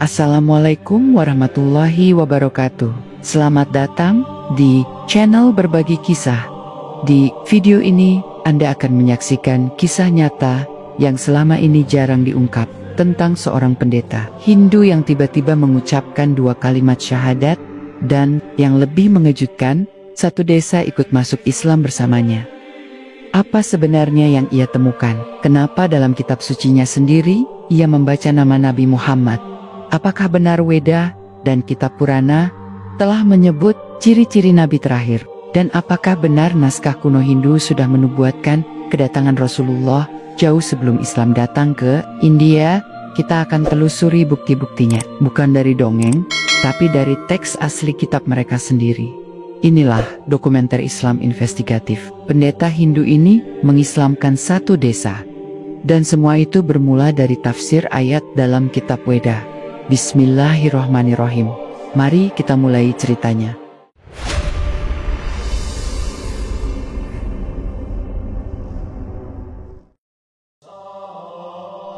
Assalamualaikum warahmatullahi wabarakatuh. Selamat datang di channel Berbagi Kisah. Di video ini, Anda akan menyaksikan kisah nyata yang selama ini jarang diungkap tentang seorang pendeta Hindu yang tiba-tiba mengucapkan 2 kalimat syahadat dan yang lebih mengejutkan, satu desa ikut masuk Islam bersamanya. Apa sebenarnya yang ia temukan? Kenapa dalam kitab sucinya sendiri, ia membaca nama Nabi Muhammad? Apakah benar Weda dan kitab Purana telah menyebut ciri-ciri Nabi terakhir? Dan apakah benar naskah kuno Hindu sudah menubuatkan kedatangan Rasulullah jauh sebelum Islam datang ke India? Kita akan telusuri bukti-buktinya, bukan dari dongeng, tapi dari teks asli kitab mereka sendiri. Inilah dokumenter Islam investigatif. Pendeta Hindu ini mengislamkan satu desa. Dan semua itu bermula dari tafsir ayat dalam kitab Weda. Bismillahirrohmanirrohim. Mari kita mulai ceritanya.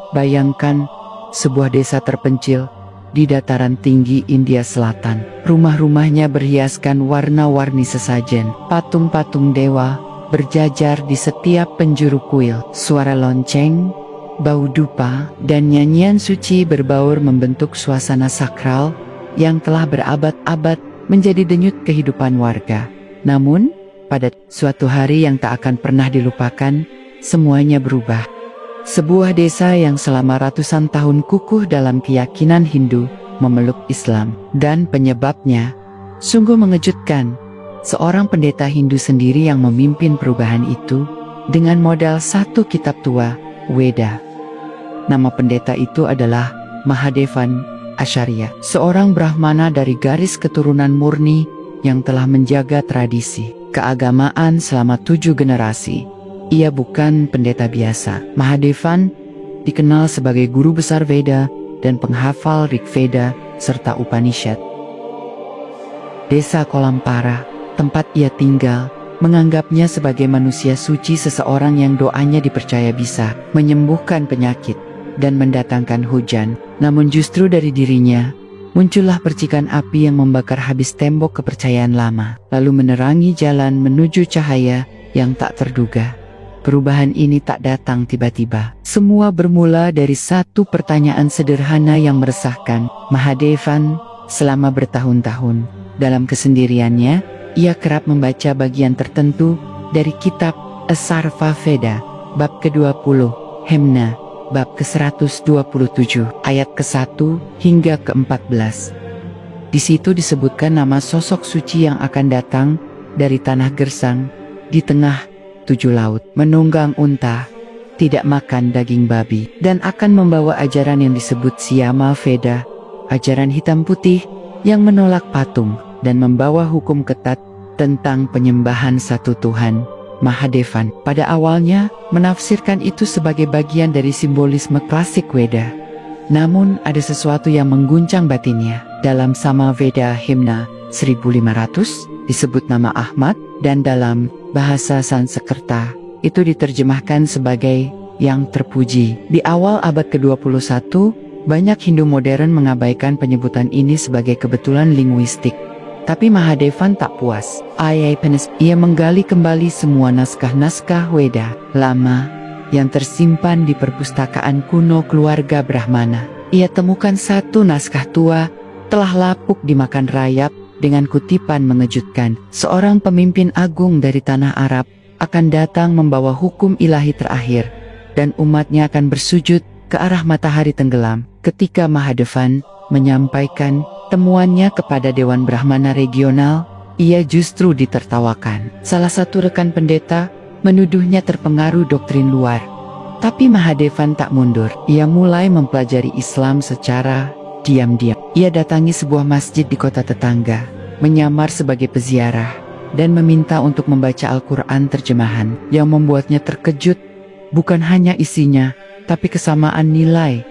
Bayangkan sebuah desa terpencil di dataran tinggi India Selatan. Rumah-rumahnya berhiaskan warna-warni sesajen. Patung-patung dewa berjajar di setiap penjuru kuil. Suara lonceng, bau dupa, dan nyanyian suci berbaur membentuk suasana sakral yang telah berabad-abad menjadi denyut kehidupan warga. Namun, pada suatu hari yang tak akan pernah dilupakan, semuanya berubah. Sebuah desa yang selama ratusan tahun kukuh dalam keyakinan Hindu memeluk Islam, dan penyebabnya sungguh mengejutkan. Seorang pendeta Hindu sendiri yang memimpin perubahan itu dengan modal satu kitab tua, Weda. Nama pendeta itu adalah Mahadevan Acharya, seorang Brahmana dari garis keturunan murni yang telah menjaga tradisi keagamaan selama 7 generasi. Ia bukan pendeta biasa. Mahadevan dikenal sebagai guru besar Veda dan penghafal Rig Veda serta Upanishad. Desa Kolampara, tempat ia tinggal, menganggapnya sebagai manusia suci, seseorang yang doanya dipercaya bisa menyembuhkan penyakit dan mendatangkan hujan. Namun justru dari dirinya muncullah percikan api yang membakar habis tembok kepercayaan lama, lalu menerangi jalan menuju cahaya yang tak terduga. Perubahan ini tak datang tiba-tiba. Semua bermula dari satu pertanyaan sederhana yang meresahkan Mahadevan selama bertahun-tahun. Dalam kesendiriannya, ia kerap membaca bagian tertentu dari kitab Asarva Veda, bab ke-20, Hemna, bab ke-127, ayat ke-1 hingga ke-14. Di situ disebutkan nama sosok suci yang akan datang dari tanah gersang di tengah 7 laut, menunggang unta, tidak makan daging babi, dan akan membawa ajaran yang disebut Siyama Veda, ajaran hitam putih yang menolak patung, dan membawa hukum ketat tentang penyembahan satu Tuhan. Mahadevan pada awalnya menafsirkan itu sebagai bagian dari simbolisme klasik Weda. Namun ada sesuatu yang mengguncang batinnya. Dalam Sama Veda Himna 1500 disebut nama Ahmad, dan dalam bahasa Sanskerta itu diterjemahkan sebagai yang terpuji. Di awal abad ke-21, banyak Hindu modern mengabaikan penyebutan ini sebagai kebetulan linguistik. Tapi Mahadevan tak puas. Ia menggali kembali semua naskah-naskah Weda lama yang tersimpan di perpustakaan kuno keluarga Brahmana. Ia temukan satu naskah tua telah lapuk dimakan rayap dengan kutipan mengejutkan. Seorang pemimpin agung dari tanah Arab akan datang membawa hukum ilahi terakhir, dan umatnya akan bersujud ke arah matahari tenggelam. Ketika Mahadevan menyampaikan temuannya kepada Dewan Brahmana Regional, ia justru ditertawakan. Salah satu rekan pendeta menuduhnya terpengaruh doktrin luar. Tapi Mahadevan tak mundur. Ia mulai mempelajari Islam secara diam-diam. Ia datangi sebuah masjid di kota tetangga, menyamar sebagai peziarah, dan meminta untuk membaca Al-Quran terjemahan. Yang membuatnya terkejut bukan hanya isinya, tapi kesamaan nilai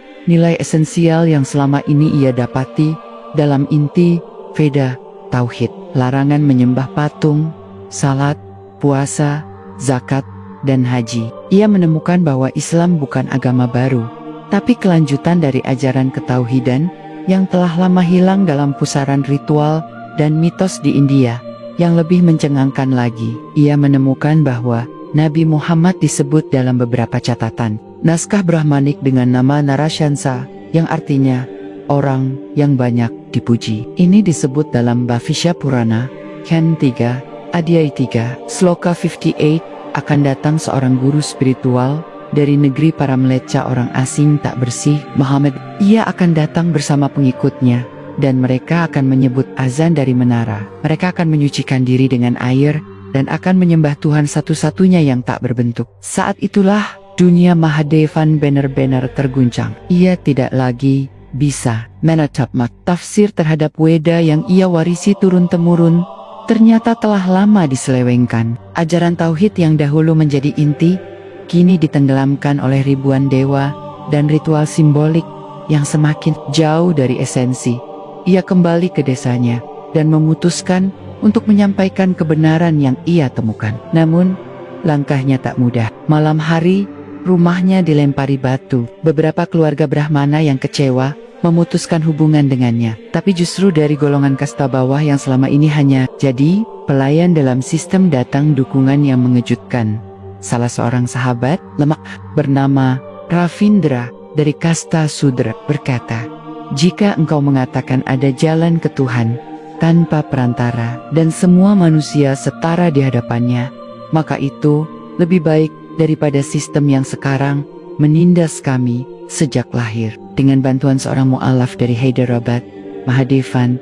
esensial yang selama ini ia dapati dalam inti Veda, Tauhid, larangan menyembah patung, salat, puasa, zakat, dan haji. Ia menemukan bahwa Islam bukan agama baru, tapi kelanjutan dari ajaran ketauhidan yang telah lama hilang dalam pusaran ritual dan mitos di India. Yang lebih mencengangkan lagi, ia menemukan bahwa Nabi Muhammad disebut dalam beberapa catatan naskah Brahmanik dengan nama Narashansa, yang artinya orang yang banyak dipuji. Ini disebut dalam Bhavishya Purana, Can 3, Adhyaya 3, Sloka 58, akan datang seorang guru spiritual dari negeri para meleca orang asing tak bersih, Muhammad. Ia akan datang bersama pengikutnya, dan mereka akan menyebut azan dari menara. Mereka akan menyucikan diri dengan air, dan akan menyembah Tuhan satu-satunya yang tak berbentuk. Saat itulah, dunia Mahadevan benar-benar terguncang. Ia tidak lagi bisa menetapkan tafsir terhadap Weda yang ia warisi turun-temurun. Ternyata telah lama diselewengkan. Ajaran Tauhid yang dahulu menjadi inti, kini ditenggelamkan oleh ribuan dewa dan ritual simbolik yang semakin jauh dari esensi. Ia kembali ke desanya dan memutuskan untuk menyampaikan kebenaran yang ia temukan. Namun, langkahnya tak mudah. Malam hari, rumahnya dilempari batu. Beberapa keluarga Brahmana yang kecewa memutuskan hubungan dengannya. Tapi justru dari golongan kasta bawah yang selama ini hanya jadi pelayan dalam sistem datang dukungan yang mengejutkan. Salah seorang sahabat lemak bernama Ravindra dari kasta Sudra berkata, "Jika engkau mengatakan ada jalan ke Tuhan tanpa perantara dan semua manusia setara di hadapannya, maka itu lebih baik daripada sistem yang sekarang menindas kami sejak lahir." Dengan bantuan seorang mu'alaf dari Hyderabad, Mahadevan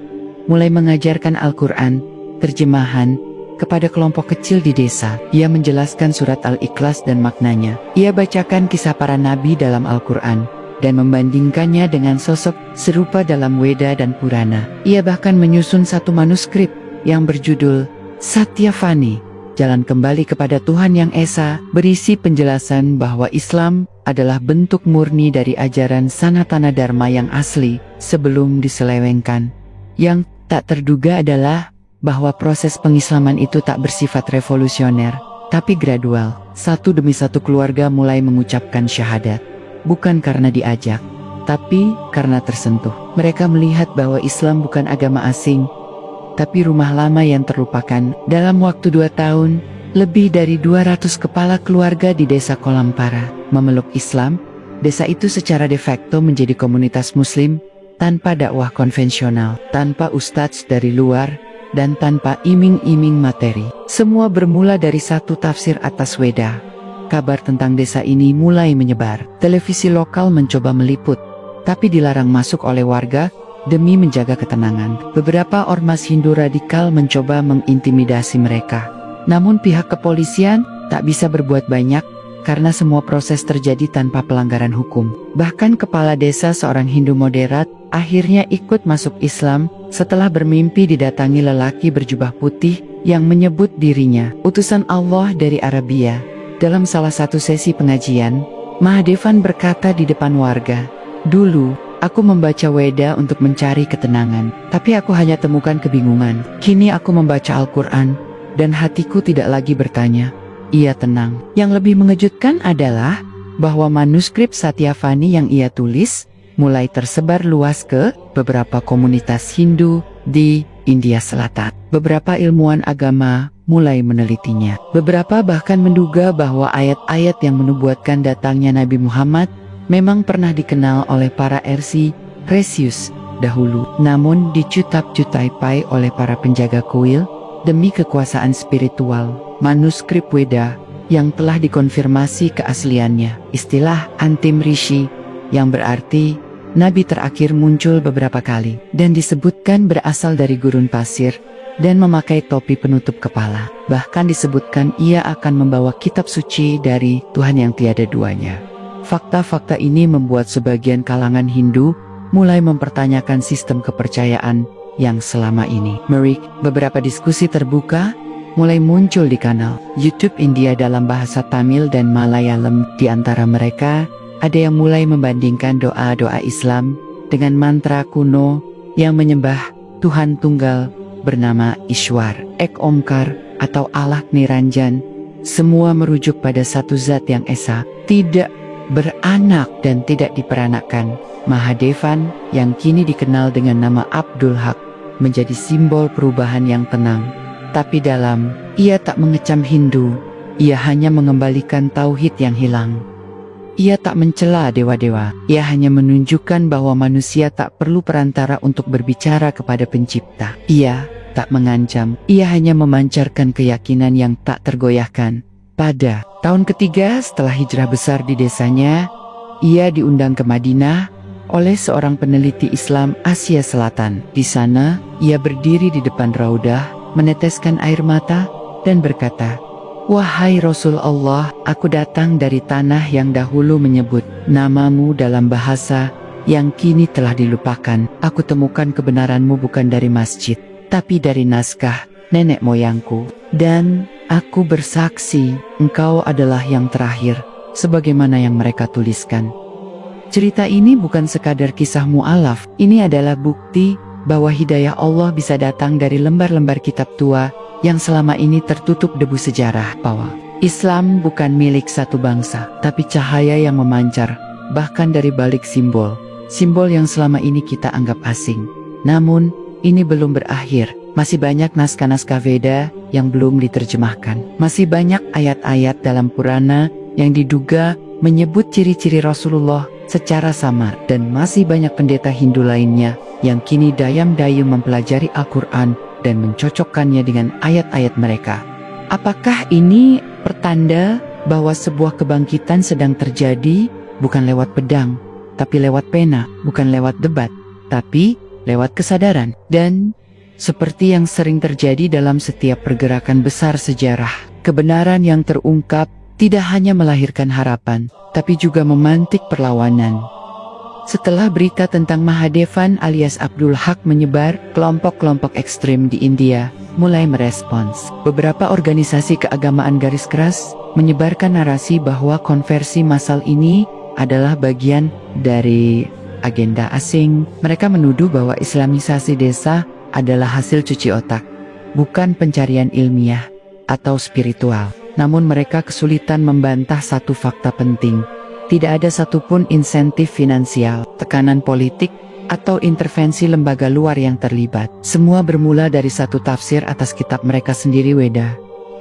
mulai mengajarkan Al-Quran terjemahan kepada kelompok kecil di desa. Ia menjelaskan surat Al-Ikhlas dan maknanya. Ia bacakan kisah para nabi dalam Al-Quran dan membandingkannya dengan sosok serupa dalam Weda dan Purana. Ia bahkan menyusun satu manuskrip yang berjudul Satyavani, Jalan Kembali kepada Tuhan Yang Esa, berisi penjelasan bahwa Islam adalah bentuk murni dari ajaran Sanatana Dharma yang asli sebelum diselewengkan. Yang tak terduga adalah bahwa proses pengislaman itu tak bersifat revolusioner, tapi gradual. Satu demi satu keluarga mulai mengucapkan syahadat. Bukan karena diajak, tapi karena tersentuh. Mereka melihat bahwa Islam bukan agama asing, tapi rumah lama yang terlupakan. Dalam waktu 2 tahun, lebih dari 200 kepala keluarga di desa Kolampara memeluk Islam. Desa itu secara de facto menjadi komunitas muslim, tanpa dakwah konvensional, tanpa ustadz dari luar, dan tanpa iming-iming materi. Semua bermula dari satu tafsir atas Weda. Kabar tentang desa ini mulai menyebar. Televisi lokal mencoba meliput, tapi dilarang masuk oleh warga demi menjaga ketenangan. Beberapa ormas Hindu radikal mencoba mengintimidasi mereka. Namun pihak kepolisian tak bisa berbuat banyak karena semua proses terjadi tanpa pelanggaran hukum. Bahkan kepala desa, seorang Hindu moderat, akhirnya ikut masuk Islam setelah bermimpi didatangi lelaki berjubah putih yang menyebut dirinya utusan Allah dari Arabia. Dalam salah satu sesi pengajian, Mahadevan berkata di depan warga, "Dulu, aku membaca Weda untuk mencari ketenangan, tapi aku hanya temukan kebingungan. Kini aku membaca Al-Quran, dan hatiku tidak lagi bertanya." Ia tenang. Yang lebih mengejutkan adalah bahwa manuskrip Satyavani yang ia tulis mulai tersebar luas ke beberapa komunitas Hindu di India Selatan. Beberapa ilmuwan agama mulai menelitinya. Beberapa bahkan menduga bahwa ayat-ayat yang menubuatkan datangnya Nabi Muhammad memang pernah dikenal oleh para Rsi Resius dahulu, namun dicutai oleh para penjaga kuil demi kekuasaan spiritual. Manuskrip Weda yang telah dikonfirmasi keasliannya. Istilah Antim Rishi yang berarti Nabi terakhir muncul beberapa kali dan disebutkan berasal dari gurun pasir dan memakai topi penutup kepala. Bahkan disebutkan ia akan membawa kitab suci dari Tuhan yang tiada duanya. Fakta-fakta ini membuat sebagian kalangan Hindu mulai mempertanyakan sistem kepercayaan yang selama ini. Beberapa diskusi terbuka mulai muncul di kanal YouTube India dalam bahasa Tamil dan Malayalam. Di antara mereka, ada yang mulai membandingkan doa-doa Islam dengan mantra kuno yang menyembah Tuhan Tunggal bernama Ishwar, Ek Omkar, atau Allah Niranjan. Semua merujuk pada satu zat yang esa, tidak beranak dan tidak diperanakkan. Mahadevan yang kini dikenal dengan nama Abdul Haq menjadi simbol perubahan yang tenang. Tapi dalam, ia tak mengecam Hindu, ia hanya mengembalikan tauhid yang hilang. Ia tak mencela dewa-dewa, ia hanya menunjukkan bahwa manusia tak perlu perantara untuk berbicara kepada pencipta. Ia tak mengancam, ia hanya memancarkan keyakinan yang tak tergoyahkan. Pada tahun ketiga setelah hijrah besar di desanya, ia diundang ke Madinah oleh seorang peneliti Islam Asia Selatan. Di sana, ia berdiri di depan raudah, meneteskan air mata, dan berkata, "Wahai Rasul Allah, aku datang dari tanah yang dahulu menyebut namamu dalam bahasa yang kini telah dilupakan. Aku temukan kebenaranmu bukan dari masjid, tapi dari naskah nenek moyangku. Dan aku bersaksi, engkau adalah yang terakhir, sebagaimana yang mereka tuliskan." Cerita ini bukan sekadar kisah mu'alaf, ini adalah bukti bahwa hidayah Allah bisa datang dari lembar-lembar kitab tua yang selama ini tertutup debu sejarah. Bahwa Islam bukan milik satu bangsa, tapi cahaya yang memancar, bahkan dari balik simbol yang selama ini kita anggap asing. Namun, ini belum berakhir. Masih banyak naskah-naskah Veda yang belum diterjemahkan. Masih banyak ayat-ayat dalam Purana yang diduga menyebut ciri-ciri Rasulullah secara samar. Dan masih banyak pendeta Hindu lainnya yang kini dayam-dayum mempelajari Al-Quran dan mencocokkannya dengan ayat-ayat mereka. Apakah ini pertanda bahwa sebuah kebangkitan sedang terjadi bukan lewat pedang, tapi lewat pena, bukan lewat debat, tapi lewat kesadaran? Dan seperti yang sering terjadi dalam setiap pergerakan besar sejarah, kebenaran yang terungkap tidak hanya melahirkan harapan, tapi juga memantik perlawanan. Setelah berita tentang Mahadevan alias Abdul Haq menyebar, kelompok-kelompok ekstrem di India mulai merespons. Beberapa organisasi keagamaan garis keras menyebarkan narasi bahwa konversi massal ini adalah bagian dari agenda asing. Mereka menuduh bahwa islamisasi desa adalah hasil cuci otak, bukan pencarian ilmiah atau spiritual. Namun mereka kesulitan membantah satu fakta penting. Tidak ada satupun insentif finansial, tekanan politik, atau intervensi lembaga luar yang terlibat. Semua bermula dari satu tafsir atas kitab mereka sendiri, Weda.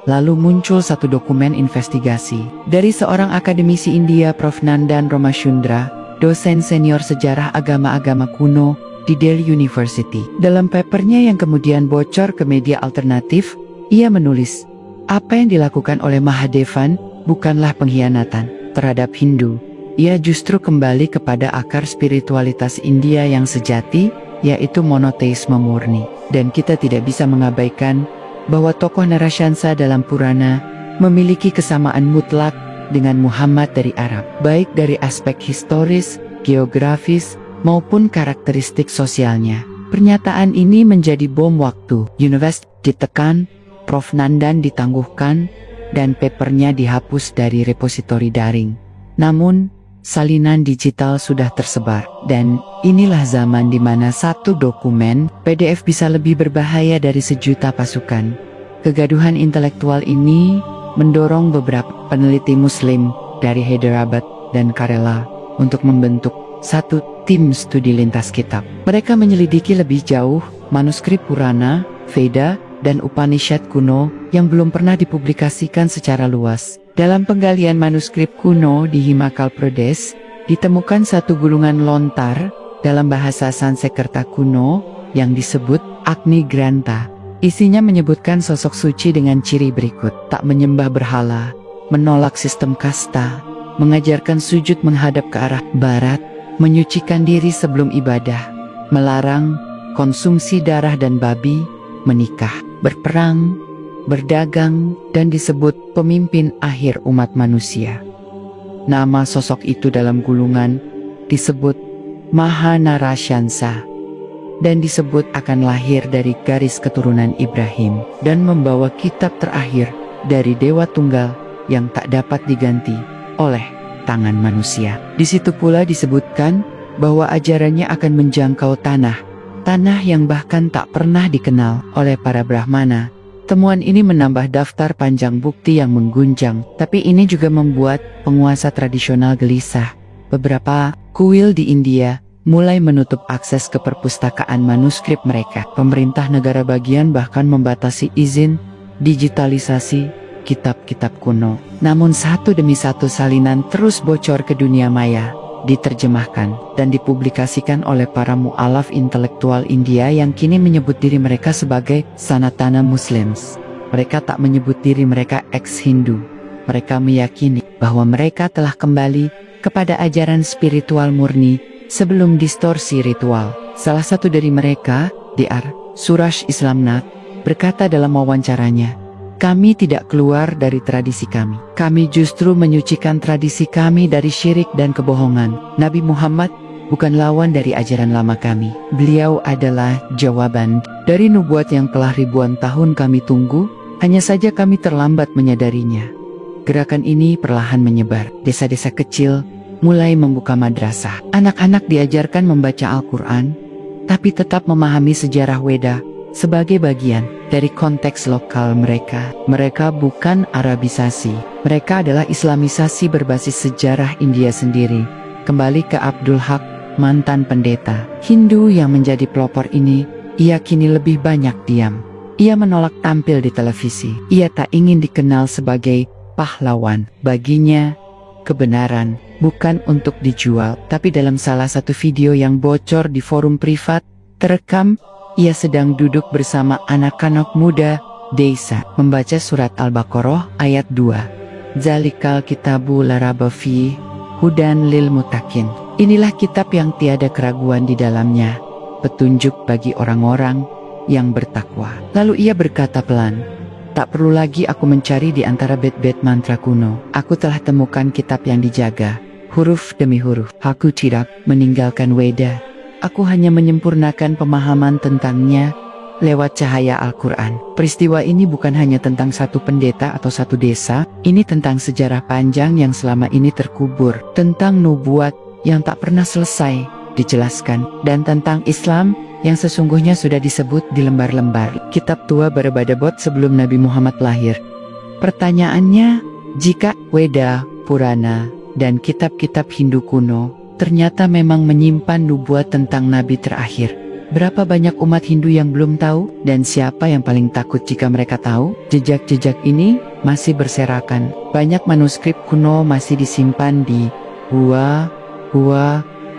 Lalu muncul satu dokumen investigasi dari seorang akademisi India, Prof. Nandan Ramachandra, dosen senior sejarah agama-agama kuno di Delhi University. Dalam papernya yang kemudian bocor ke media alternatif, ia menulis, apa yang dilakukan oleh Mahadevan bukanlah pengkhianatan terhadap Hindu. Ia justru kembali kepada akar spiritualitas India yang sejati, yaitu monoteisme murni. Dan kita tidak bisa mengabaikan bahwa tokoh Narashansa dalam Purana memiliki kesamaan mutlak dengan Muhammad dari Arab, baik dari aspek historis, geografis, maupun karakteristik sosialnya. Pernyataan ini menjadi bom waktu. Universitas ditekan, Prof. Nandan ditangguhkan, dan papernya dihapus dari repositori daring. Namun, salinan digital sudah tersebar, dan inilah zaman di mana satu dokumen PDF bisa lebih berbahaya dari sejuta pasukan. Kegaduhan intelektual ini mendorong beberapa peneliti Muslim dari Hyderabad dan Kerala untuk membentuk satu tim studi lintas kitab. Mereka menyelidiki lebih jauh manuskrip Purana, Veda, dan Upanishad kuno yang belum pernah dipublikasikan secara luas. Dalam penggalian manuskrip kuno di Himachal Pradesh, ditemukan satu gulungan lontar dalam bahasa Sanskerta kuno yang disebut Agni Grantha. Isinya menyebutkan sosok suci dengan ciri berikut: tak menyembah berhala, menolak sistem kasta, mengajarkan sujud menghadap ke arah barat, menyucikan diri sebelum ibadah, melarang konsumsi darah dan babi, menikah, berperang, berdagang, dan disebut pemimpin akhir umat manusia. Nama sosok itu dalam gulungan disebut Mahanarashansa dan disebut akan lahir dari garis keturunan Ibrahim dan membawa kitab terakhir dari Dewa Tunggal yang tak dapat diganti oleh tangan manusia. Di situ pula disebutkan bahwa ajarannya akan menjangkau tanah yang bahkan tak pernah dikenal oleh para Brahmana, Temuan ini menambah daftar panjang bukti yang mengguncang, tapi ini juga membuat penguasa tradisional gelisah. Beberapa kuil di India mulai menutup akses ke perpustakaan manuskrip mereka. Pemerintah negara bagian bahkan membatasi izin digitalisasi kitab-kitab kuno. Namun satu demi satu salinan terus bocor ke dunia maya, diterjemahkan dan dipublikasikan oleh para mu'alaf intelektual India yang kini menyebut diri mereka sebagai Sanatana Muslims. Mereka tak menyebut diri mereka ex-Hindu. Mereka meyakini bahwa mereka telah kembali kepada ajaran spiritual murni sebelum distorsi ritual. Salah satu dari mereka, Dr. Suraj Islamnath, berkata dalam wawancaranya, "Kami tidak keluar dari tradisi kami. Kami justru menyucikan tradisi kami dari syirik dan kebohongan. Nabi Muhammad bukan lawan dari ajaran lama kami. Beliau adalah jawaban dari nubuat yang telah ribuan tahun kami tunggu, hanya saja kami terlambat menyadarinya." Gerakan ini perlahan menyebar. Desa-desa kecil mulai membuka madrasah. Anak-anak diajarkan membaca Al-Quran, tapi tetap memahami sejarah Weda sebagai bagian dari konteks lokal mereka. Mereka bukan Arabisasi. Mereka adalah Islamisasi berbasis sejarah India sendiri. Kembali ke Abdul Haq, mantan pendeta Hindu yang menjadi pelopor ini, ia kini lebih banyak diam. Ia menolak tampil di televisi. Ia tak ingin dikenal sebagai pahlawan. Baginya, kebenaran bukan untuk dijual. Tapi dalam salah satu video yang bocor di forum privat, terekam ia sedang duduk bersama anak-anak muda desa membaca surat Al-Baqarah ayat 2. Zalikal kitabu la raiba fihi hudan lil muttaqin. Inilah kitab yang tiada keraguan di dalamnya, petunjuk bagi orang-orang yang bertakwa. Lalu ia berkata pelan, "Tak perlu lagi aku mencari di antara bait-bait mantra kuno. Aku telah temukan kitab yang dijaga, huruf demi huruf. Aku tidak meninggalkan Weda. Aku hanya menyempurnakan pemahaman tentangnya lewat cahaya Al-Quran." Peristiwa ini bukan hanya tentang satu pendeta atau satu desa, ini tentang sejarah panjang yang selama ini terkubur, tentang nubuat yang tak pernah selesai dijelaskan, dan tentang Islam yang sesungguhnya sudah disebut di lembar-lembar kitab tua Bharadabot sebelum Nabi Muhammad lahir. Pertanyaannya, jika Weda, Purana, dan kitab-kitab Hindu kuno ternyata memang menyimpan nubuat tentang Nabi terakhir, berapa banyak umat Hindu yang belum tahu? Dan siapa yang paling takut jika mereka tahu? Jejak-jejak ini masih berserakan. Banyak manuskrip kuno masih disimpan di gua,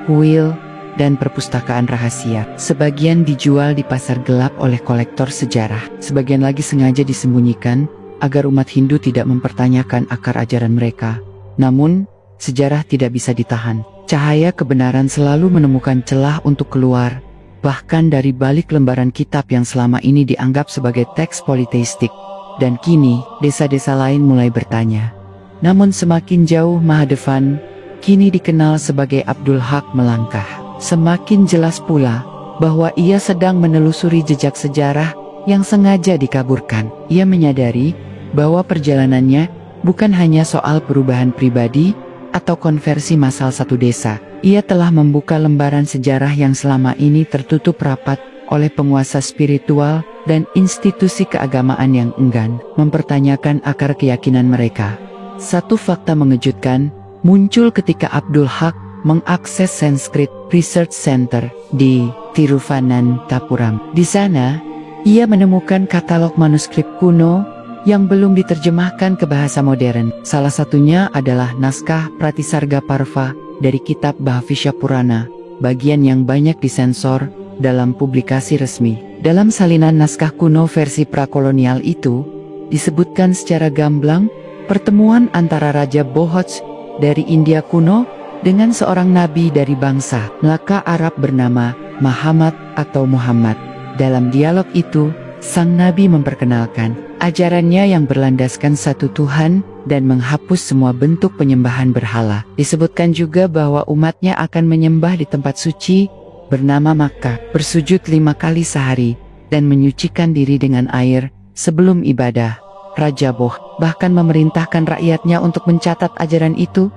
kuil, dan perpustakaan rahasia. Sebagian dijual di pasar gelap oleh kolektor sejarah. Sebagian lagi sengaja disembunyikan agar umat Hindu tidak mempertanyakan akar ajaran mereka. Namun, sejarah tidak bisa ditahan. Cahaya kebenaran selalu menemukan celah untuk keluar, bahkan dari balik lembaran kitab yang selama ini dianggap sebagai teks politeistik. Dan kini, desa-desa lain mulai bertanya. Namun semakin jauh Mahadevan kini dikenal sebagai Abdul Haq melangkah. Semakin jelas pula bahwa ia sedang menelusuri jejak sejarah yang sengaja dikaburkan. Ia menyadari bahwa perjalanannya bukan hanya soal perubahan pribadi atau konversi massal satu desa. Ia telah membuka lembaran sejarah yang selama ini tertutup rapat oleh penguasa spiritual dan institusi keagamaan yang enggan mempertanyakan akar keyakinan mereka. Satu fakta mengejutkan muncul ketika Abdul Haq mengakses Sanskrit Research Center di Tiruvananthapuram. Di sana, ia menemukan katalog manuskrip kuno yang belum diterjemahkan ke bahasa modern. Salah satunya adalah naskah Pratisarga Parva dari kitab Bhavishya Purana, bagian yang banyak disensor dalam publikasi resmi. Dalam salinan naskah kuno versi prakolonial itu, disebutkan secara gamblang pertemuan antara Raja Bohoj dari India kuno dengan seorang nabi dari bangsa Melaka Arab bernama Muhammad atau Muhammad. Dalam dialog itu, sang nabi memperkenalkan ajarannya yang berlandaskan satu Tuhan dan menghapus semua bentuk penyembahan berhala. Disebutkan juga bahwa umatnya akan menyembah di tempat suci bernama Makkah, bersujud 5 kali sehari, dan menyucikan diri dengan air sebelum ibadah. Raja Boh bahkan memerintahkan rakyatnya untuk mencatat ajaran itu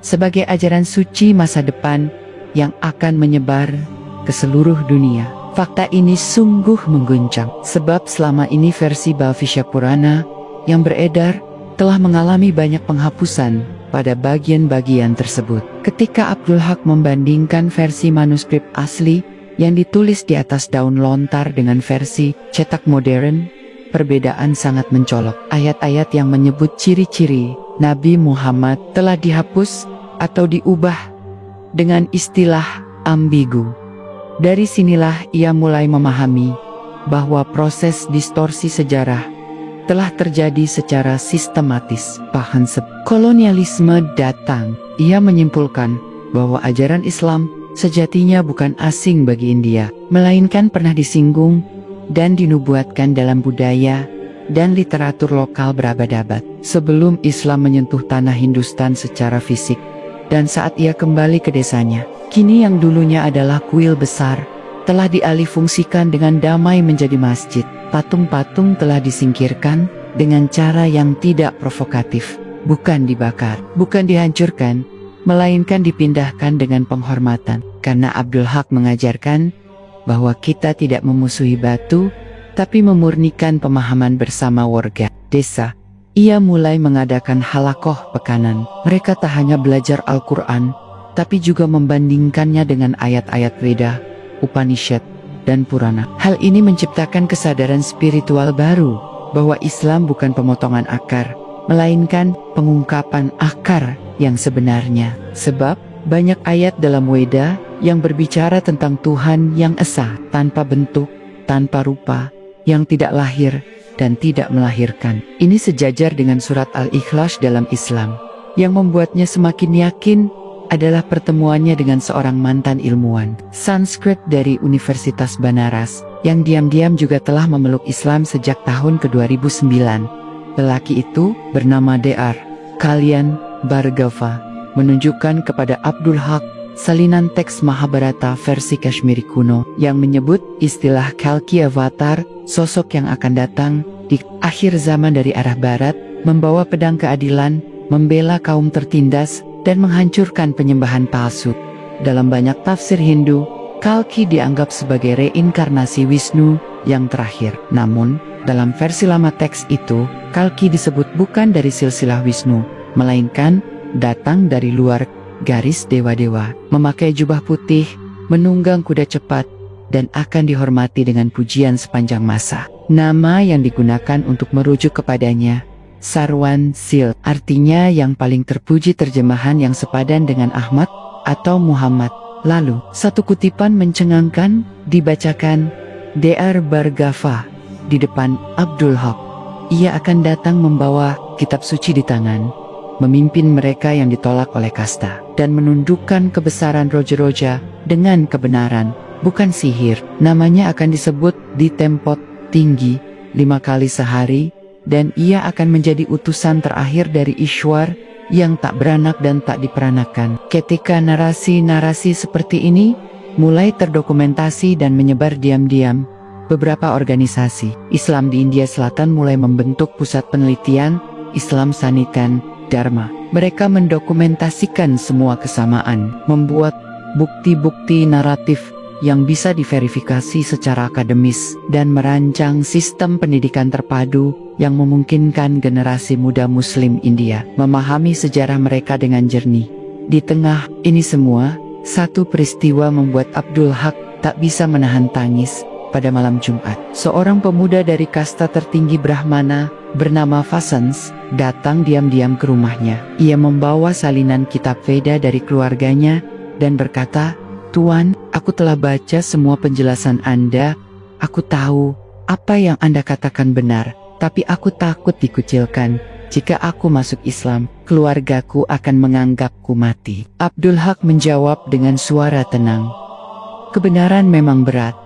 sebagai ajaran suci masa depan yang akan menyebar ke seluruh dunia. Fakta ini sungguh mengguncang, sebab selama ini versi Bhavishya Purana yang beredar telah mengalami banyak penghapusan pada bagian-bagian tersebut. Ketika Abdul Haq membandingkan versi manuskrip asli yang ditulis di atas daun lontar dengan versi cetak modern, perbedaan sangat mencolok. Ayat-ayat yang menyebut ciri-ciri Nabi Muhammad telah dihapus atau diubah dengan istilah ambigu. Dari sinilah ia mulai memahami bahwa proses distorsi sejarah telah terjadi secara sistematis. Kolonialisme datang. Ia menyimpulkan bahwa ajaran Islam sejatinya bukan asing bagi India, melainkan pernah disinggung dan dinubuatkan dalam budaya dan literatur lokal berabad-abad. Sebelum Islam menyentuh tanah Hindustan secara fisik, dan saat ia kembali ke desanya, kini yang dulunya adalah kuil besar telah dialihfungsikan dengan damai menjadi masjid. Patung-patung telah disingkirkan dengan cara yang tidak provokatif, bukan dibakar, bukan dihancurkan, melainkan dipindahkan dengan penghormatan. Karena Abdul Haq mengajarkan bahwa kita tidak memusuhi batu, tapi memurnikan pemahaman bersama warga desa. Ia mulai mengadakan halakoh pekanan. Mereka tak hanya belajar Al-Quran, tapi juga membandingkannya dengan ayat-ayat Veda, Upanishad, dan Purana. Hal ini menciptakan kesadaran spiritual baru, bahwa Islam bukan pemotongan akar, melainkan pengungkapan akar yang sebenarnya. Sebab, banyak ayat dalam Weda yang berbicara tentang Tuhan yang esa, tanpa bentuk, tanpa rupa, yang tidak lahir, dan tidak melahirkan. Ini sejajar dengan surat Al-Ikhlas dalam Islam. Yang membuatnya semakin yakin adalah pertemuannya dengan seorang mantan ilmuwan Sanskrit dari Universitas Banaras, yang diam-diam juga telah memeluk Islam sejak tahun ke-2009. Lelaki itu bernama Dr. Kalyan Bhargava, menunjukkan kepada Abdul Haq salinan teks Mahabharata versi Kashmiri kuno yang menyebut istilah Kalki Avatar, sosok yang akan datang di akhir zaman dari arah barat, membawa pedang keadilan, membela kaum tertindas, dan menghancurkan penyembahan palsu. Dalam banyak tafsir Hindu, Kalki dianggap sebagai reinkarnasi Wisnu yang terakhir. Namun, dalam versi lama teks itu, Kalki disebut bukan dari silsilah Wisnu, melainkan datang dari luar garis dewa-dewa, memakai jubah putih, menunggang kuda cepat, dan akan dihormati dengan pujian sepanjang masa. Nama yang digunakan untuk merujuk kepadanya, Sarwan Sil, artinya yang paling terpuji, terjemahan yang sepadan dengan Ahmad atau Muhammad. Lalu, satu kutipan mencengangkan dibacakan Dr. Bhargava di depan Abdul Haq. Ia akan datang membawa kitab suci di tangan, memimpin mereka yang ditolak oleh kasta, dan menundukkan kebesaran roja-roja dengan kebenaran, bukan sihir. Namanya akan disebut di tempat tinggi 5 kali sehari, dan ia akan menjadi utusan terakhir dari Ishwar yang tak beranak dan tak diperanakan. Ketika narasi-narasi seperti ini mulai terdokumentasi dan menyebar diam-diam, beberapa organisasi Islam di India Selatan mulai membentuk pusat penelitian Islam Sanitan Dharma. Mereka mendokumentasikan semua kesamaan, membuat bukti-bukti naratif yang bisa diverifikasi secara akademis, dan merancang sistem pendidikan terpadu yang memungkinkan generasi muda Muslim India memahami sejarah mereka dengan jernih. Di tengah ini semua, satu peristiwa membuat Abdul Haq tak bisa menahan tangis. Pada malam Jumat, seorang pemuda dari kasta tertinggi Brahmana bernama Vasans datang diam-diam ke rumahnya. Ia membawa salinan kitab Veda dari keluarganya dan berkata, "Tuan, aku telah baca semua penjelasan Anda. Aku tahu apa yang Anda katakan benar. Tapi aku takut dikucilkan. Jika aku masuk Islam, keluargaku akan menganggapku mati." Abdul Haq menjawab dengan suara tenang, "Kebenaran memang berat,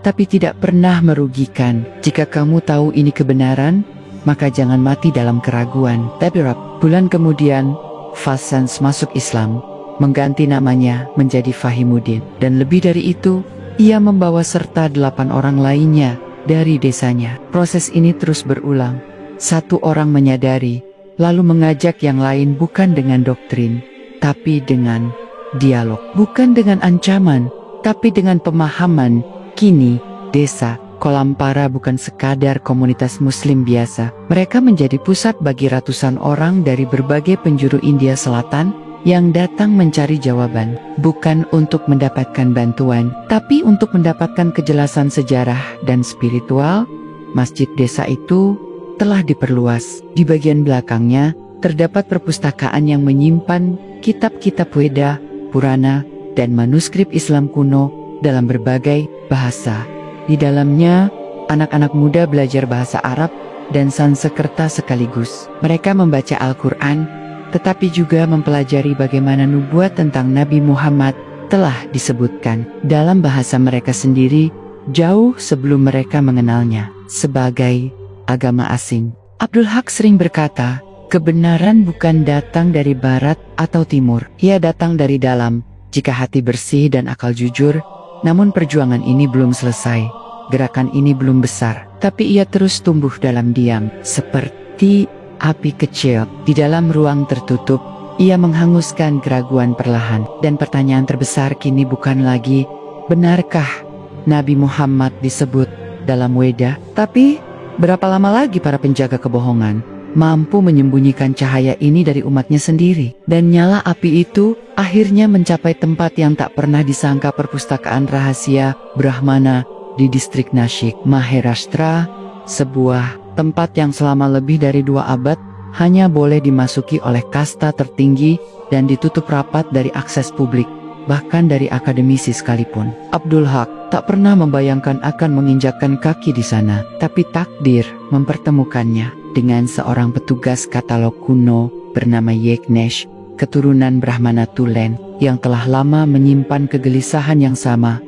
tapi tidak pernah merugikan. Jika kamu tahu ini kebenaran, maka jangan mati dalam keraguan." Beberapa bulan kemudian, Vasans masuk Islam, mengganti namanya menjadi Fahimuddin. Dan lebih dari itu, ia membawa serta 8 orang lainnya dari desanya. Proses ini terus berulang. Satu orang menyadari, lalu mengajak yang lain, bukan dengan doktrin, tapi dengan dialog. Bukan dengan ancaman, tapi dengan pemahaman. Kini, desa Kolampara bukan sekadar komunitas muslim biasa. Mereka menjadi pusat bagi ratusan orang dari berbagai penjuru India Selatan yang datang mencari jawaban, bukan untuk mendapatkan bantuan, tapi untuk mendapatkan kejelasan sejarah dan spiritual. Masjid desa itu telah diperluas. Di bagian belakangnya terdapat perpustakaan yang menyimpan kitab-kitab Weda, Purana, dan manuskrip Islam kuno dalam berbagai bahasa. Di dalamnya, anak-anak muda belajar bahasa Arab dan Sanskerta sekaligus. Mereka membaca Al-Quran, tetapi juga mempelajari bagaimana nubuat tentang Nabi Muhammad telah disebutkan dalam bahasa mereka sendiri jauh sebelum mereka mengenalnya sebagai agama asing. Abdul Haq sering berkata, kebenaran bukan datang dari barat atau timur, ia datang dari dalam. Jika hati bersih dan akal jujur, namun perjuangan ini belum selesai. Gerakan ini belum besar, tapi ia terus tumbuh dalam diam, seperti api kecil di dalam ruang tertutup. Ia menghanguskan keraguan perlahan, dan pertanyaan terbesar kini bukan lagi, benarkah Nabi Muhammad disebut dalam Weda? Tapi, berapa lama lagi para penjaga kebohongan mampu menyembunyikan cahaya ini dari umatnya sendiri? Dan nyala api itu akhirnya mencapai tempat yang tak pernah disangka, perpustakaan rahasia Brahmana di distrik Nashik, Maharashtra, sebuah tempat yang selama lebih dari 2 abad hanya boleh dimasuki oleh kasta tertinggi dan ditutup rapat dari akses publik, bahkan dari akademisi sekalipun. Abdul Haq tak pernah membayangkan akan menginjakkan kaki di sana, tapi takdir mempertemukannya dengan seorang petugas katalog kuno bernama Yeknesh, keturunan Brahmana Tulen, yang telah lama menyimpan kegelisahan yang sama.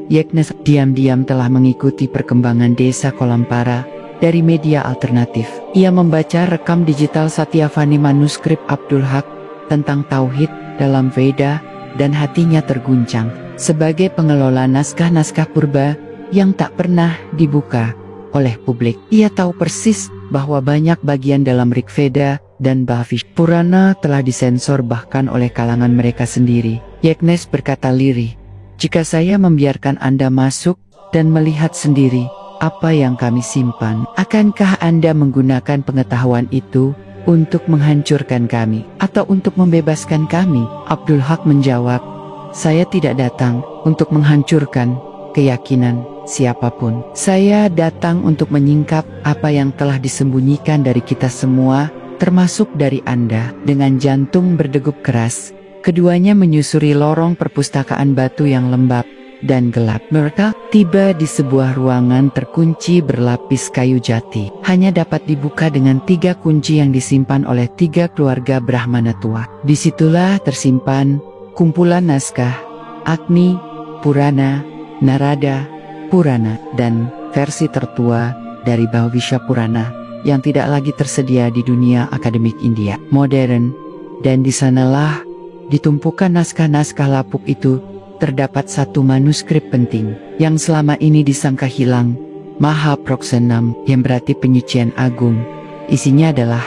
Yeknesh diam-diam telah mengikuti perkembangan desa Kolampara dari media alternatif. Ia membaca rekam digital Satyavani manuskrip Abdul Haq tentang Tauhid dalam Veda, dan hatinya terguncang. Sebagai pengelola naskah-naskah purba yang tak pernah dibuka oleh publik, ia tahu persis bahwa banyak bagian dalam Rig Veda dan Bhavishya Purana telah disensor bahkan oleh kalangan mereka sendiri. Yeknesh berkata lirih, jika saya membiarkan Anda masuk dan melihat sendiri apa yang kami simpan, akankah Anda menggunakan pengetahuan itu untuk menghancurkan kami atau untuk membebaskan kami? Abdul Haq menjawab, saya tidak datang untuk menghancurkan keyakinan siapapun. Saya datang untuk menyingkap apa yang telah disembunyikan dari kita semua, termasuk dari Anda. Dengan jantung berdegup keras, keduanya menyusuri lorong perpustakaan batu yang lembab dan gelap. Mereka tiba di sebuah ruangan terkunci berlapis kayu jati. Hanya dapat dibuka dengan 3 kunci yang disimpan oleh 3 keluarga Brahmana tua. Disitulah tersimpan kumpulan naskah Agni Purana, Narada Purana, dan versi tertua dari Bhavishya Purana yang tidak lagi tersedia di dunia akademik India modern. Dan di sanalah ditumpukan naskah-naskah lapuk itu terdapat satu manuskrip penting yang selama ini disangka hilang, Mahaproksenam, yang berarti penyucian agung. Isinya adalah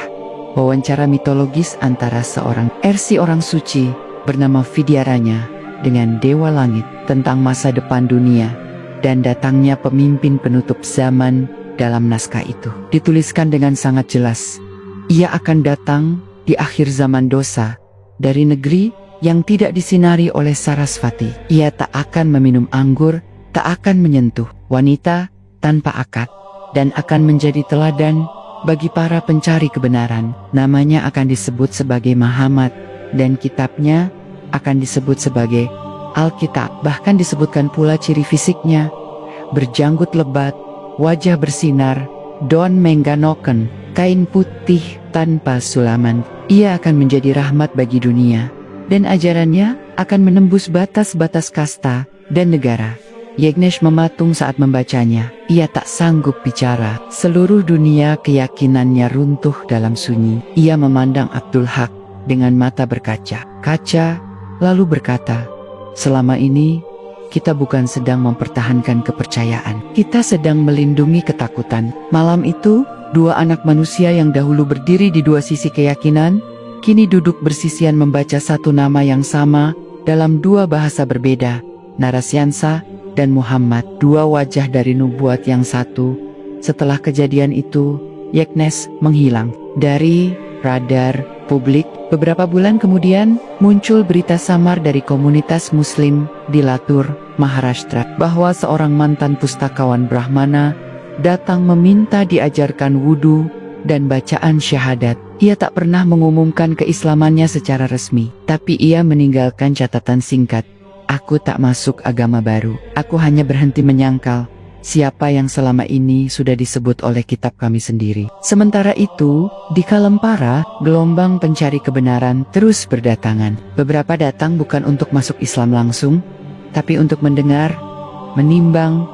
wawancara mitologis antara seorang orang suci bernama Vidyaranya dengan Dewa Langit tentang masa depan dunia dan datangnya pemimpin penutup zaman. Dalam naskah itu dituliskan dengan sangat jelas, ia akan datang di akhir zaman dosa dari negeri yang tidak disinari oleh Sarasvati. Ia tak akan meminum anggur, tak akan menyentuh wanita tanpa akad, dan akan menjadi teladan bagi para pencari kebenaran. Namanya akan disebut sebagai Muhammad, dan kitabnya akan disebut sebagai Alkitab. Bahkan disebutkan pula ciri fisiknya, berjanggut lebat, wajah bersinar, daun mengganoken, kain putih tanpa sulaman. Ia akan menjadi rahmat bagi dunia, dan ajarannya akan menembus batas-batas kasta dan negara. Yeknesh mematung saat membacanya. Ia tak sanggup bicara. Seluruh dunia keyakinannya runtuh dalam sunyi. Ia memandang Abdul Haq dengan mata berkaca-kaca, lalu berkata, selama ini kita bukan sedang mempertahankan kepercayaan, kita sedang melindungi ketakutan. Malam itu, 2 anak manusia yang dahulu berdiri di 2 sisi keyakinan, kini duduk bersisian membaca satu nama yang sama dalam 2 bahasa berbeda, Narasyansa dan Muhammad, dua wajah dari nubuat yang satu. Setelah kejadian itu, Yeknes menghilang dari radar publik. Beberapa bulan kemudian, muncul berita samar dari komunitas Muslim di Latur, Maharashtra, bahwa seorang mantan pustakawan Brahmana datang meminta diajarkan wudhu dan bacaan syahadat. Ia tak pernah mengumumkan keislamannya secara resmi, tapi ia meninggalkan catatan singkat. Aku tak masuk agama baru. Aku hanya berhenti menyangkal siapa yang selama ini sudah disebut oleh kitab kami sendiri. Sementara itu, di Kalempara, gelombang pencari kebenaran terus berdatangan. Beberapa datang bukan untuk masuk Islam langsung, tapi untuk mendengar, menimbang,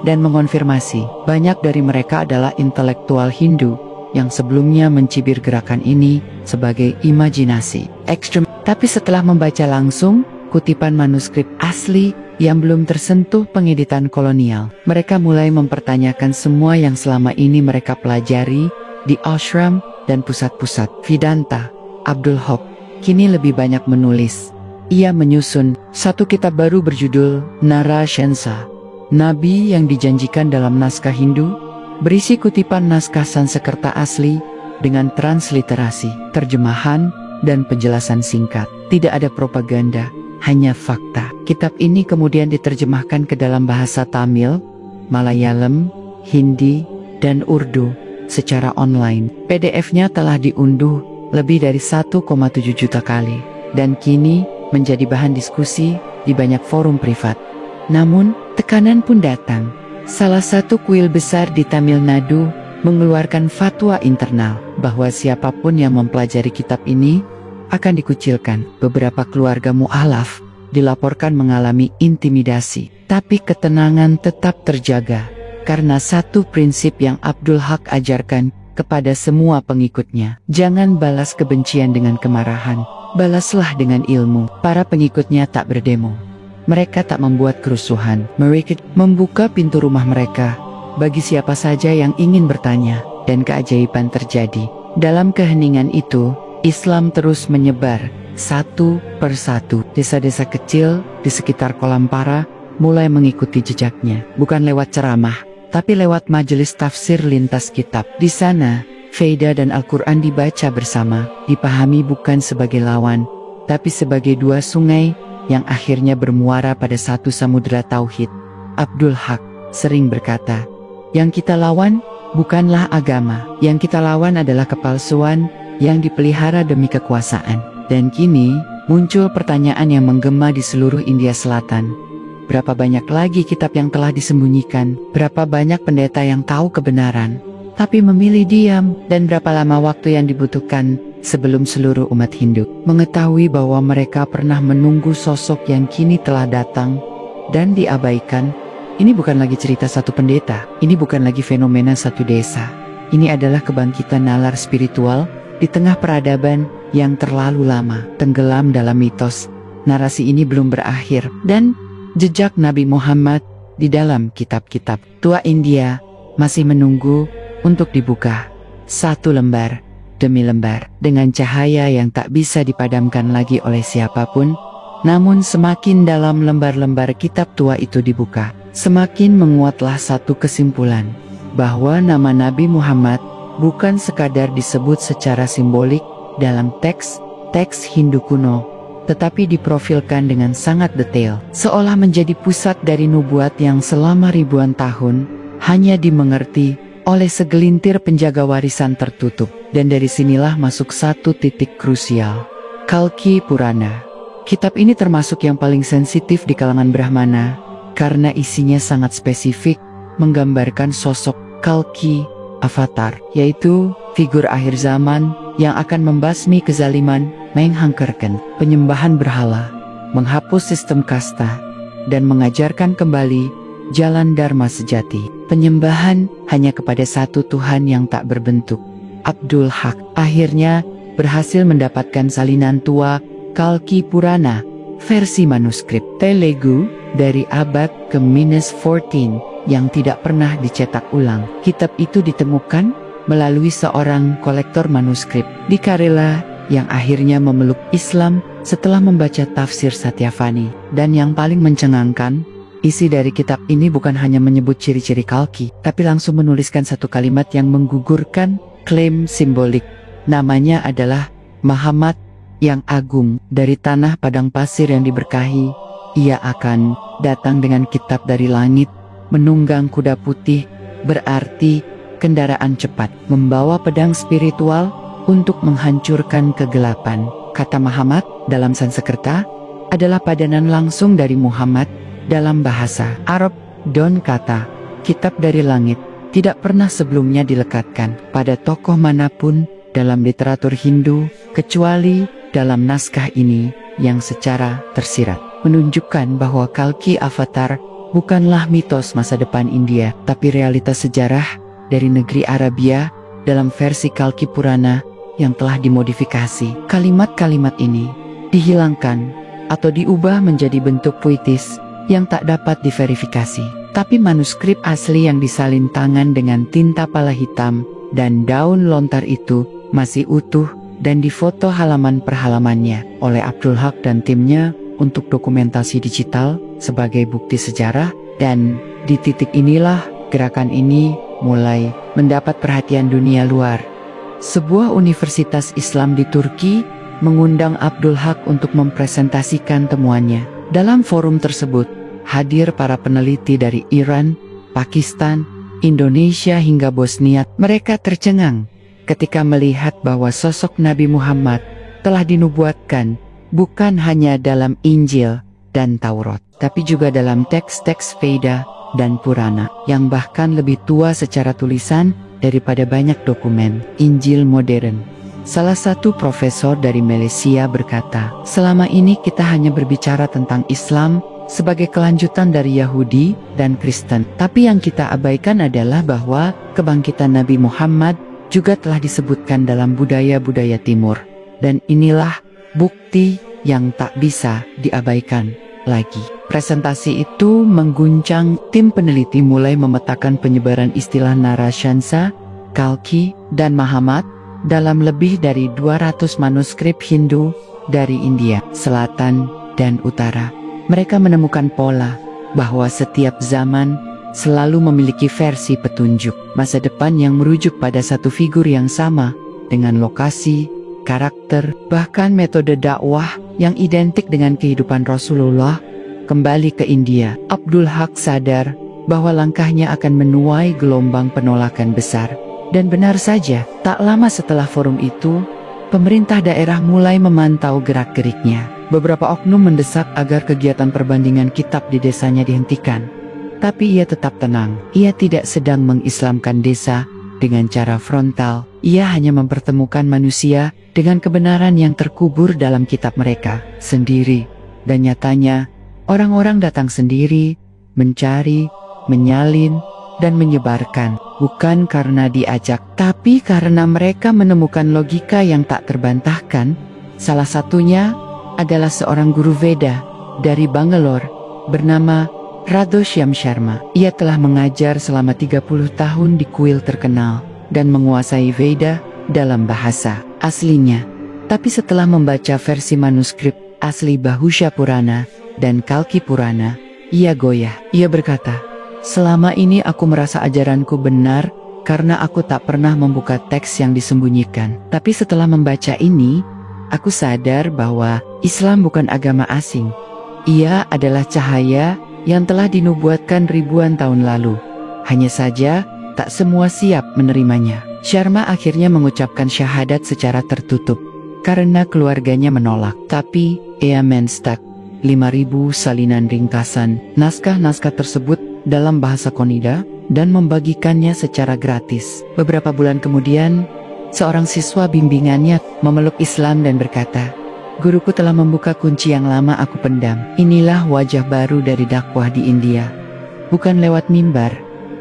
dan mengonfirmasi. Banyak dari mereka adalah intelektual Hindu yang sebelumnya mencibir gerakan ini sebagai imajinasi ekstrem. Tapi setelah membaca langsung kutipan manuskrip asli yang belum tersentuh pengeditan kolonial, mereka mulai mempertanyakan semua yang selama ini mereka pelajari di ashram dan pusat-pusat Vedanta. Abdul Haq kini lebih banyak menulis. Ia menyusun satu kitab baru berjudul Narashensa, Nabi yang dijanjikan dalam naskah Hindu, berisi kutipan naskah Sanskerta asli dengan transliterasi, terjemahan, dan penjelasan singkat. Tidak ada propaganda, hanya fakta. Kitab ini kemudian diterjemahkan ke dalam bahasa Tamil, Malayalam, Hindi, dan Urdu secara online. PDF-nya telah diunduh lebih dari 1,7 juta kali, dan kini menjadi bahan diskusi di banyak forum privat. Namun, tekanan pun datang. Salah satu kuil besar di Tamil Nadu mengeluarkan fatwa internal bahwa siapapun yang mempelajari kitab ini akan dikucilkan. Beberapa keluarga mu'alaf dilaporkan mengalami intimidasi, tapi ketenangan tetap terjaga karena satu prinsip yang Abdul Haq ajarkan kepada semua pengikutnya. Jangan balas kebencian dengan kemarahan, balaslah dengan ilmu. Para pengikutnya tak berdemo. Mereka tak membuat kerusuhan. Mereka membuka pintu rumah mereka bagi siapa saja yang ingin bertanya, dan keajaiban terjadi. Dalam keheningan itu, Islam terus menyebar satu persatu. Desa-desa kecil di sekitar Kalempara mulai mengikuti jejaknya, bukan lewat ceramah, tapi lewat majelis tafsir lintas kitab. Di sana, Veda dan Al-Quran dibaca bersama, dipahami bukan sebagai lawan, tapi sebagai dua sungai yang akhirnya bermuara pada satu samudera tauhid. Abdul Haq sering berkata, yang kita lawan bukanlah agama, yang kita lawan adalah kepalsuan yang dipelihara demi kekuasaan. Dan kini, muncul pertanyaan yang menggema di seluruh India Selatan. Berapa banyak lagi kitab yang telah disembunyikan? Berapa banyak pendeta yang tahu kebenaran, tapi memilih diam? Dan berapa lama waktu yang dibutuhkan sebelum seluruh umat Hindu mengetahui bahwa mereka pernah menunggu sosok yang kini telah datang dan diabaikan? Ini bukan lagi cerita satu pendeta, ini bukan lagi fenomena satu desa. Ini adalah kebangkitan nalar spiritual di tengah peradaban yang terlalu lama tenggelam dalam mitos. Narasi ini belum berakhir, dan jejak Nabi Muhammad di dalam kitab-kitab tua India masih menunggu untuk dibuka satu lembar demi lembar, dengan cahaya yang tak bisa dipadamkan lagi oleh siapapun. Namun semakin dalam lembar-lembar kitab tua itu dibuka, semakin menguatlah satu kesimpulan, bahwa nama Nabi Muhammad bukan sekadar disebut secara simbolik dalam teks Hindu kuno, tetapi diprofilkan dengan sangat detail, seolah menjadi pusat dari nubuat yang selama ribuan tahun hanya dimengerti oleh segelintir penjaga warisan tertutup. Dan dari sinilah masuk satu titik krusial, Kalki Purana. Kitab ini termasuk yang paling sensitif di kalangan Brahmana, karena isinya sangat spesifik, menggambarkan sosok Kalki, avatar, yaitu figur akhir zaman yang akan membasmi kezaliman, menghangkarkan penyembahan berhala, menghapus sistem kasta, dan mengajarkan kembali jalan dharma sejati, penyembahan hanya kepada satu Tuhan yang tak berbentuk. Abdul Haq akhirnya berhasil mendapatkan salinan tua Kalki Purana versi manuskrip Telugu dari abad ke-14 yang tidak pernah dicetak ulang. Kitab itu ditemukan melalui seorang kolektor manuskrip di Kerala yang akhirnya memeluk Islam setelah membaca tafsir Satyavani. Dan yang paling mencengangkan, Isi dari kitab ini bukan hanya menyebut ciri-ciri Kalki, tapi langsung menuliskan satu kalimat yang menggugurkan klaim simbolik. Namanya adalah Muhammad yang agung. Dari tanah padang pasir yang diberkahi, ia akan datang dengan kitab dari langit, menunggang kuda putih, berarti kendaraan cepat, membawa pedang spiritual untuk menghancurkan kegelapan. Kata Muhammad dalam Sanskerta adalah padanan langsung dari Muhammad dalam bahasa Arab. Don kata kitab dari langit tidak pernah sebelumnya dilekatkan pada tokoh manapun dalam literatur Hindu, kecuali dalam naskah ini yang secara tersirat menunjukkan bahwa Kalki Avatar bukanlah mitos masa depan India, tapi realitas sejarah dari negeri Arabia dalam versi Kalki Purana yang telah dimodifikasi. Kalimat-kalimat ini dihilangkan atau diubah menjadi bentuk puitis yang tak dapat diverifikasi. Tapi manuskrip asli yang disalin tangan dengan tinta pala hitam dan daun lontar itu masih utuh dan difoto halaman per halamannya oleh Abdul Haq dan timnya untuk dokumentasi digital sebagai bukti sejarah. Dan di titik inilah gerakan ini mulai mendapat perhatian dunia luar. Sebuah universitas Islam di Turki mengundang Abdul Haq untuk mempresentasikan temuannya. Dalam forum tersebut hadir para peneliti dari Iran, Pakistan, Indonesia hingga Bosnia. Mereka tercengang ketika melihat bahwa sosok Nabi Muhammad telah dinubuatkan bukan hanya dalam Injil dan Taurat, tapi juga dalam teks-teks Veda dan Purana yang bahkan lebih tua secara tulisan daripada banyak dokumen Injil modern. Salah satu profesor dari Malaysia berkata, selama ini kita hanya berbicara tentang Islam sebagai kelanjutan dari Yahudi dan Kristen. Tapi yang kita abaikan adalah bahwa kebangkitan Nabi Muhammad juga telah disebutkan dalam budaya-budaya timur. Dan inilah bukti yang tak bisa diabaikan lagi. Presentasi itu mengguncang. Tim peneliti mulai memetakan penyebaran istilah Narashansa, Kalki, dan Muhammad dalam lebih dari 200 manuskrip Hindu dari India, Selatan, dan Utara. Mereka menemukan pola bahwa setiap zaman selalu memiliki versi petunjuk masa depan yang merujuk pada satu figur yang sama dengan lokasi, karakter, bahkan metode dakwah yang identik dengan kehidupan Rasulullah. Kembali ke India, Abdul Haq sadar bahwa langkahnya akan menuai gelombang penolakan besar. Dan benar saja, tak lama setelah forum itu, pemerintah daerah mulai memantau gerak-geriknya. Beberapa oknum mendesak agar kegiatan perbandingan kitab di desanya dihentikan. Tapi ia tetap tenang. Ia tidak sedang mengislamkan desa dengan cara frontal. Ia hanya mempertemukan manusia dengan kebenaran yang terkubur dalam kitab mereka sendiri. Dan nyatanya, orang-orang datang sendiri, mencari, menyalin, dan menyebarkan, bukan karena diajak, tapi karena mereka menemukan logika yang tak terbantahkan. Salah satunya adalah seorang guru Veda dari Bangalore bernama Radho Shyam Sharma. Ia telah mengajar selama 30 tahun di kuil terkenal dan menguasai Veda dalam bahasa aslinya. Tapi setelah membaca versi manuskrip asli Bahusha Purana dan Kalki Purana, ia goyah. Ia berkata, selama ini aku merasa ajaranku benar karena aku tak pernah membuka teks yang disembunyikan. Tapi setelah membaca ini, aku sadar bahwa Islam bukan agama asing. Ia adalah cahaya yang telah dinubuatkan ribuan tahun lalu. Hanya saja, tak semua siap menerimanya. Sharma akhirnya mengucapkan syahadat secara tertutup karena keluarganya menolak. Tapi ia menstak 5.000 salinan ringkasan naskah-naskah tersebut dalam bahasa Konida dan membagikannya secara gratis. Beberapa bulan kemudian, seorang siswa bimbingannya memeluk Islam dan berkata, guruku telah membuka kunci yang lama aku pendam. Inilah wajah baru dari dakwah di India. Bukan lewat mimbar,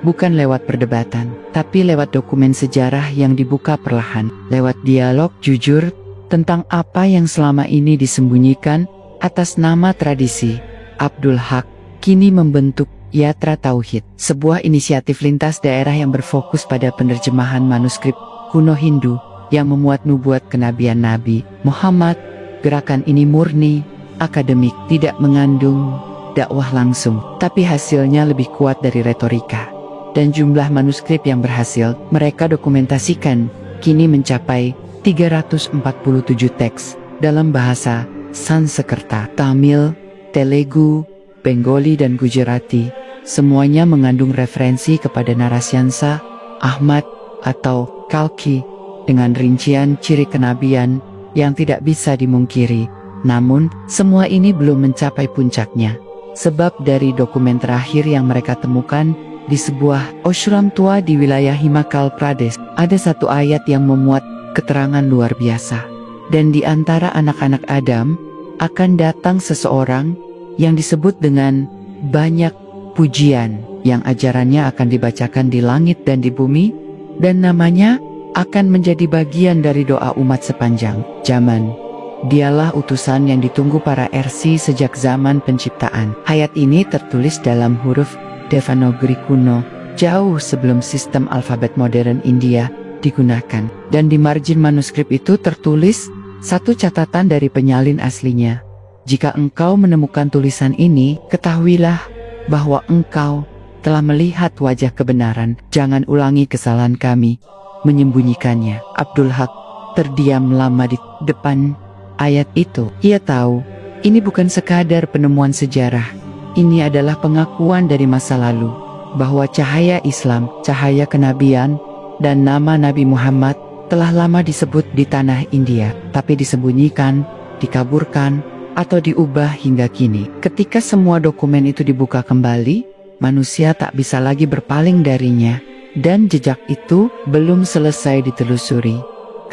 bukan lewat perdebatan, tapi lewat dokumen sejarah yang dibuka perlahan. Lewat dialog jujur tentang apa yang selama ini disembunyikan atas nama tradisi. Abdul Haq kini membentuk Yatra Tauhid, sebuah inisiatif lintas daerah yang berfokus pada penerjemahan manuskrip kuno Hindu yang memuat nubuat kenabian Nabi Muhammad. Gerakan ini murni akademik, tidak mengandung dakwah langsung, tapi hasilnya lebih kuat dari retorika. Dan jumlah manuskrip yang berhasil mereka dokumentasikan kini mencapai 347 teks dalam bahasa Sanskerta, Tamil, Telugu, Bengali dan Gujarati. Semuanya mengandung referensi kepada Narasyansa, Ahmad, atau Kalki dengan rincian ciri kenabian yang tidak bisa dimungkiri. Namun, semua ini belum mencapai puncaknya. Sebab dari dokumen terakhir yang mereka temukan di sebuah ashram tua di wilayah Himachal Pradesh, ada satu ayat yang memuat keterangan luar biasa. Dan di antara anak-anak Adam akan datang seseorang yang disebut dengan banyak pujian, yang ajarannya akan dibacakan di langit dan di bumi, dan namanya akan menjadi bagian dari doa umat sepanjang zaman. Dialah utusan yang ditunggu para RC sejak zaman penciptaan. Ayat ini tertulis dalam huruf Devanagari kuno, jauh sebelum sistem alfabet modern India digunakan. Dan di margin manuskrip itu tertulis satu catatan dari penyalin aslinya. Jika engkau menemukan tulisan ini, ketahuilah bahwa engkau telah melihat wajah kebenaran. Jangan ulangi kesalahan kami menyembunyikannya. Abdul Haq terdiam lama di depan ayat itu. Ia tahu, ini bukan sekadar penemuan sejarah. Ini adalah pengakuan dari masa lalu, bahwa cahaya Islam, cahaya kenabian, dan nama Nabi Muhammad telah lama disebut di tanah India, tapi disembunyikan, dikaburkan, atau diubah hingga kini. Ketika semua dokumen itu dibuka kembali, manusia tak bisa lagi berpaling darinya, dan jejak itu belum selesai ditelusuri,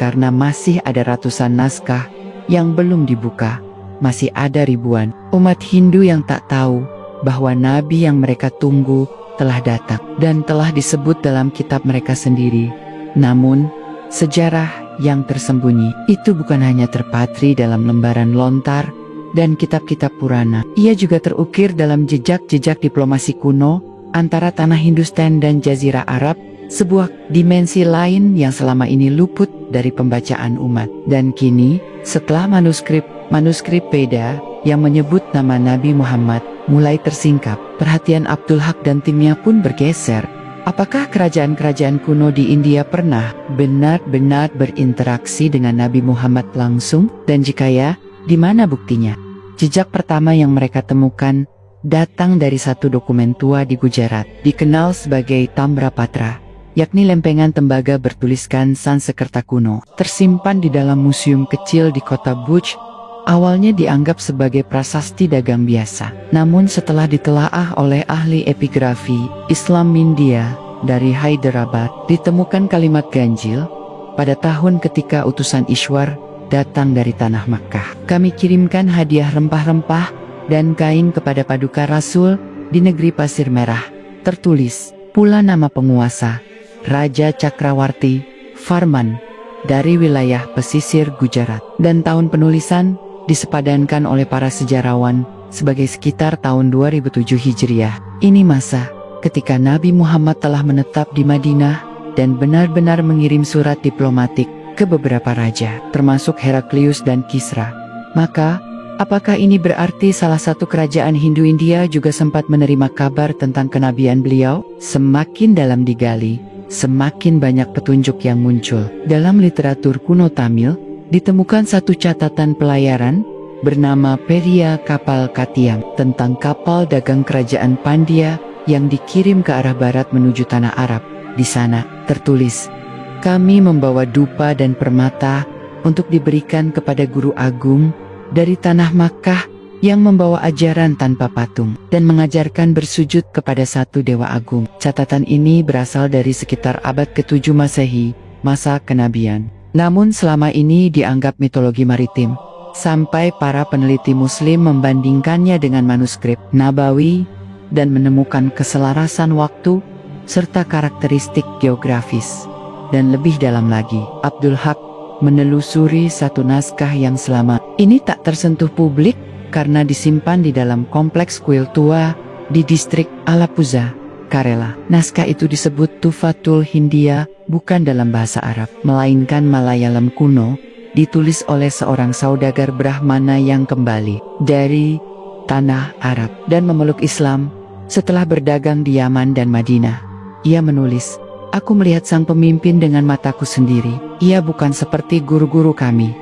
karena masih ada ratusan naskah yang belum dibuka. Masih ada ribuan umat Hindu yang tak tahu bahwa Nabi yang mereka tunggu telah datang dan telah disebut dalam kitab mereka sendiri. Namun, sejarah yang tersembunyi itu bukan hanya terpatri dalam lembaran lontar dan kitab-kitab Purana. Ia juga terukir dalam jejak-jejak diplomasi kuno antara tanah Hindustan dan Jazirah Arab, sebuah dimensi lain yang selama ini luput dari pembacaan umat. Dan kini, setelah manuskrip Veda yang menyebut nama Nabi Muhammad mulai tersingkap, perhatian Abdul Haq dan timnya pun bergeser. Apakah kerajaan-kerajaan kuno di India pernah benar-benar berinteraksi dengan Nabi Muhammad langsung? Dan jika ya, di mana buktinya? Jejak pertama yang mereka temukan datang dari satu dokumen tua di Gujarat, dikenal sebagai Tamrapatra, yakni lempengan tembaga bertuliskan Sanskerta kuno, tersimpan di dalam museum kecil di kota Bhuj. Awalnya dianggap sebagai prasasti dagang biasa. Namun setelah ditelaah oleh ahli epigrafi Islam India dari Hyderabad, ditemukan kalimat ganjil pada tahun ketika utusan Ishwar datang dari tanah Makkah. Kami kirimkan hadiah rempah-rempah dan kain kepada paduka Rasul di negeri Pasir Merah. Tertulis pula nama penguasa, Raja Cakrawarti Varman dari wilayah pesisir Gujarat. Dan tahun penulisan disepadankan oleh para sejarawan sebagai sekitar tahun 2007 Hijriah. Ini masa ketika Nabi Muhammad telah menetap di Madinah dan benar-benar mengirim surat diplomatik ke beberapa raja, termasuk Heraklius dan Kisra. Maka, apakah ini berarti salah satu kerajaan Hindu India juga sempat menerima kabar tentang kenabian beliau? Semakin dalam digali, semakin banyak petunjuk yang muncul. Dalam literatur kuno Tamil, ditemukan satu catatan pelayaran bernama Peria Kapal Katiam tentang kapal dagang kerajaan Pandya yang dikirim ke arah barat menuju tanah Arab. Di sana tertulis, kami membawa dupa dan permata untuk diberikan kepada guru agung dari tanah Makkah yang membawa ajaran tanpa patung dan mengajarkan bersujud kepada satu dewa agung. Catatan ini berasal dari sekitar abad ke-7 Masehi, masa kenabian. Namun selama ini dianggap mitologi maritim, sampai para peneliti Muslim membandingkannya dengan manuskrip Nabawi dan menemukan keselarasan waktu serta karakteristik geografis. Dan lebih dalam lagi, Abdul Haq menelusuri satu naskah yang selama ini tak tersentuh publik karena disimpan di dalam kompleks kuil tua di distrik Alappuzha, Kerala. Naskah itu disebut Tufatul Hindia, bukan dalam bahasa Arab, melainkan Malayalam kuno, ditulis oleh seorang saudagar Brahmana yang kembali dari tanah Arab dan memeluk Islam setelah berdagang di Yaman dan Madinah. Ia menulis, "Aku melihat sang pemimpin dengan mataku sendiri. Ia bukan seperti guru-guru kami.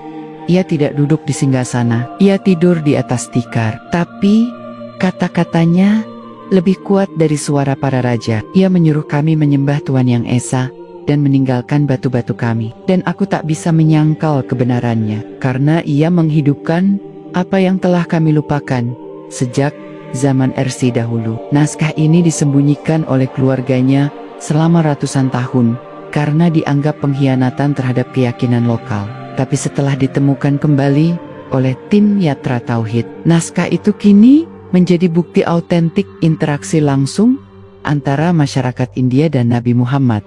Ia tidak duduk di singgasana, ia tidur di atas tikar. Tapi kata-katanya lebih kuat dari suara para raja. Ia menyuruh kami menyembah Tuhan Yang Esa dan meninggalkan batu-batu kami. Dan aku tak bisa menyangkal kebenarannya, karena ia menghidupkan apa yang telah kami lupakan sejak zaman RC dahulu." Naskah ini disembunyikan oleh keluarganya selama ratusan tahun karena dianggap pengkhianatan terhadap keyakinan lokal. Tapi setelah ditemukan kembali oleh tim Yatra Tauhid, naskah itu kini menjadi bukti autentik interaksi langsung antara masyarakat India dan Nabi Muhammad.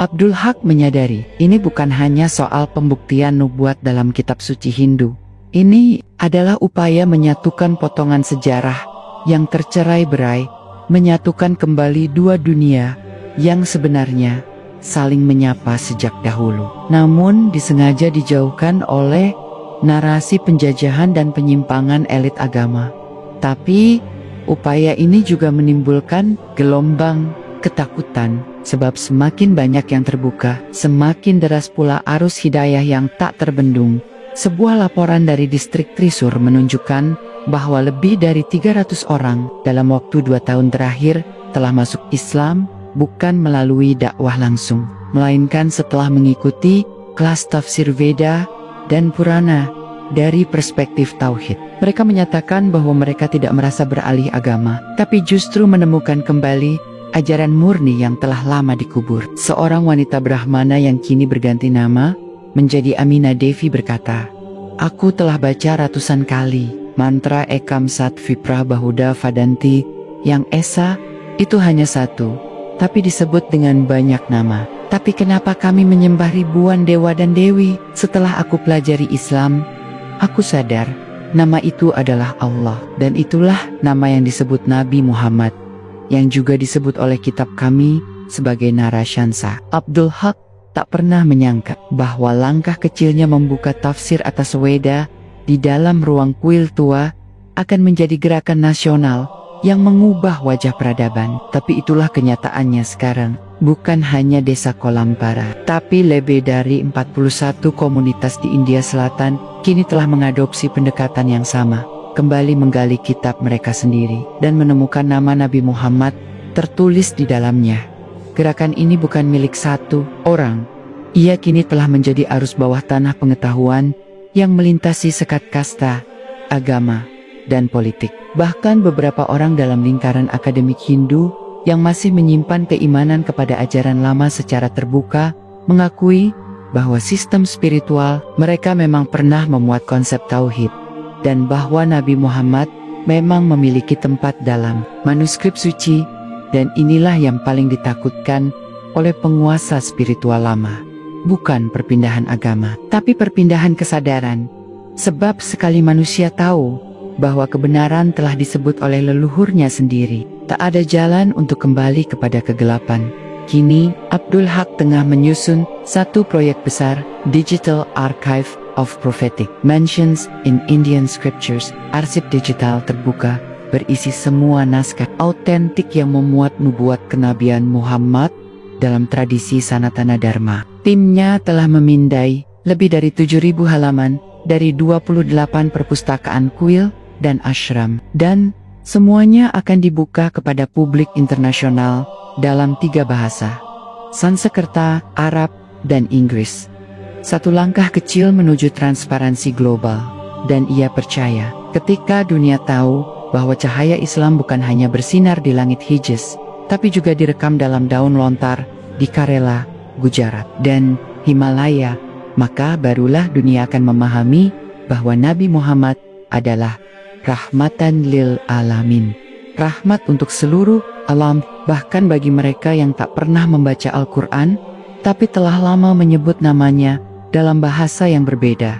Abdul Haq menyadari, ini bukan hanya soal pembuktian nubuat dalam kitab suci Hindu. Ini adalah upaya menyatukan potongan sejarah yang tercerai-berai, menyatukan kembali dua dunia yang sebenarnya saling menyapa sejak dahulu. Namun disengaja dijauhkan oleh narasi penjajahan dan penyimpangan elit agama. Tapi upaya ini juga menimbulkan gelombang ketakutan, sebab semakin banyak yang terbuka, semakin deras pula arus hidayah yang tak terbendung. Sebuah laporan dari distrik Trisur menunjukkan bahwa lebih dari 300 orang dalam waktu 2 tahun terakhir telah masuk Islam bukan melalui dakwah langsung, melainkan setelah mengikuti kelas tafsir Veda dan Purana dari perspektif Tauhid. Mereka menyatakan bahwa mereka tidak merasa beralih agama, tapi justru menemukan kembali ajaran murni yang telah lama dikubur. Seorang wanita Brahmana yang kini berganti nama menjadi Amina Devi berkata, "Aku telah baca ratusan kali mantra Ekam Sat Vipra Bahuda Vadanti, yang Esa itu hanya satu, tapi disebut dengan banyak nama. Tapi kenapa kami menyembah ribuan dewa dan dewi? Setelah aku pelajari Islam, aku sadar nama itu adalah Allah, dan itulah nama yang disebut Nabi Muhammad, yang juga disebut oleh kitab kami sebagai Narashansa." Abdul Haq tak pernah menyangka bahwa langkah kecilnya membuka tafsir atas Weda di dalam ruang kuil tua akan menjadi gerakan nasional yang mengubah wajah peradaban. Tapi itulah kenyataannya sekarang. Bukan hanya desa Kolampara, tapi lebih dari 41 komunitas di India Selatan kini telah mengadopsi pendekatan yang sama, kembali menggali kitab mereka sendiri dan menemukan nama Nabi Muhammad tertulis di dalamnya. Gerakan ini bukan milik satu orang. Ia kini telah menjadi arus bawah tanah pengetahuan yang melintasi sekat kasta, agama, dan politik. Bahkan beberapa orang dalam lingkaran akademik Hindu yang masih menyimpan keimanan kepada ajaran lama secara terbuka mengakui bahwa sistem spiritual mereka memang pernah memuat konsep tauhid, dan bahwa Nabi Muhammad memang memiliki tempat dalam manuskrip suci. Dan inilah yang paling ditakutkan oleh penguasa spiritual lama. Bukan perpindahan agama, tapi perpindahan kesadaran. Sebab sekali manusia tahu bahwa kebenaran telah disebut oleh leluhurnya sendiri, tak ada jalan untuk kembali kepada kegelapan. Kini, Abdul Haq tengah menyusun satu proyek besar, Digital Archive of Prophetic Mentions in Indian Scriptures, arsip digital terbuka berisi semua naskah autentik yang memuat nubuat kenabian Muhammad dalam tradisi Sanatana Dharma. Timnya telah memindai lebih dari 7.000 halaman dari 28 perpustakaan kuil dan ashram, dan semuanya akan dibuka kepada publik internasional dalam 3 bahasa, Sanskerta, Arab, dan Inggris. Satu langkah kecil menuju transparansi global, dan ia percaya ketika dunia tahu bahwa cahaya Islam bukan hanya bersinar di langit Hijaz, tapi juga direkam dalam daun lontar di Kerala, Gujarat, dan Himalaya, maka barulah dunia akan memahami bahwa Nabi Muhammad adalah rahmatan lil alamin, rahmat untuk seluruh alam, bahkan bagi mereka yang tak pernah membaca Al-Quran, tapi telah lama menyebut namanya dalam bahasa yang berbeda.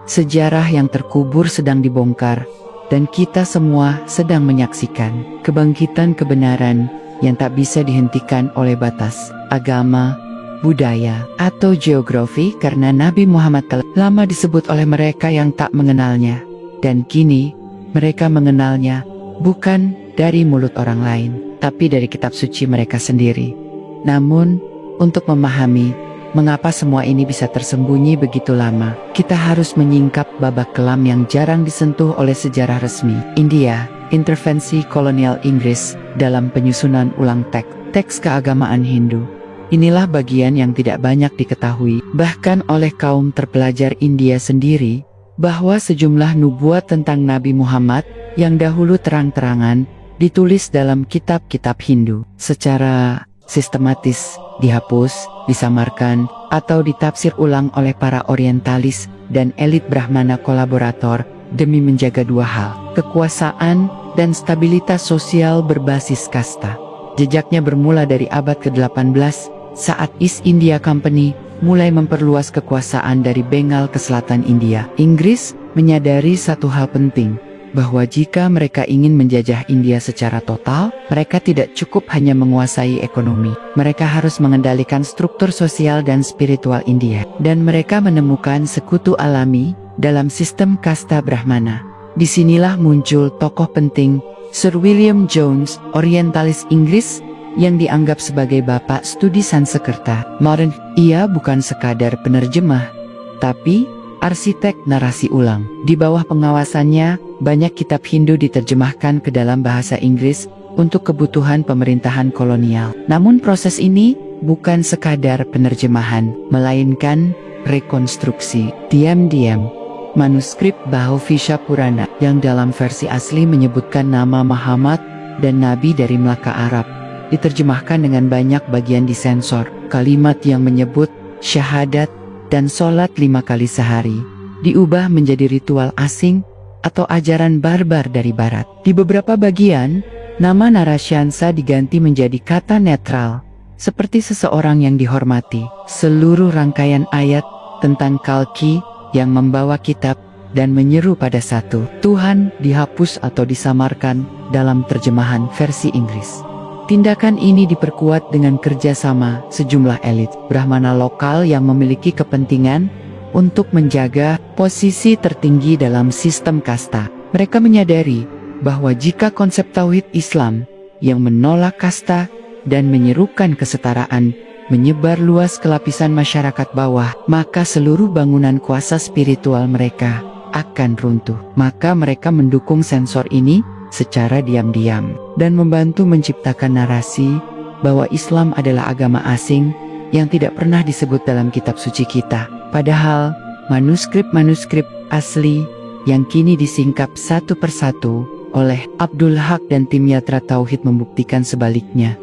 Sejarah yang terkubur sedang dibongkar, dan kita semua sedang menyaksikan kebangkitan kebenaran yang tak bisa dihentikan oleh batas agama, budaya, atau geografi, karena Nabi Muhammad telah lama disebut oleh mereka yang tak mengenalnya, dan kini Mereka mengenalnya bukan dari mulut orang lain, tapi dari kitab suci mereka sendiri. Namun, untuk memahami mengapa semua ini bisa tersembunyi begitu lama, kita harus menyingkap babak kelam yang jarang disentuh oleh sejarah resmi. India, intervensi kolonial Inggris dalam penyusunan ulang teks keagamaan Hindu. Inilah bagian yang tidak banyak diketahui, bahkan oleh kaum terpelajar India sendiri, bahwa sejumlah nubuat tentang Nabi Muhammad yang dahulu terang-terangan ditulis dalam kitab-kitab Hindu secara sistematis, dihapus, disamarkan, atau ditafsir ulang oleh para orientalis dan elit Brahmana kolaborator demi menjaga dua hal, kekuasaan dan stabilitas sosial berbasis kasta. Jejaknya bermula dari abad ke-18 saat East India Company mulai memperluas kekuasaan dari Bengal ke selatan India. Inggris menyadari satu hal penting, bahwa jika mereka ingin menjajah India secara total, mereka tidak cukup hanya menguasai ekonomi. Mereka harus mengendalikan struktur sosial dan spiritual India. Dan mereka menemukan sekutu alami dalam sistem kasta Brahmana. Disinilah muncul tokoh penting, Sir William Jones, orientalis Inggris, yang dianggap sebagai bapak studi Sanskerta modern. Ia bukan sekadar penerjemah, tapi arsitek narasi ulang. Di bawah pengawasannya, banyak kitab Hindu diterjemahkan ke dalam bahasa Inggris untuk kebutuhan pemerintahan kolonial. Namun proses ini bukan sekadar penerjemahan, melainkan rekonstruksi. Diam-diam, manuskrip Bahuvishya Purana yang dalam versi asli menyebutkan nama Muhammad dan Nabi dari Melaka Arab, diterjemahkan dengan banyak bagian disensor. Kalimat yang menyebut syahadat dan sholat 5 kali sehari diubah menjadi ritual asing atau ajaran barbar dari barat. Di beberapa bagian, nama Narasyansa diganti menjadi kata netral, seperti seseorang yang dihormati. Seluruh rangkaian ayat tentang Kalki yang membawa kitab dan menyeru pada satu Tuhan dihapus atau disamarkan dalam terjemahan versi Inggris. Tindakan ini diperkuat dengan kerjasama sejumlah elit Brahmana lokal yang memiliki kepentingan untuk menjaga posisi tertinggi dalam sistem kasta. Mereka menyadari bahwa jika konsep tauhid Islam yang menolak kasta dan menyerukan kesetaraan menyebar luas ke lapisan masyarakat bawah, maka seluruh bangunan kuasa spiritual mereka akan runtuh. Maka mereka mendukung sensor ini secara diam-diam dan membantu menciptakan narasi bahwa Islam adalah agama asing yang tidak pernah disebut dalam kitab suci kita. Padahal manuskrip-manuskrip asli yang kini disingkap satu persatu oleh Abdul Haq dan tim Yatra Tauhid membuktikan sebaliknya.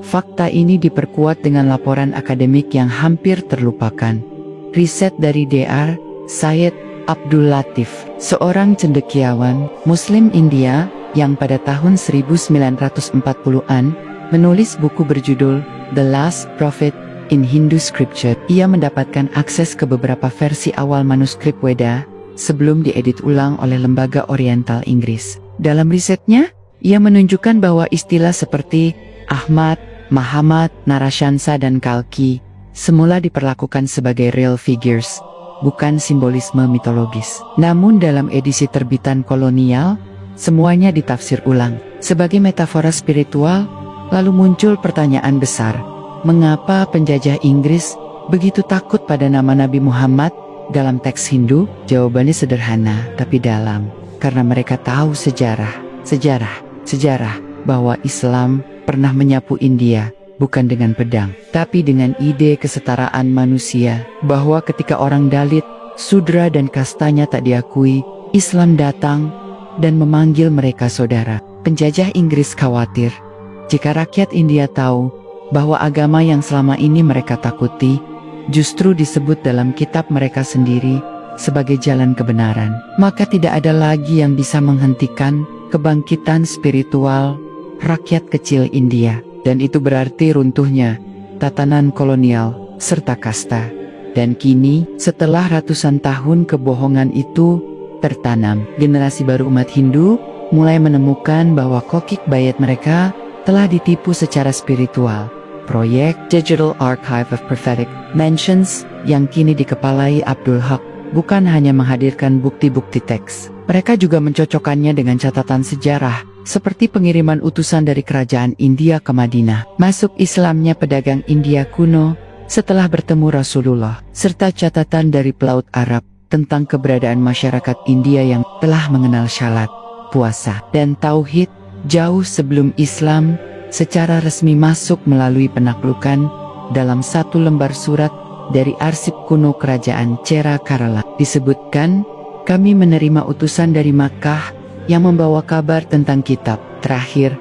Fakta ini diperkuat dengan laporan akademik yang hampir terlupakan. Riset dari Dr. Syed Abdul Latif, seorang cendekiawan Muslim India yang pada tahun 1940-an menulis buku berjudul The Last Prophet in Hindu Scripture. Ia mendapatkan akses ke beberapa versi awal manuskrip Weda sebelum diedit ulang oleh lembaga oriental Inggris. Dalam risetnya, ia menunjukkan bahwa istilah seperti Ahmad, Muhammad, Narasyansa, dan Kalki semula diperlakukan sebagai real figures, bukan simbolisme mitologis. Namun dalam edisi terbitan kolonial, semuanya ditafsir ulang sebagai metafora spiritual. Lalu muncul pertanyaan besar, mengapa penjajah Inggris begitu takut pada nama Nabi Muhammad dalam teks Hindu? Jawabannya sederhana tapi dalam, karena mereka tahu sejarah bahwa Islam pernah menyapu India bukan dengan pedang, tapi dengan ide kesetaraan manusia, bahwa ketika orang Dalit, Sudra dan kastanya tak diakui, Islam datang dan memanggil mereka saudara. Penjajah Inggris khawatir jika rakyat India tahu bahwa agama yang selama ini mereka takuti justru disebut dalam kitab mereka sendiri sebagai jalan kebenaran, maka tidak ada lagi yang bisa menghentikan kebangkitan spiritual rakyat kecil India. Dan itu berarti runtuhnya tatanan kolonial serta kasta. Dan kini, setelah ratusan tahun kebohongan itu tertanam, generasi baru umat Hindu mulai menemukan bahwa kokik bayat mereka telah ditipu secara spiritual. Proyek Digital Archive of Prophetic Mentions yang kini dikepalai Abdul Haq bukan hanya menghadirkan bukti-bukti teks. Mereka juga mencocokkannya dengan catatan sejarah, seperti pengiriman utusan dari kerajaan India ke Madinah, masuk Islamnya pedagang India kuno setelah bertemu Rasulullah, serta catatan dari pelaut Arab tentang keberadaan masyarakat India yang telah mengenal syalat, puasa, dan tauhid jauh sebelum Islam secara resmi masuk melalui penaklukan dalam satu lembar surat dari arsip kuno kerajaan Cera Karala. Disebutkan, kami menerima utusan dari Makkah yang membawa kabar tentang kitab terakhir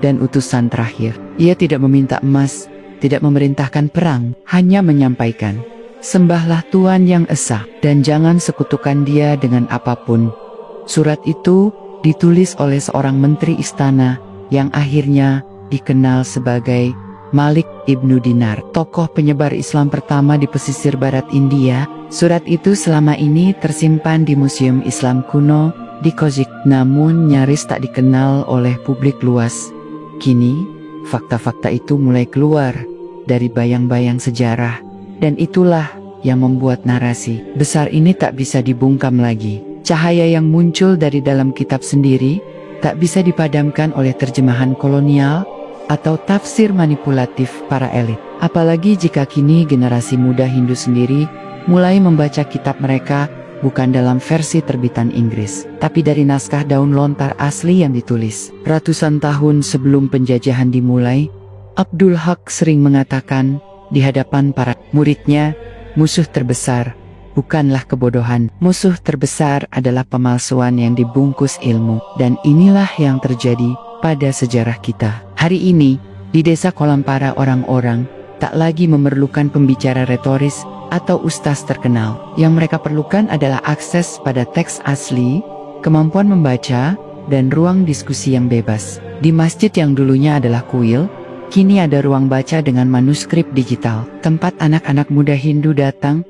dan utusan terakhir. Ia tidak meminta emas, tidak memerintahkan perang, hanya menyampaikan, sembahlah Tuhan yang esa dan jangan sekutukan dia dengan apapun. Surat itu ditulis oleh seorang menteri istana yang akhirnya dikenal sebagai Malik Ibnu Dinar, tokoh penyebar Islam pertama di pesisir barat India. Surat itu selama ini tersimpan di Museum Islam Kuno di Kozik, namun nyaris tak dikenal oleh publik luas. Kini, fakta-fakta itu mulai keluar dari bayang-bayang sejarah, dan itulah yang membuat narasi besar ini tak bisa dibungkam lagi. Cahaya yang muncul dari dalam kitab sendiri tak bisa dipadamkan oleh terjemahan kolonial atau tafsir manipulatif para elit. Apalagi jika kini generasi muda Hindu sendiri mulai membaca kitab mereka bukan dalam versi terbitan Inggris, tapi dari naskah daun lontar asli yang ditulis ratusan tahun sebelum penjajahan dimulai. Abdul Haq sering mengatakan di hadapan para muridnya, musuh terbesar bukanlah kebodohan, musuh terbesar adalah pemalsuan yang dibungkus ilmu. Dan inilah yang terjadi pada sejarah kita. Hari ini, di desa Kolampara orang-orang tak lagi memerlukan pembicara retoris atau ustaz terkenal. Yang mereka perlukan adalah akses pada teks asli, kemampuan membaca, dan ruang diskusi yang bebas. Di masjid yang dulunya adalah kuil, kini ada ruang baca dengan manuskrip digital, tempat anak-anak muda Hindu datang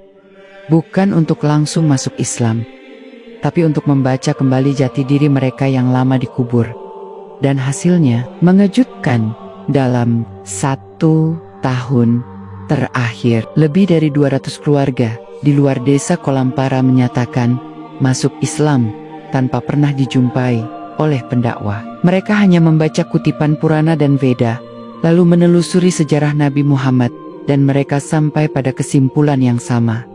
bukan untuk langsung masuk Islam, tapi untuk membaca kembali jati diri mereka yang lama dikubur. Dan hasilnya mengejutkan. Dalam 1 tahun terakhir, lebih dari 200 keluarga di luar desa Kolampara menyatakan masuk Islam tanpa pernah dijumpai oleh pendakwah. Mereka hanya membaca kutipan Purana dan Veda, lalu menelusuri sejarah Nabi Muhammad, dan mereka sampai pada kesimpulan yang sama.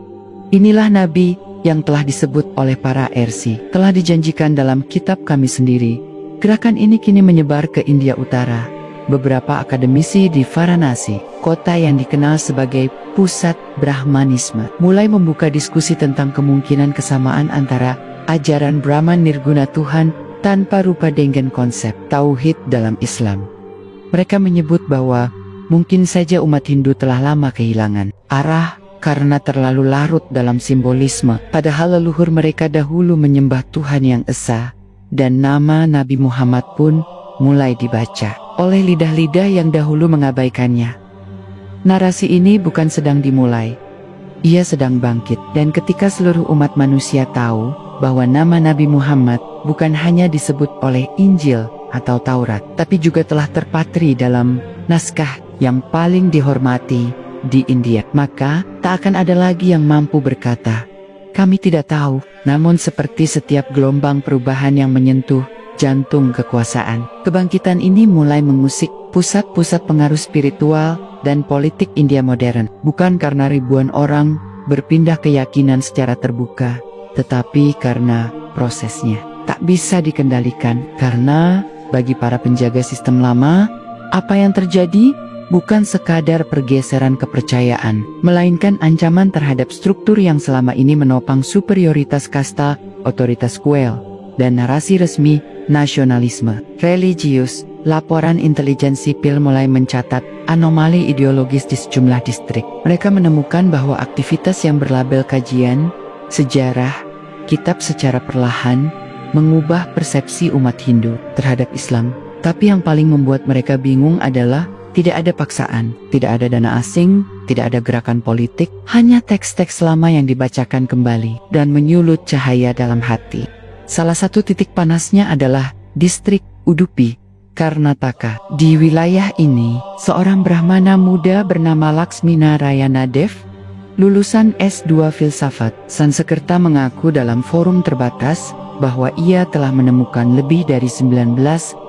Inilah Nabi yang telah disebut oleh para RC, telah dijanjikan dalam kitab kami sendiri. Gerakan ini kini menyebar ke India Utara. Beberapa akademisi di Varanasi, kota yang dikenal sebagai pusat Brahmanisme, mulai membuka diskusi tentang kemungkinan kesamaan antara ajaran Brahman Nirguna Tuhan tanpa rupa dengan konsep tauhid dalam Islam. Mereka menyebut bahwa mungkin saja umat Hindu telah lama kehilangan arah karena terlalu larut dalam simbolisme, padahal leluhur mereka dahulu menyembah Tuhan yang esa, dan nama Nabi Muhammad pun mulai dibaca oleh lidah-lidah yang dahulu mengabaikannya. Narasi ini bukan sedang dimulai, ia sedang bangkit. Dan ketika seluruh umat manusia tahu bahwa nama Nabi Muhammad bukan hanya disebut oleh Injil atau Taurat, tapi juga telah terpatri dalam naskah yang paling dihormati di India, maka tak akan ada lagi yang mampu berkata, kami tidak tahu. Namun seperti setiap gelombang perubahan yang menyentuh jantung kekuasaan, kebangkitan ini mulai mengusik pusat-pusat pengaruh spiritual dan politik India modern. Bukan karena ribuan orang berpindah keyakinan secara terbuka, tetapi karena prosesnya tak bisa dikendalikan. Karena bagi para penjaga sistem lama, apa yang terjadi bukan sekadar pergeseran kepercayaan, melainkan ancaman terhadap struktur yang selama ini menopang superioritas kasta, otoritas kuil, dan narasi resmi nasionalisme religius. Laporan intelijen sipil mulai mencatat anomali ideologis di sejumlah distrik. Mereka menemukan bahwa aktivitas yang berlabel kajian sejarah kitab secara perlahan mengubah persepsi umat Hindu terhadap Islam. Tapi yang paling membuat mereka bingung adalah tidak ada paksaan, tidak ada dana asing, tidak ada gerakan politik, hanya teks-teks lama yang dibacakan kembali dan menyulut cahaya dalam hati. Salah satu titik panasnya adalah distrik Udupi, Karnataka. Di wilayah ini, seorang Brahmana muda bernama Laksminarayana Dev lulusan S2 Filsafat. Sansekerta mengaku dalam forum terbatas bahwa ia telah menemukan lebih dari 19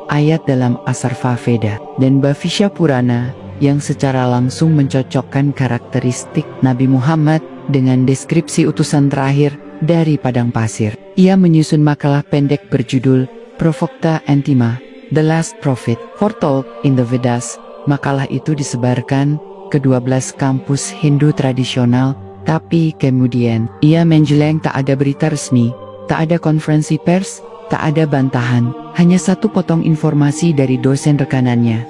ayat dalam Asarva Veda dan Bhavisya Purana yang secara langsung mencocokkan karakteristik Nabi Muhammad dengan deskripsi utusan terakhir dari padang pasir. Ia menyusun makalah pendek berjudul Provokta Antima, The Last Prophet, Foretold in the Vedas. Makalah itu disebarkan ke 12 kampus Hindu tradisional, tapi kemudian ia menjeleng tak ada berita resmi, tak ada konferensi pers, tak ada bantahan, hanya satu potong informasi dari dosen rekanannya,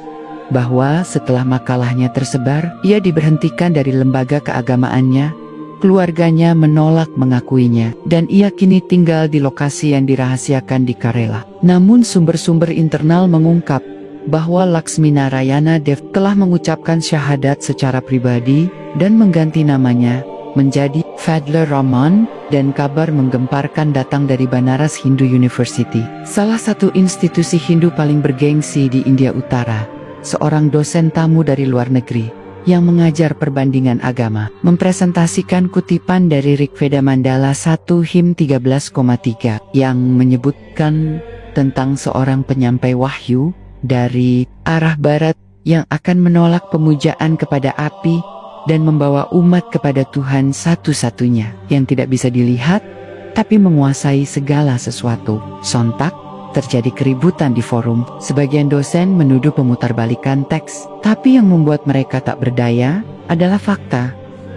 bahwa setelah makalahnya tersebar, ia diberhentikan dari lembaga keagamaannya, keluarganya menolak mengakuinya, dan ia kini tinggal di lokasi yang dirahasiakan di Kerala. Namun sumber-sumber internal mengungkap bahwa Laksminarayana Dev telah mengucapkan syahadat secara pribadi dan mengganti namanya menjadi Fadler Rahman, dan kabar menggemparkan datang dari Banaras Hindu University, salah satu institusi Hindu paling bergengsi di India Utara. Seorang dosen tamu dari luar negeri yang mengajar perbandingan agama mempresentasikan kutipan dari Rigveda Mandala 1 Him 13,3 yang menyebutkan tentang seorang penyampai wahyu dari arah barat yang akan menolak pemujaan kepada api dan membawa umat kepada Tuhan satu-satunya yang tidak bisa dilihat tapi menguasai segala sesuatu. Sontak terjadi keributan di forum. Sebagian dosen menuduh pemutarbalikan teks, tapi yang membuat mereka tak berdaya adalah fakta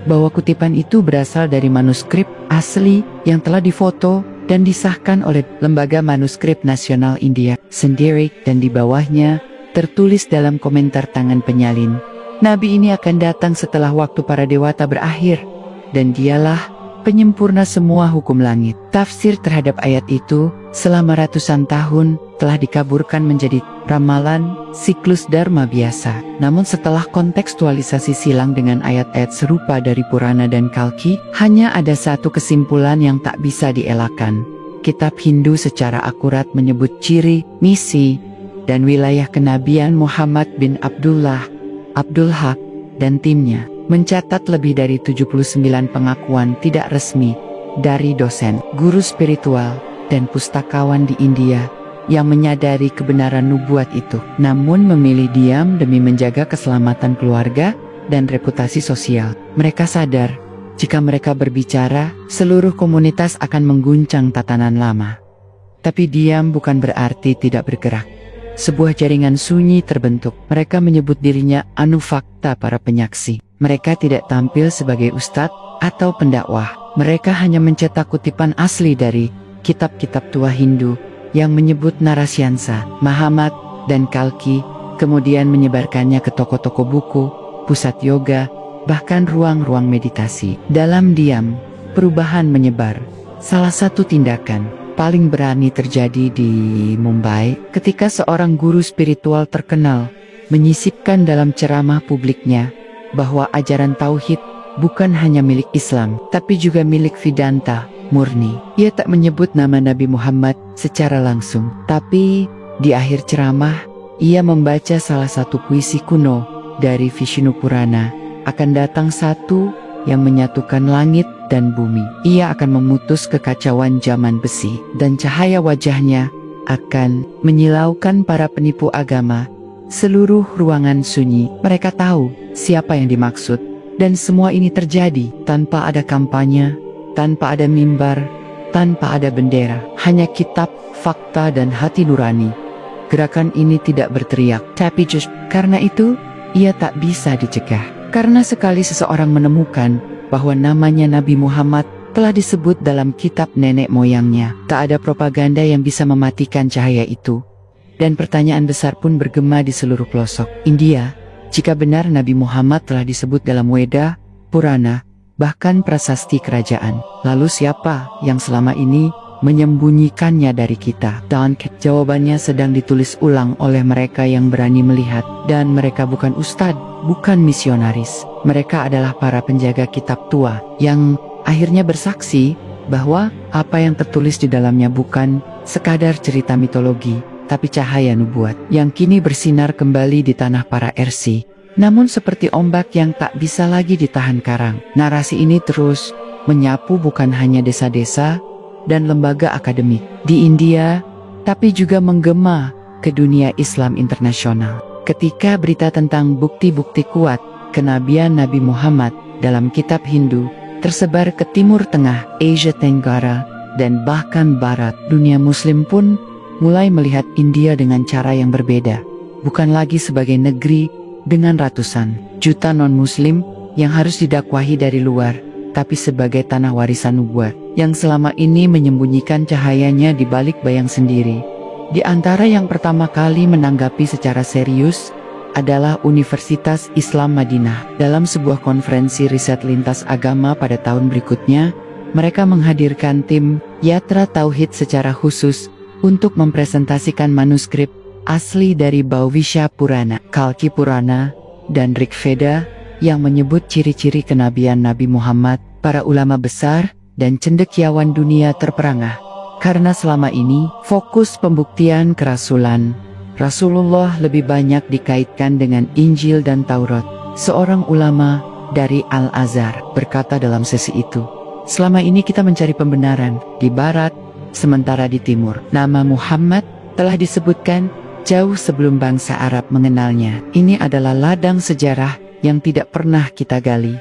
bahwa kutipan itu berasal dari manuskrip asli yang telah difoto dan disahkan oleh Lembaga Manuskrip Nasional India sendiri, dan di bawahnya tertulis dalam komentar tangan penyalin, Nabi ini akan datang setelah waktu para dewata berakhir, dan dialah penyempurna semua hukum langit. Tafsir terhadap ayat itu selama ratusan tahun telah dikaburkan menjadi ramalan siklus dharma biasa. Namun setelah kontekstualisasi silang dengan ayat-ayat serupa dari Purana dan Kalki, hanya ada satu kesimpulan yang tak bisa dielakkan. Kitab Hindu secara akurat menyebut ciri, misi, dan wilayah kenabian Muhammad bin Abdul Haq dan timnya, mencatat lebih dari 79 pengakuan tidak resmi dari dosen, guru spiritual, dan pustakawan di India yang menyadari kebenaran nubuat itu, namun memilih diam demi menjaga keselamatan keluarga dan reputasi sosial. Mereka sadar, jika mereka berbicara, seluruh komunitas akan mengguncang tatanan lama. Tapi diam bukan berarti tidak bergerak. Sebuah jaringan sunyi terbentuk. Mereka menyebut dirinya Anufakta, para penyaksi. Mereka tidak tampil sebagai ustadz atau pendakwah. Mereka hanya mencetak kutipan asli dari kitab-kitab tua Hindu yang menyebut Narasyansa, Mahabharata, dan Kalki, kemudian menyebarkannya ke toko-toko buku, pusat yoga, bahkan ruang-ruang meditasi. Dalam diam, perubahan menyebar. Salah satu tindakan paling berani terjadi di Mumbai ketika seorang guru spiritual terkenal menyisipkan dalam ceramah publiknya bahwa ajaran tauhid bukan hanya milik Islam, tapi juga milik Vedanta murni. Ia tak menyebut nama Nabi Muhammad secara langsung, tapi di akhir ceramah, ia membaca salah satu puisi kuno dari Vishnu Purana. Akan datang satu yang menyatukan langit dan bumi. Ia akan memutus kekacauan zaman besi, dan cahaya wajahnya akan menyilaukan para penipu agama. Seluruh ruangan sunyi. Mereka tahu siapa yang dimaksud, dan semua ini terjadi tanpa ada kampanye, tanpa ada mimbar, tanpa ada bendera. Hanya kitab, fakta, dan hati nurani. Gerakan ini tidak berteriak, tapi just karena itu, ia tak bisa dicegah. Karena sekali seseorang menemukan bahwa namanya Nabi Muhammad telah disebut dalam kitab nenek moyangnya, tak ada propaganda yang bisa mematikan cahaya itu. Dan pertanyaan besar pun bergema di seluruh pelosok India, jika benar Nabi Muhammad telah disebut dalam Weda, Purana, bahkan prasasti kerajaan, lalu siapa yang selama ini menyembunyikannya dari kita? Dan jawabannya sedang ditulis ulang oleh mereka yang berani melihat, dan mereka bukan ustadz, bukan misionaris. Mereka adalah para penjaga kitab tua yang akhirnya bersaksi bahwa apa yang tertulis di dalamnya bukan sekadar cerita mitologi, tapi cahaya nubuat yang kini bersinar kembali di tanah para RC. namun seperti ombak yang tak bisa lagi ditahan karang. Narasi ini terus menyapu bukan hanya desa-desa dan lembaga akademik di India, tapi juga menggema ke dunia Islam internasional. Ketika berita tentang bukti-bukti kuat kenabian Nabi Muhammad dalam kitab Hindu tersebar ke Timur Tengah, Asia Tenggara, dan bahkan Barat, dunia Muslim pun mulai melihat India dengan cara yang berbeda. Bukan lagi sebagai negeri dengan ratusan juta non-Muslim yang harus didakwahi dari luar, tapi sebagai tanah warisan nubuat yang selama ini menyembunyikan cahayanya di balik bayang sendiri. Di antara yang pertama kali menanggapi secara serius adalah Universitas Islam Madinah. Dalam sebuah konferensi riset lintas agama pada tahun berikutnya, mereka menghadirkan tim Yatra Tauhid secara khusus untuk mempresentasikan manuskrip asli dari Bhavisya Purana, Kalki Purana, dan Rig Veda yang menyebut ciri-ciri kenabian Nabi Muhammad. Para ulama besar dan cendekiawan dunia terperangah karena selama ini fokus pembuktian kerasulan Rasulullah lebih banyak dikaitkan dengan Injil dan Taurat. Seorang ulama dari Al-Azhar berkata dalam sesi itu, "Selama ini kita mencari pembenaran di barat, sementara di timur nama Muhammad telah disebutkan jauh sebelum bangsa Arab mengenalnya. Ini adalah ladang sejarah yang tidak pernah kita gali.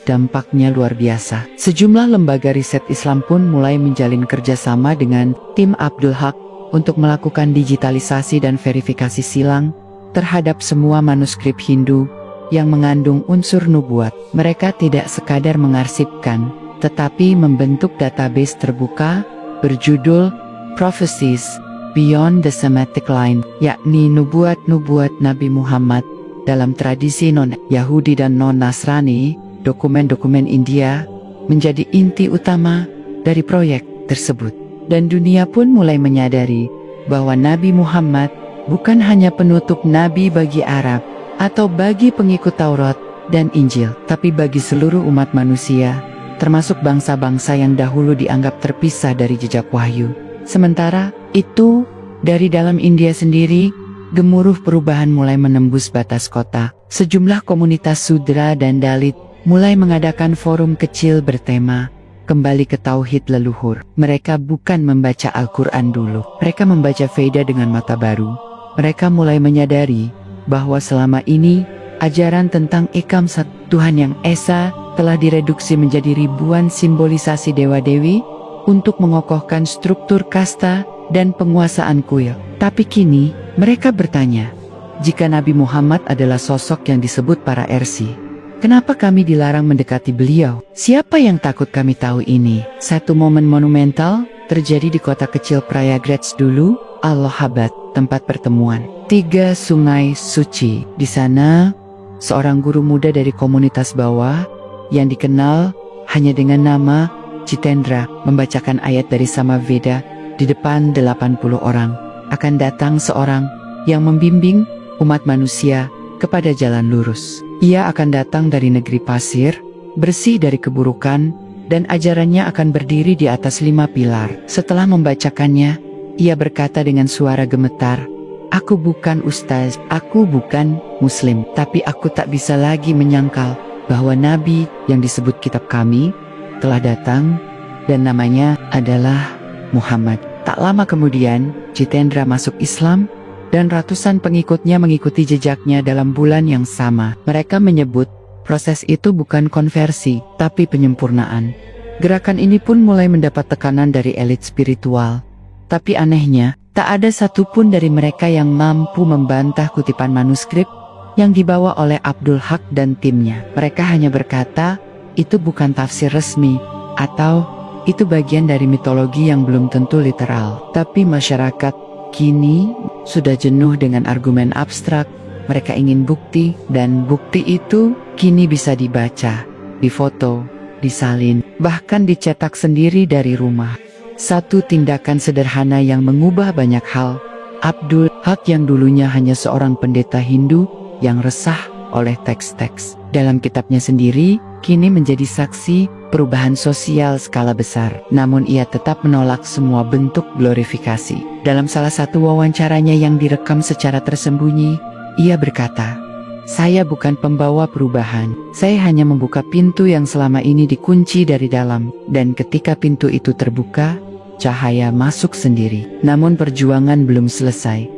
Dampaknya luar biasa." Sejumlah lembaga riset Islam pun mulai menjalin kerjasama dengan tim Abdul Haq untuk melakukan digitalisasi dan verifikasi silang terhadap semua manuskrip Hindu yang mengandung unsur nubuat. Mereka tidak sekadar mengarsipkan, tetapi membentuk database terbuka berjudul Prophecies Beyond the Semitic Line, yakni nubuat-nubuat Nabi Muhammad dalam tradisi non-Yahudi dan non-Nasrani. Dokumen-dokumen India menjadi inti utama dari proyek tersebut. Dan dunia pun mulai menyadari bahwa Nabi Muhammad bukan hanya penutup nabi bagi Arab atau bagi pengikut Taurat dan Injil, tapi bagi seluruh umat manusia, termasuk bangsa-bangsa yang dahulu dianggap terpisah dari jejak wahyu. Sementara itu, dari dalam India sendiri, gemuruh perubahan mulai menembus batas kota. Sejumlah komunitas Sudra dan Dalit mulai mengadakan forum kecil bertema kembali ke tauhid leluhur. Mereka bukan membaca Al-Quran dulu, mereka membaca Veda dengan mata baru. Mereka mulai menyadari bahwa selama ini ajaran tentang Ekam Sat, Tuhan yang Esa, telah direduksi menjadi ribuan simbolisasi dewa-dewi untuk mengokohkan struktur kasta dan penguasaan kuil. Tapi kini mereka bertanya, jika Nabi Muhammad adalah sosok yang disebut para RC, kenapa kami dilarang mendekati beliau? Siapa yang takut kami tahu ini? Satu momen monumental terjadi di kota kecil Prayagraj dulu, Allahabad, tempat pertemuan 3 sungai suci. Di sana, seorang guru muda dari komunitas bawah yang dikenal hanya dengan nama Jitendra membacakan ayat dari Samaveda di depan 80 orang. Akan datang seorang yang membimbing umat manusia kepada jalan lurus. Ia akan datang dari negeri pasir, bersih dari keburukan, dan ajarannya akan berdiri di atas 5 pilar. Setelah membacakannya, ia berkata dengan suara gemetar, "Aku bukan ustaz, aku bukan muslim, tapi aku tak bisa lagi menyangkal bahwa Nabi yang disebut kitab kami telah datang, dan namanya adalah Muhammad." Tak lama kemudian, Jitendra masuk Islam, dan ratusan pengikutnya mengikuti jejaknya dalam bulan yang sama. Mereka menyebut proses itu bukan konversi, tapi penyempurnaan. Gerakan ini pun mulai mendapat tekanan dari elit spiritual. Tapi anehnya, tak ada satupun dari mereka yang mampu membantah kutipan manuskrip yang dibawa oleh Abdul Haq dan timnya. Mereka hanya berkata, itu bukan tafsir resmi, atau itu bagian dari mitologi yang belum tentu literal. Tapi masyarakat kini sudah jenuh dengan argumen abstrak. Mereka ingin bukti, dan bukti itu kini bisa dibaca, difoto, disalin, bahkan dicetak sendiri dari rumah. Satu tindakan sederhana yang mengubah banyak hal. Abdul Haq yang dulunya hanya seorang pendeta Hindu yang resah oleh teks-teks dalam kitabnya sendiri, kini menjadi saksi perubahan sosial skala besar. Namun ia tetap menolak semua bentuk glorifikasi. Dalam salah satu wawancaranya yang direkam secara tersembunyi, ia berkata, Saya bukan pembawa perubahan. Saya hanya membuka pintu yang selama ini dikunci dari dalam. Dan ketika pintu itu terbuka, cahaya masuk sendiri. Namun perjuangan belum selesai.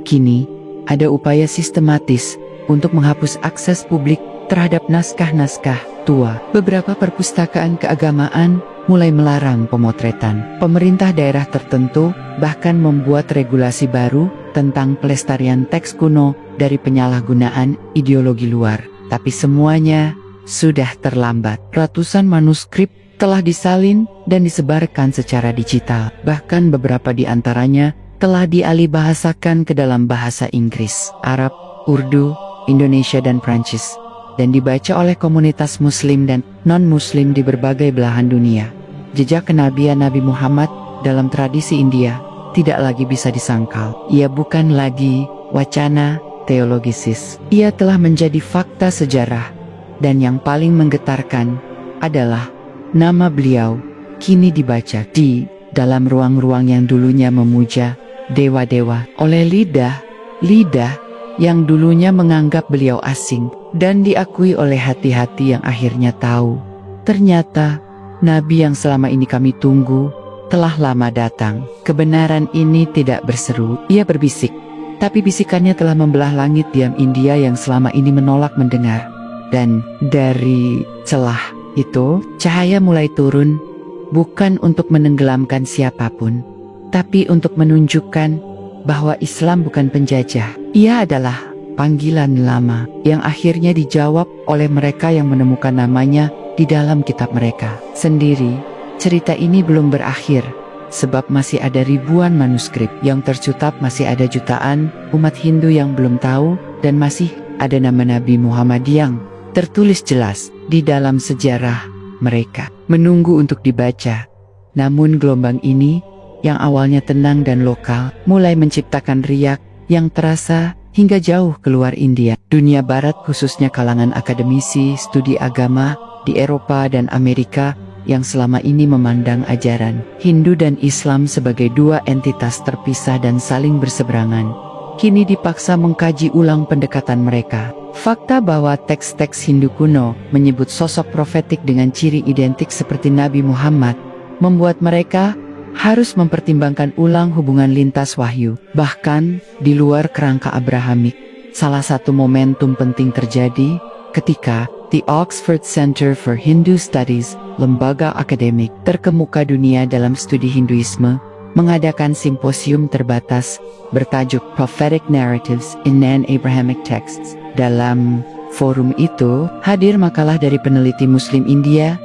Kini, ada upaya sistematis untuk menghapus akses publik terhadap naskah-naskah tua. Beberapa perpustakaan keagamaan mulai melarang pemotretan. Pemerintah daerah tertentu bahkan membuat regulasi baru tentang pelestarian teks kuno dari penyalahgunaan ideologi luar. Tapi semuanya sudah terlambat. Ratusan manuskrip telah disalin dan disebarkan secara digital. Bahkan beberapa di antaranya telah dialihbahasakan ke dalam bahasa Inggris, Arab, Urdu, Indonesia dan Prancis, dan dibaca oleh komunitas muslim dan non-muslim di berbagai belahan dunia. Jejak kenabian Nabi Muhammad dalam tradisi India tidak lagi bisa disangkal. Ia bukan lagi wacana teologisis. Ia telah menjadi fakta sejarah, dan yang paling menggetarkan adalah nama beliau kini dibaca di dalam ruang-ruang yang dulunya memuja dewa-dewa oleh lidah yang dulunya menganggap beliau asing, dan diakui oleh hati-hati yang akhirnya tahu. Ternyata, Nabi yang selama ini kami tunggu, telah lama datang. Kebenaran ini tidak berseru, ia berbisik. Tapi bisikannya telah membelah langit diam India yang selama ini menolak mendengar. Dan dari celah itu, cahaya mulai turun, bukan untuk menenggelamkan siapapun, tapi untuk menunjukkan bahwa Islam bukan penjajah. Ia adalah panggilan lama yang akhirnya dijawab oleh mereka yang menemukan namanya di dalam kitab mereka sendiri. Cerita ini belum berakhir, sebab masih ada ribuan manuskrip yang tercutap, masih ada jutaan umat Hindu yang belum tahu, dan masih ada nama Nabi Muhammad yang tertulis jelas di dalam sejarah mereka, menunggu untuk dibaca. Namun gelombang ini, yang awalnya tenang dan lokal, mulai menciptakan riak yang terasa hingga jauh keluar India. Dunia Barat, khususnya kalangan akademisi studi agama di Eropa dan Amerika, yang selama ini memandang ajaran Hindu dan Islam sebagai dua entitas terpisah dan saling berseberangan, kini dipaksa mengkaji ulang pendekatan mereka. Fakta bahwa teks-teks Hindu kuno menyebut sosok profetik dengan ciri identik seperti Nabi Muhammad, membuat mereka harus mempertimbangkan ulang hubungan lintas wahyu. Bahkan di luar kerangka Abrahamik, salah satu momentum penting terjadi ketika The Oxford Center for Hindu Studies, lembaga akademik terkemuka dunia dalam studi Hinduisme, mengadakan simposium terbatas bertajuk Prophetic Narratives in Non-Abrahamic Texts. Dalam forum itu, hadir makalah dari peneliti Muslim India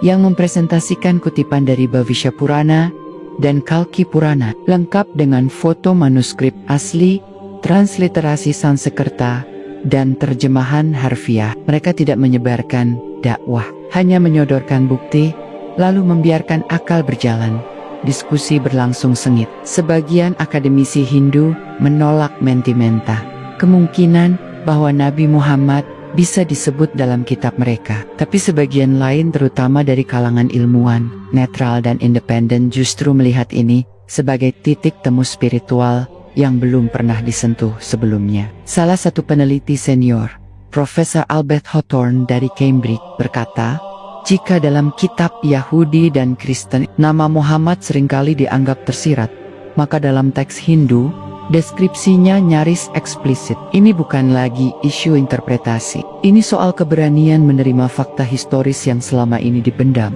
yang mempresentasikan kutipan dari Bhavisya Purana dan Kalki Purana, lengkap dengan foto manuskrip asli, transliterasi Sanskerta, dan terjemahan harfiah. Mereka tidak menyebarkan dakwah, hanya menyodorkan bukti, lalu membiarkan akal berjalan. Diskusi berlangsung sengit. Sebagian akademisi Hindu menolak mentimenta kemungkinan bahwa Nabi Muhammad bisa disebut dalam kitab mereka. Tapi sebagian lain, terutama dari kalangan ilmuwan, netral dan independen, justru melihat ini sebagai titik temu spiritual yang belum pernah disentuh sebelumnya. Salah satu peneliti senior, Profesor Albert Hawthorne dari Cambridge, berkata, jika dalam kitab Yahudi dan Kristen nama Muhammad seringkali dianggap tersirat, maka dalam teks Hindu, deskripsinya nyaris eksplisit. Ini bukan lagi isu interpretasi. Ini soal keberanian menerima fakta historis yang selama ini dipendam.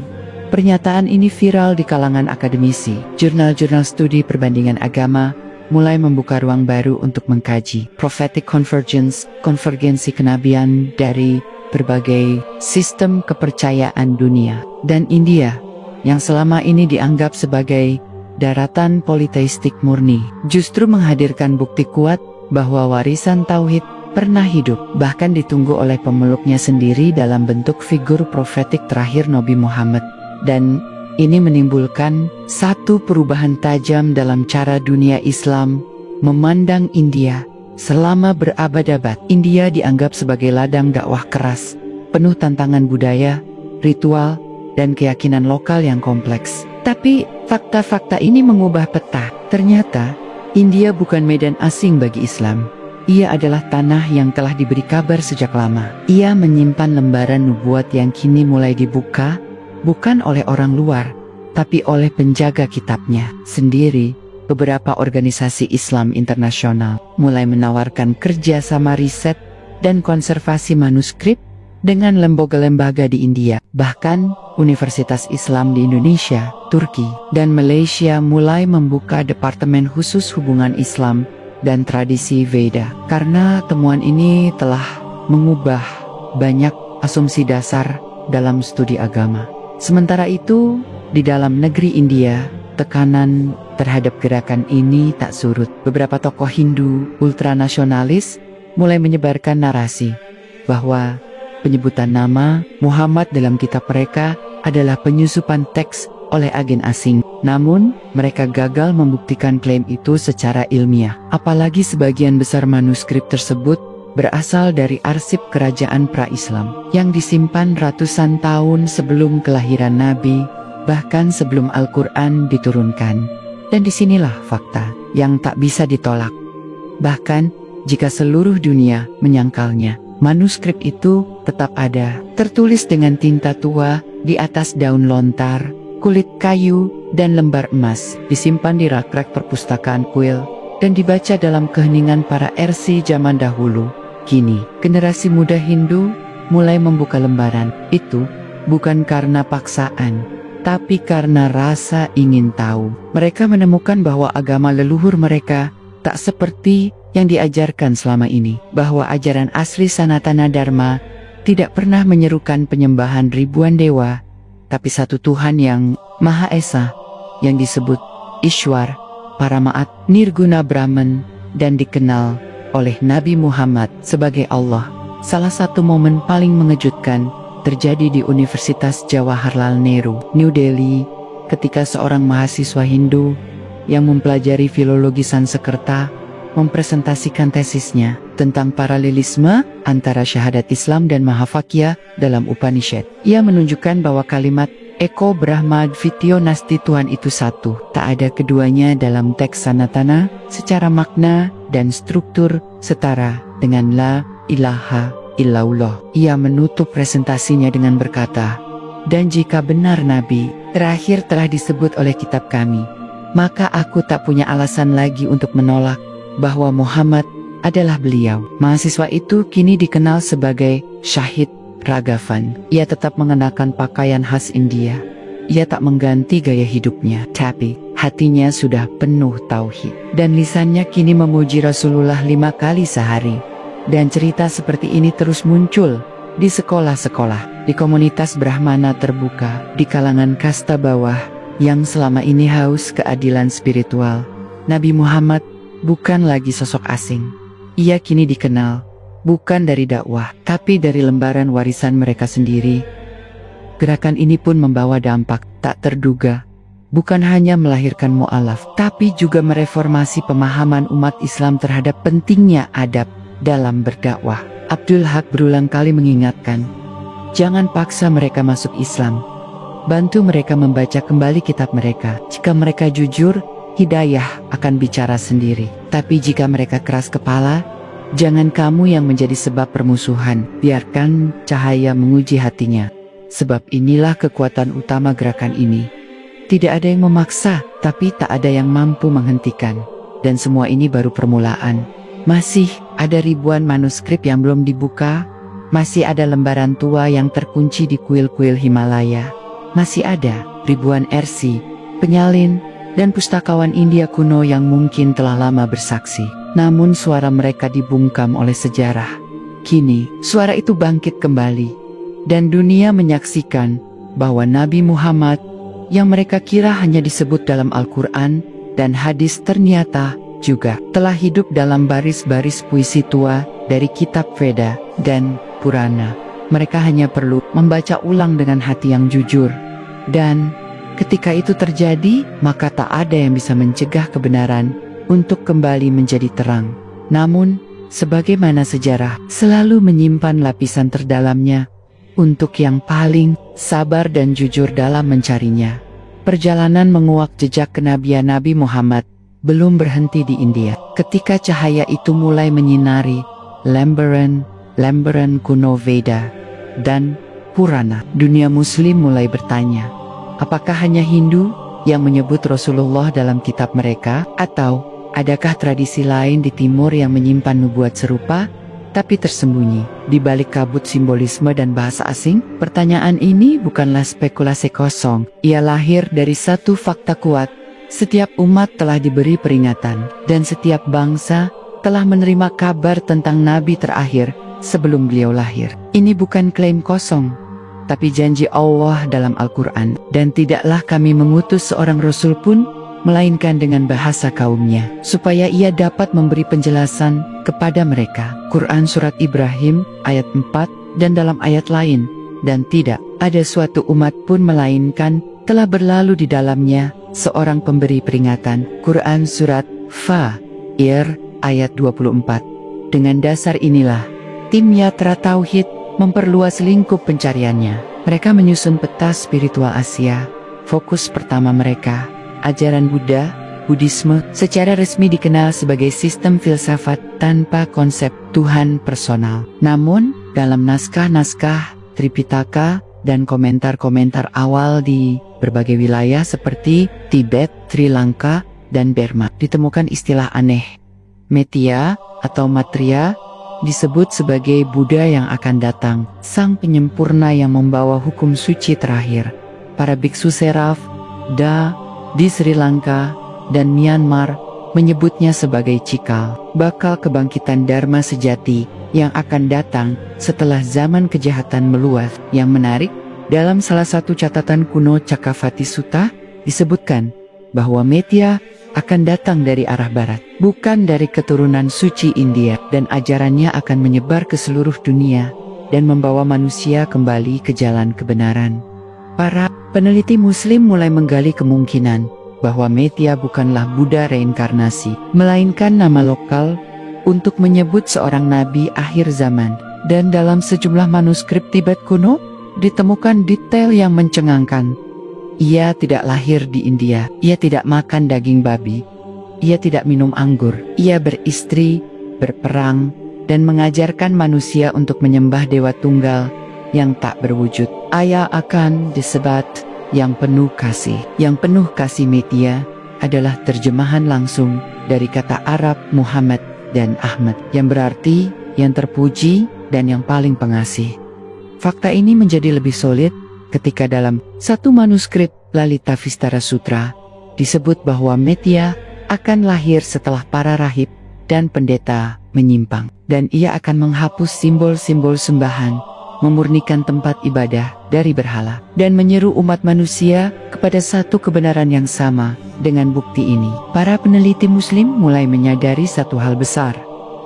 Pernyataan ini viral di kalangan akademisi. Jurnal-jurnal studi perbandingan agama mulai membuka ruang baru untuk mengkaji prophetic convergence, konvergensi kenabian dari berbagai sistem kepercayaan dunia. Dan India, yang selama ini dianggap sebagai daratan politeistik murni, justru menghadirkan bukti kuat bahwa warisan tauhid pernah hidup, bahkan ditunggu oleh pemeluknya sendiri dalam bentuk figur profetik terakhir Nabi Muhammad. Dan ini menimbulkan satu perubahan tajam dalam cara dunia Islam memandang India. Selama berabad-abad, India dianggap sebagai ladang dakwah keras, penuh tantangan budaya, ritual, dan keyakinan lokal yang kompleks. Tapi fakta-fakta ini mengubah peta. Ternyata, India bukan medan asing bagi Islam. Ia adalah tanah yang telah diberi kabar sejak lama. Ia menyimpan lembaran nubuat yang kini mulai dibuka, bukan oleh orang luar, tapi oleh penjaga kitabnya sendiri. Beberapa organisasi Islam internasional mulai menawarkan kerjasama riset dan konservasi manuskrip dengan lembaga-lembaga di India. Bahkan, Universitas Islam di Indonesia, Turki, dan Malaysia mulai membuka departemen khusus hubungan Islam dan tradisi Veda. Karena temuan ini telah mengubah banyak asumsi dasar dalam studi agama. Sementara itu, di dalam negeri India, tekanan terhadap gerakan ini tak surut. Beberapa tokoh Hindu ultranasionalis mulai menyebarkan narasi bahwa penyebutan nama Muhammad dalam kitab mereka adalah penyusupan teks oleh agen asing. Namun, mereka gagal membuktikan klaim itu secara ilmiah. Apalagi sebagian besar manuskrip tersebut berasal dari arsip kerajaan pra-Islam yang disimpan ratusan tahun sebelum kelahiran Nabi, bahkan sebelum Al-Quran diturunkan. Dan disinilah fakta yang tak bisa ditolak. Bahkan, jika seluruh dunia menyangkalnya, manuskrip itu tetap ada, tertulis dengan tinta tua di atas daun lontar, kulit kayu, dan lembar emas, disimpan di rak-rak perpustakaan kuil, dan dibaca dalam keheningan para RC zaman dahulu. Kini, generasi muda Hindu mulai membuka lembaran itu, bukan karena paksaan, tapi karena rasa ingin tahu. Mereka menemukan bahwa agama leluhur mereka tak seperti yang diajarkan selama ini, bahwa ajaran asli Sanatana Dharma tidak pernah menyerukan penyembahan ribuan dewa, tapi satu Tuhan yang Maha Esa, yang disebut Ishwar, Paramaat, Nirguna Brahman, dan dikenal oleh Nabi Muhammad sebagai Allah. Salah satu momen paling mengejutkan terjadi di Universitas Jawaharlal Nehru, New Delhi, ketika seorang mahasiswa Hindu yang mempelajari filologi Sanskerta mempresentasikan tesisnya tentang paralelisme antara syahadat Islam dan Mahavakya dalam Upanishad. Ia menunjukkan bahwa kalimat Eko Brahma Dvityo Nasti, Tuhan itu satu, tak ada keduanya dalam teks Sanatana secara makna dan struktur setara dengan La ilaha illallah. Ia menutup presentasinya dengan berkata, "Dan jika benar Nabi terakhir telah disebut oleh kitab kami, maka aku tak punya alasan lagi untuk menolak bahwa Muhammad adalah beliau." Mahasiswa itu kini dikenal sebagai Syahid Raghavan. Ia tetap mengenakan pakaian khas India. Ia tak mengganti gaya hidupnya, tapi hatinya sudah penuh tauhid. Dan lisannya kini memuji Rasulullah 5 kali sehari. Dan cerita seperti ini terus muncul di sekolah-sekolah, di komunitas Brahmana terbuka, di kalangan kasta bawah yang selama ini haus keadilan spiritual. Nabi Muhammad bukan lagi sosok asing. Ia kini dikenal, bukan dari dakwah, tapi dari lembaran warisan mereka sendiri. Gerakan ini pun membawa dampak tak terduga. Bukan hanya melahirkan mu'alaf, tapi juga mereformasi pemahaman umat Islam terhadap pentingnya adab dalam berdakwah. Abdul Haq berulang kali mengingatkan, jangan paksa mereka masuk Islam. Bantu mereka membaca kembali kitab mereka. Jika mereka jujur, hidayah akan bicara sendiri. Tapi jika mereka keras kepala, jangan kamu yang menjadi sebab permusuhan. Biarkan cahaya menguji hatinya. Sebab inilah kekuatan utama gerakan ini. Tidak ada yang memaksa, tapi tak ada yang mampu menghentikan. Dan semua ini baru permulaan. Masih ada ribuan manuskrip yang belum dibuka. Masih ada lembaran tua yang terkunci di kuil-kuil Himalaya. Masih ada ribuan RC, penyalin, dan pustakawan India kuno yang mungkin telah lama bersaksi. Namun suara mereka dibungkam oleh sejarah. Kini, suara itu bangkit kembali. Dan dunia menyaksikan bahwa Nabi Muhammad yang mereka kira hanya disebut dalam Al-Quran dan hadis ternyata juga telah hidup dalam baris-baris puisi tua dari kitab Veda dan Purana. Mereka hanya perlu membaca ulang dengan hati yang jujur. Dan ketika itu terjadi, maka tak ada yang bisa mencegah kebenaran untuk kembali menjadi terang. Namun, sebagaimana sejarah selalu menyimpan lapisan terdalamnya untuk yang paling sabar dan jujur dalam mencarinya. Perjalanan menguak jejak kenabian Nabi Muhammad belum berhenti di India. Ketika cahaya itu mulai menyinari lembaran kuno Veda dan Purana, dunia Muslim mulai bertanya, apakah hanya Hindu yang menyebut Rasulullah dalam kitab mereka, atau adakah tradisi lain di timur yang menyimpan nubuat serupa, tapi tersembunyi di balik kabut simbolisme dan bahasa asing? Pertanyaan ini bukanlah spekulasi kosong, ia lahir dari satu fakta kuat. Setiap umat telah diberi peringatan, dan setiap bangsa telah menerima kabar tentang Nabi terakhir sebelum beliau lahir. Ini bukan klaim kosong, tapi janji Allah dalam Al-Quran. Dan tidaklah kami mengutus seorang Rasul pun, melainkan dengan bahasa kaumnya, supaya ia dapat memberi penjelasan kepada mereka. Quran Surat Ibrahim ayat 4 dan dalam ayat lain, dan tidak ada suatu umat pun melainkan telah berlalu di dalamnya seorang pemberi peringatan. Quran Surat Fatir ayat 24. Dengan dasar inilah, tim Yatra Tauhid memperluas lingkup pencariannya. Mereka menyusun peta spiritual Asia. Fokus pertama mereka, ajaran Buddhisme, secara resmi dikenal sebagai sistem filsafat tanpa konsep Tuhan personal. Namun, dalam naskah-naskah Tripitaka dan komentar-komentar awal di berbagai wilayah seperti Tibet, Sri Lanka, dan Burma, ditemukan istilah aneh. Metia atau Maitreya disebut sebagai Buddha yang akan datang, sang penyempurna yang membawa hukum suci terakhir. Para biksu Seraf di Sri Lanka dan Myanmar menyebutnya sebagai cikal bakal kebangkitan Dharma sejati yang akan datang setelah zaman kejahatan meluas. Yang menarik, dalam salah satu catatan kuno Cakavati Sutta disebutkan bahwa Metia akan datang dari arah barat, bukan dari keturunan suci India, dan ajarannya akan menyebar ke seluruh dunia dan membawa manusia kembali ke jalan kebenaran. Para peneliti Muslim mulai menggali kemungkinan bahwa Metia bukanlah Buddha reinkarnasi, melainkan nama lokal untuk menyebut seorang nabi akhir zaman. Dan dalam sejumlah manuskrip Tibet kuno ditemukan detail yang mencengangkan. Ia tidak lahir di India, ia tidak makan daging babi, ia tidak minum anggur, ia beristri, berperang, dan mengajarkan manusia untuk menyembah Dewa Tunggal yang tak berwujud. Ia akan disebut yang penuh kasih. Yang penuh kasih Metia adalah terjemahan langsung dari kata Arab Muhammad dan Ahmad, yang berarti yang terpuji dan yang paling pengasih. Fakta ini menjadi lebih solid ketika dalam satu manuskrip Lalita Vistara Sutra disebut bahwa Metia akan lahir setelah para rahib dan pendeta menyimpang, dan ia akan menghapus simbol-simbol sembahan, memurnikan tempat ibadah dari berhala, dan menyeru umat manusia kepada satu kebenaran yang sama. Dengan bukti ini, para peneliti Muslim mulai menyadari satu hal besar.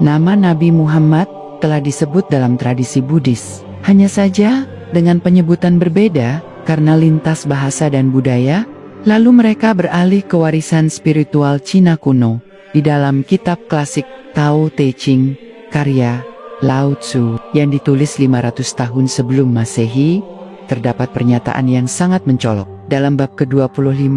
Nama Nabi Muhammad telah disebut dalam tradisi Buddhis, hanya saja dengan penyebutan berbeda karena lintas bahasa dan budaya. Lalu mereka beralih ke warisan spiritual Cina kuno. Di dalam kitab klasik Tao Te Ching, karya Lao Tzu yang ditulis 500 tahun sebelum Masehi, terdapat pernyataan yang sangat mencolok. Dalam bab ke-25,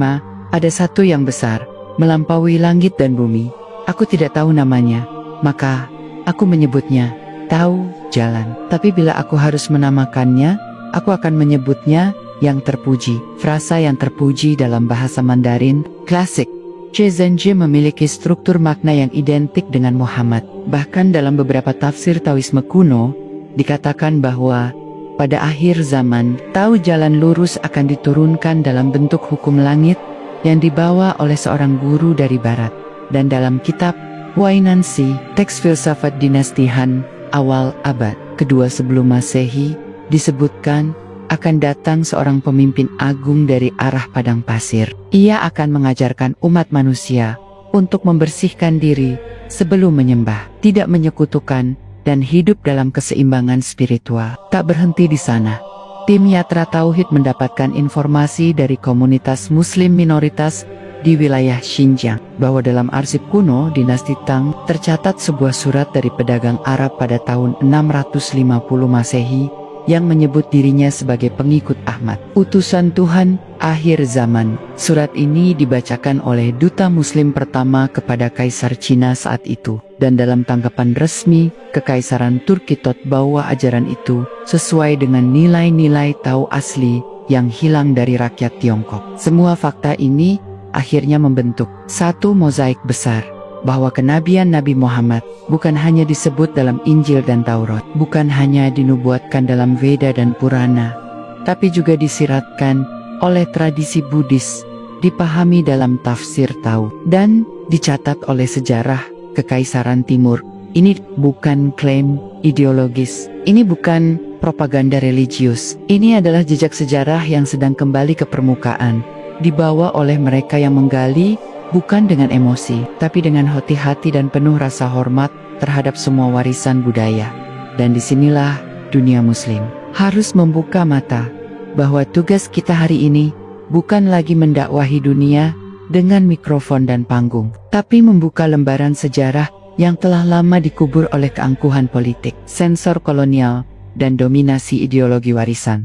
ada satu yang besar, melampaui langit dan bumi. Aku tidak tahu namanya, maka aku menyebutnya tahu jalan. Tapi bila aku harus menamakannya, aku akan menyebutnya yang terpuji. Frasa yang terpuji dalam bahasa Mandarin klasik Zhenji memiliki struktur makna yang identik dengan Muhammad. Bahkan dalam beberapa tafsir Taoisme kuno dikatakan bahwa pada akhir zaman, tahu jalan lurus akan diturunkan dalam bentuk hukum langit yang dibawa oleh seorang guru dari barat. Dan dalam kitab Huainanzi, teks filsafat dinasti Han awal abad kedua sebelum Masehi, disebutkan akan datang seorang pemimpin agung dari arah padang pasir. Ia akan mengajarkan umat manusia untuk membersihkan diri sebelum menyembah, tidak menyekutukan, dan hidup dalam keseimbangan spiritual. Tak berhenti di sana. Tim Yatra Tauhid mendapatkan informasi dari komunitas Muslim minoritas di wilayah Xinjiang, bahwa dalam arsip kuno dinasti Tang tercatat sebuah surat dari pedagang Arab pada tahun 650 Masehi yang menyebut dirinya sebagai pengikut Ahmad, utusan Tuhan akhir zaman. Surat ini dibacakan oleh duta muslim pertama kepada Kaisar Cina saat itu, dan dalam tanggapan resmi Kekaisaran Turki bahwa ajaran itu sesuai dengan nilai-nilai Tao asli yang hilang dari rakyat Tiongkok. Semua fakta ini akhirnya membentuk satu mozaik besar, bahwa kenabian Nabi Muhammad bukan hanya disebut dalam Injil dan Taurat, bukan hanya dinubuatkan dalam Veda dan Purana, tapi juga disiratkan oleh tradisi Buddhis, dipahami dalam tafsir Tao, dan dicatat oleh sejarah Kekaisaran Timur. Ini bukan klaim ideologis, ini bukan propaganda religius, ini adalah jejak sejarah yang sedang kembali ke permukaan, dibawa oleh mereka yang menggali, bukan dengan emosi, tapi dengan hati-hati dan penuh rasa hormat terhadap semua warisan budaya. Dan disinilah dunia muslim harus membuka mata, bahwa tugas kita hari ini bukan lagi mendakwahi dunia dengan mikrofon dan panggung, tapi membuka lembaran sejarah yang telah lama dikubur oleh keangkuhan politik, sensor kolonial, dan dominasi ideologi warisan.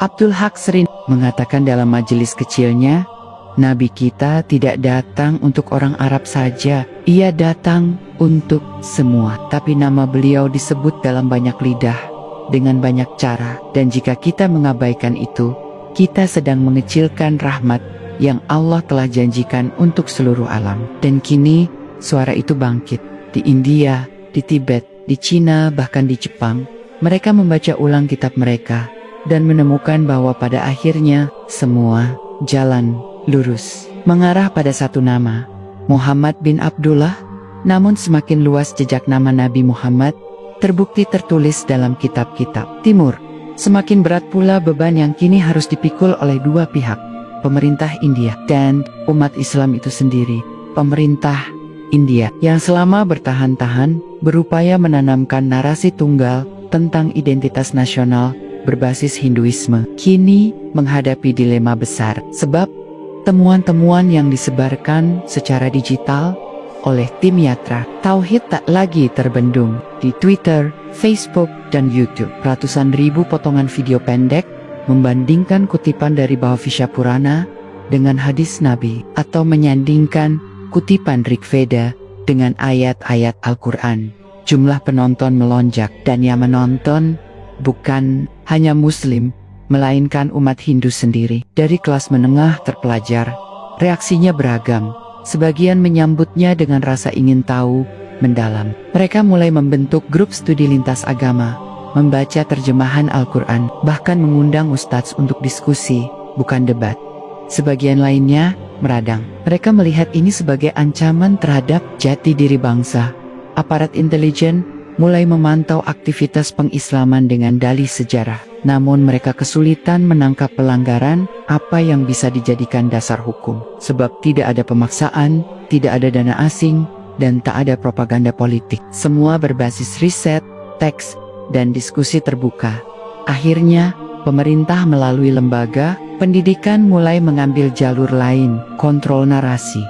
Abdul Haq sering mengatakan dalam majelis kecilnya, Nabi kita tidak datang untuk orang Arab saja, ia datang untuk semua. Tapi nama beliau disebut dalam banyak lidah, dengan banyak cara. Dan jika kita mengabaikan itu, kita sedang mengecilkan rahmat yang Allah telah janjikan untuk seluruh alam. Dan kini, suara itu bangkit. Di India, di Tibet, di Cina, bahkan di Jepang, mereka membaca ulang kitab mereka, dan menemukan bahwa pada akhirnya, semua jalan lurus mengarah pada satu nama, Muhammad bin Abdullah. Namun semakin luas jejak nama Nabi Muhammad terbukti tertulis dalam kitab-kitab Timur, semakin berat pula beban yang kini harus dipikul oleh dua pihak, pemerintah India dan umat Islam itu sendiri. Pemerintah India yang selama bertahan-tahan berupaya menanamkan narasi tunggal tentang identitas nasional berbasis Hinduisme, kini menghadapi dilema besar, sebab temuan-temuan yang disebarkan secara digital oleh tim Yatra Tauhid tak lagi terbendung di Twitter, Facebook, dan YouTube. Ratusan ribu potongan video pendek membandingkan kutipan dari Bhavishya Purana dengan hadis Nabi, atau menyandingkan kutipan Rig Veda dengan ayat-ayat Al-Quran. Jumlah penonton melonjak, dan yang menonton bukan hanya Muslim, melainkan umat Hindu sendiri. Dari kelas menengah terpelajar, reaksinya beragam. Sebagian menyambutnya dengan rasa ingin tahu mendalam. Mereka mulai membentuk grup studi lintas agama, membaca terjemahan Al-Quran, bahkan mengundang ustadz untuk diskusi, bukan debat. Sebagian lainnya meradang. Mereka melihat ini sebagai ancaman terhadap jati diri bangsa. Aparat intelijen mulai memantau aktivitas pengislaman dengan dalih sejarah. Namun mereka kesulitan menangkap pelanggaran apa yang bisa dijadikan dasar hukum. Sebab tidak ada pemaksaan, tidak ada dana asing, dan tak ada propaganda politik. Semua berbasis riset, teks, dan diskusi terbuka. Akhirnya, pemerintah melalui lembaga pendidikan mulai mengambil jalur lain, kontrol narasi.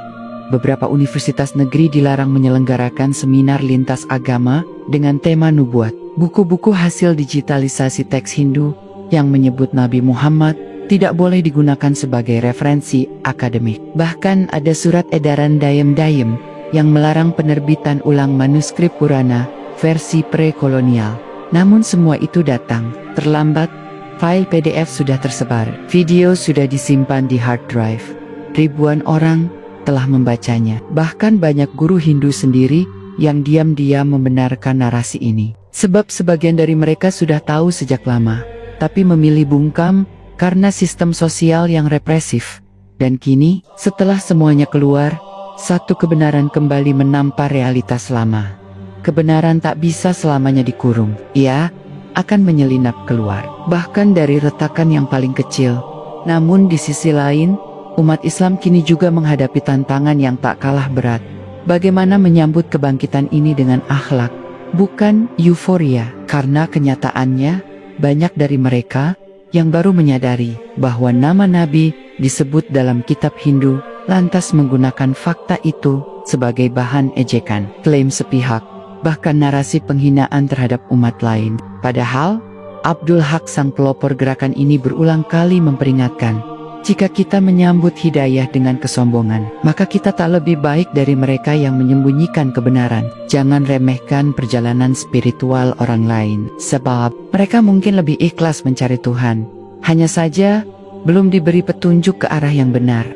Beberapa universitas negeri dilarang menyelenggarakan seminar lintas agama dengan tema nubuat. Buku-buku hasil digitalisasi teks Hindu yang menyebut Nabi Muhammad tidak boleh digunakan sebagai referensi akademik. Bahkan ada surat edaran Dayem-Dayem yang melarang penerbitan ulang manuskrip Purana versi pre-kolonial. Namun semua itu datang terlambat. File PDF sudah tersebar, video sudah disimpan di hard drive. Ribuan orang telah membacanya. Bahkan banyak guru Hindu sendiri yang diam-diam membenarkan narasi ini. Sebab sebagian dari mereka sudah tahu sejak lama, tapi memilih bungkam karena sistem sosial yang represif. Dan kini, setelah semuanya keluar, satu kebenaran kembali menampar realitas lama. Kebenaran tak bisa selamanya dikurung. Ia akan menyelinap keluar, bahkan dari retakan yang paling kecil. Namun di sisi lain, umat Islam kini juga menghadapi tantangan yang tak kalah berat. Bagaimana menyambut kebangkitan ini dengan akhlak, bukan euforia, karena kenyataannya, banyak dari mereka yang baru menyadari bahwa nama Nabi disebut dalam kitab Hindu, lantas menggunakan fakta itu sebagai bahan ejekan, klaim sepihak, bahkan narasi penghinaan terhadap umat lain. Padahal, Abdul Haq sang pelopor gerakan ini berulang kali memperingatkan, jika kita menyambut hidayah dengan kesombongan, maka kita tak lebih baik dari mereka yang menyembunyikan kebenaran. Jangan remehkan perjalanan spiritual orang lain, sebab mereka mungkin lebih ikhlas mencari Tuhan. Hanya saja, belum diberi petunjuk ke arah yang benar.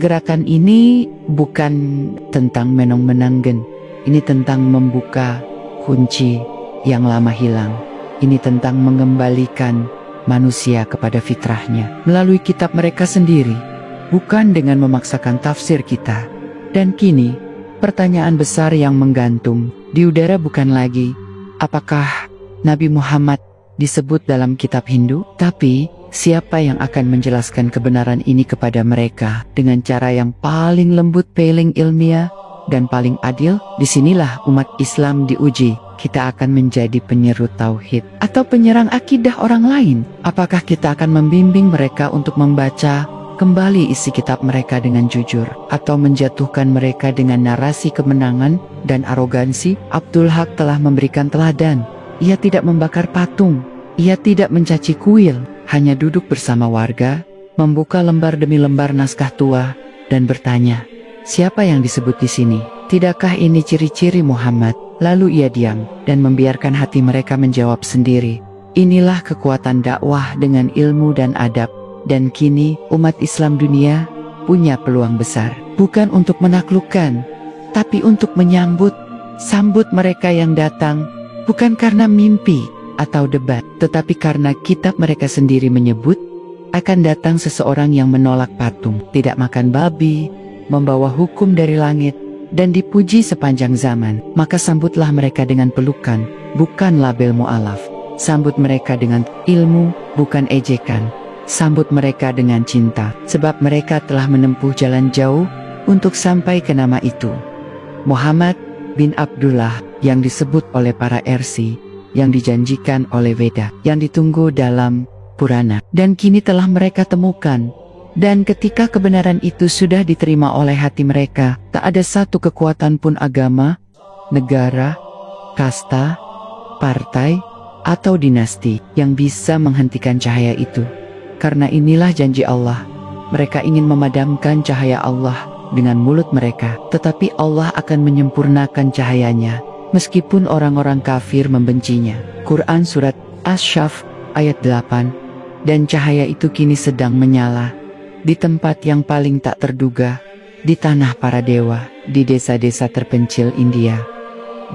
Gerakan ini bukan tentang menang-menanggen, ini tentang membuka kunci yang lama hilang. Ini tentang mengembalikan manusia kepada fitrahnya melalui kitab mereka sendiri, bukan dengan memaksakan tafsir kita. Dan kini, pertanyaan besar yang menggantung di udara bukan lagi, apakah Nabi Muhammad disebut dalam kitab Hindu? Tapi, siapa yang akan menjelaskan kebenaran ini kepada mereka dengan cara yang paling lembut, paling ilmiah, dan paling adil? Disinilah umat Islam diuji. Kita akan menjadi penyeru tauhid atau penyerang akidah orang lain? Apakah kita akan membimbing mereka untuk membaca kembali isi kitab mereka dengan jujur, atau menjatuhkan mereka dengan narasi kemenangan dan arogansi? Abdul Haq telah memberikan teladan. Ia tidak membakar patung, ia tidak mencaci kuil, hanya duduk bersama warga, membuka lembar demi lembar naskah tua, dan bertanya, siapa yang disebut di sini? Tidakkah ini ciri-ciri Muhammad? Lalu ia diam dan membiarkan hati mereka menjawab sendiri. Inilah kekuatan dakwah dengan ilmu dan adab. Dan kini umat Islam dunia punya peluang besar, bukan untuk menaklukkan, tapi untuk menyambut. Sambut mereka yang datang, bukan karena mimpi atau debat, tetapi karena kitab mereka sendiri menyebut, akan datang seseorang yang menolak patung, tidak makan babi, membawa hukum dari langit, dan dipuji sepanjang zaman. Maka sambutlah mereka dengan pelukan, bukan label mu'alaf. Sambut mereka dengan ilmu, bukan ejekan. Sambut mereka dengan cinta, sebab mereka telah menempuh jalan jauh untuk sampai ke nama itu. Muhammad bin Abdullah, yang disebut oleh para RC, yang dijanjikan oleh Veda, yang ditunggu dalam Purana, dan kini telah mereka temukan. Dan ketika kebenaran itu sudah diterima oleh hati mereka, tak ada satu kekuatan pun agama, negara, kasta, partai, atau dinasti yang bisa menghentikan cahaya itu. Karena inilah janji Allah. Mereka ingin memadamkan cahaya Allah dengan mulut mereka, tetapi Allah akan menyempurnakan cahayanya, meskipun orang-orang kafir membencinya. Quran Surat Asy-Syaff ayat 8. Dan cahaya itu kini sedang menyala di tempat yang paling tak terduga, di tanah para dewa, di desa-desa terpencil India,